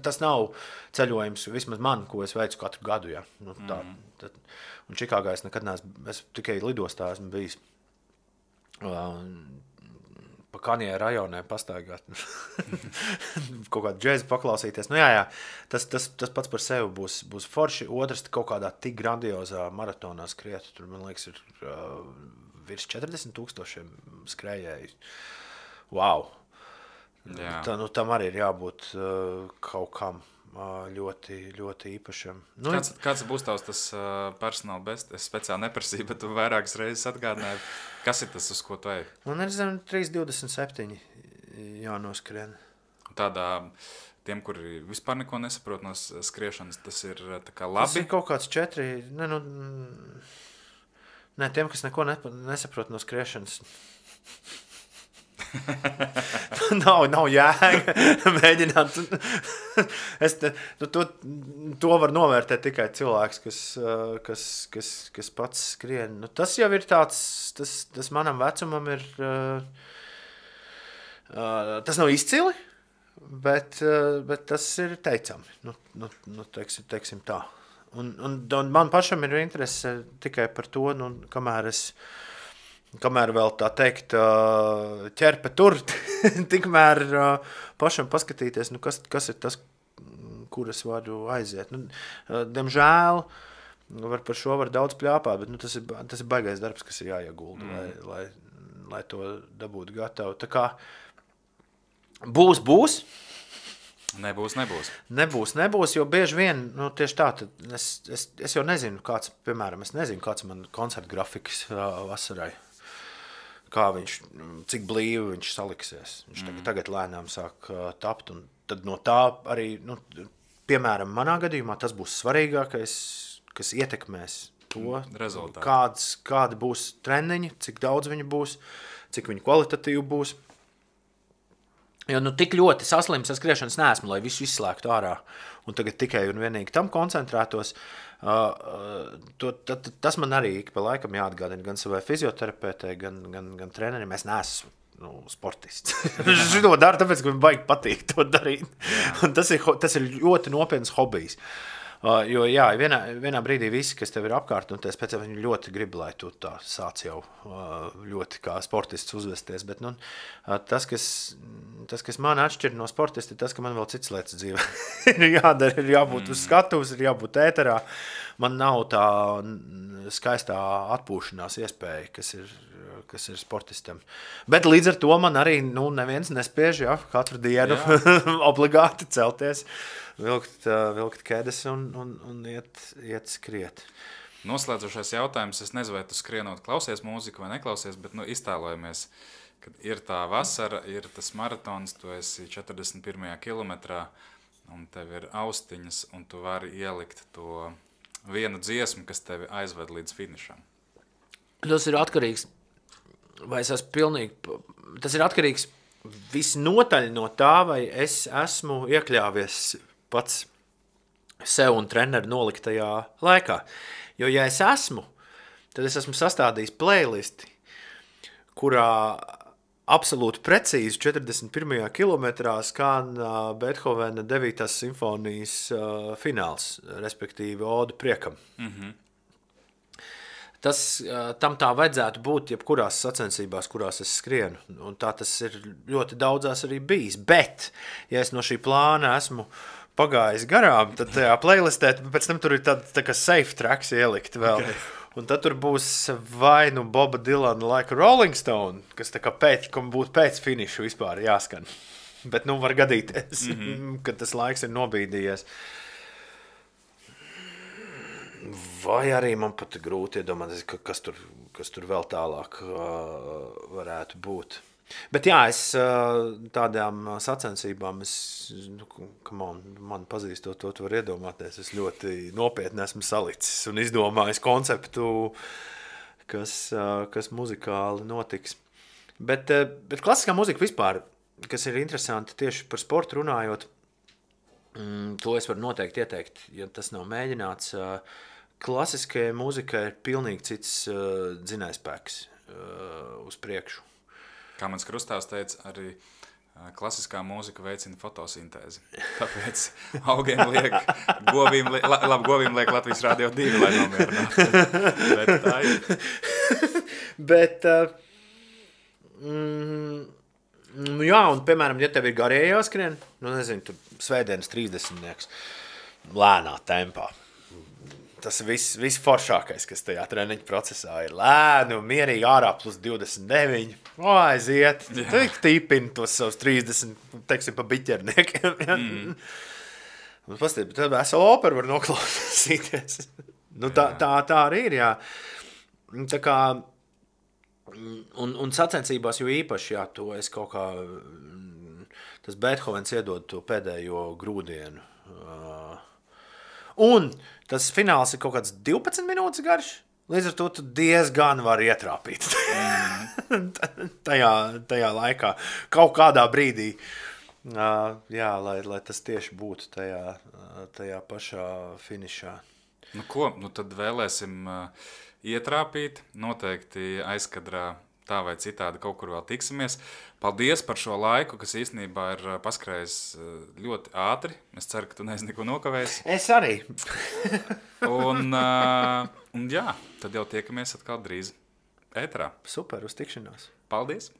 [SPEAKER 2] Tas nav ceļojums, vismaz man, ko es veicu katru gadu. Ja. Un Čikāgā es nekad neesmu, es tikai lidostā esmu bijis pa Kanye rajonē pastaigāt, kaut kādu džēzu paklausīties. Jā, tas pats par sevi būs forši. Otrs, kaut kādā tik grandiozā maratonā skriet, tur, man liekas, ir virs 40,000 skrējēju. Wow! Tam arī ir jābūt kaut kam ļoti, ļoti īpašam.
[SPEAKER 1] Kāds būs tavs tas personāla best? Es speciāli neprasīju, bet tu vairākas reizes atgādināji. Kas ir tas, uz ko tu ej?
[SPEAKER 2] Man ir 3:27 jānoskrien.
[SPEAKER 1] Tādā tiem, kuri vispār neko nesaprot no skriešanas, tas ir tā kā labi?
[SPEAKER 2] Tas ir kaut kāds 4. Nē, tiem, kas neko nesaprot no skriešanas. nav jēga mēģināt. To var novērtēt tikai cilvēks, kas pats skrien. Tas jau ir tāds, tas manam vecumam ir, tas nav izcili, bet tas ir teicami. Teiksim tā. Un man pašam ir interese tikai par to, nu, kamēr vēl tā teikt ķerpe tur, tikmēr pašam paskatīties, nu, kas ir tas, kur es varu aiziet. Nu, diemžēl, par šo var daudz pļāpāt, bet nu, tas ir baigais darbs, kas ir jāiegulda, lai to dabūtu gatavu. Tā kā būs. Nebūs, jo bieži vien, nu, tieši tā, es jau nezinu, kāds man koncertu grafiks vasarai, cik blīvi viņš saliksies. Viņš tagad lēnām sāk tapt, un tad no tā arī, nu, piemēram, manā gadījumā tas būs svarīgākais, kas ietekmēs to, kādi būs treniņi, cik daudz viņi būs, cik viņi kvalitatīvi būs. Jo nu tik ļoti saslims ar skriešanas neesmu, lai visu izslēgtu ārā un tagad tikai un vienīgi tam koncentrētos. Tas man arī ik pa laikam jāatgādina gan savai fizioterapeitei, gan trenerim. Es neesmu sportists. Šito daru tāpēc, ka man baigi patīk to darīt. Un tas ir ļoti nopietns hobijs. Jo jā, vienā brīdī visi, kas tev ir apkārt, un pēc tam viņi ļoti grib, lai tu tā sāc jau ļoti kā sportists uzvesties, bet nu, tas, kas man atšķir no sportista, ir tas, ka man vēl cits lietas dzīvē ir jādara, ir jābūt uz skatuves, ir jābūt ēterā. Man nav tā skaistā atpūšanās iespēja, kas ir sportistam. Bet līdz ar to man arī neviens nespiež katru dienu obligāti celties, vilkt kēdes un iet skriet.
[SPEAKER 1] Noslēdzošais jautājums, es nezinu, vai tu skrienot klausies mūziku vai neklausies, bet iztēlojamies, kad ir tā vasara, ir tas maratons, tu esi 41. kilometrā un tev ir austiņas un tu vari ielikt to vienu dziesmu, kas tevi aizved līdz finišam.
[SPEAKER 2] Tas ir atkarīgs, vai es esmu pilnīgi, tas ir atkarīgs visnotaļ no tā, vai es esmu iekļāvies pats sev un treneru noliktajā laikā. Jo, ja es esmu, tad es esmu sastādījis playlisti, kurā absolūti precīzi 41. kilometrā skan Beethovena 9. simfonijas fināls, respektīvi Oda priekam. Tam tā vajadzētu būt jebkurās sacensībās, kurās es skrienu. Un tā tas ir ļoti daudzās arī bijis. Bet, ja es no šī plāna esmu pagājis garām, tad tajā playlistē pēc tam tur ir tā kā safe tracks ielikt vēl. Okay. Un tad tur būs vai nu Boba Dylana like Rolling Stone, kas tā kā būtu pēc finišu vispār jāskan. Bet var gadīties, kad tas laiks ir nobīdījies. Vai arī man pat grūti iedomāties, kas tur vēl tālāk varētu būt. Bet jā, es tādām sacensībām, man pazīstot to, tu var iedomāties, es ļoti nopietni esmu salicis un izdomājis konceptu, kas muzikāli notiks. Bet klasiskā muzika vispār, kas ir interesanti tieši par sportu runājot, to es varu noteikti ieteikt, ja tas nav mēģināts. Klasiskajai mūzikai ir pilnīgi cits dzinējspēks uz priekšu.
[SPEAKER 1] Kā mans krustāvs teica, arī klasiskā mūzika veicina fotosintēzi. Tāpēc augiem liek, govīm liek Latvijas Radio 2, lai nomierinātu. Bet tā ir.
[SPEAKER 2] Bet, jā, un piemēram, ja tev ir garie jāskrien, nezinu, tu svētdienas 30-nieks lēnā tempā. Tas viss foršākais, kas tajā treniņa procesā ir lēni un mierīgi ārā plus 29. Aiziet, tīpini tos savus 30, teiksim, pa biķerniekiem. Un pastāv, tad veselu operu var noklausīties. Tā arī ir, jā. Tā kā, un sacensībās jo īpaši, jā, to es kaut kā, tas Beethovens iedod to pēdējo grūdienu. Un tas fināls ir kaut kāds 12 minūtes garš, līdz ar to tu diezgan var ietrāpīt tajā laikā. Kaut kādā brīdī, jā, lai tas tieši būtu tajā pašā finišā.
[SPEAKER 1] Tad vēlēsim ietrāpīt, noteikti aizkadrā tā vai citādi kaut kur vēl tiksimies. Paldies par šo laiku, kas īstenībā ir paskrējis ļoti ātri. Es ceru, ka tu neesi neko nokavējis.
[SPEAKER 2] Es arī.
[SPEAKER 1] un jā, tad jau tiekamies atkal drīz ēterā.
[SPEAKER 2] Super, uz tikšanos.
[SPEAKER 1] Paldies!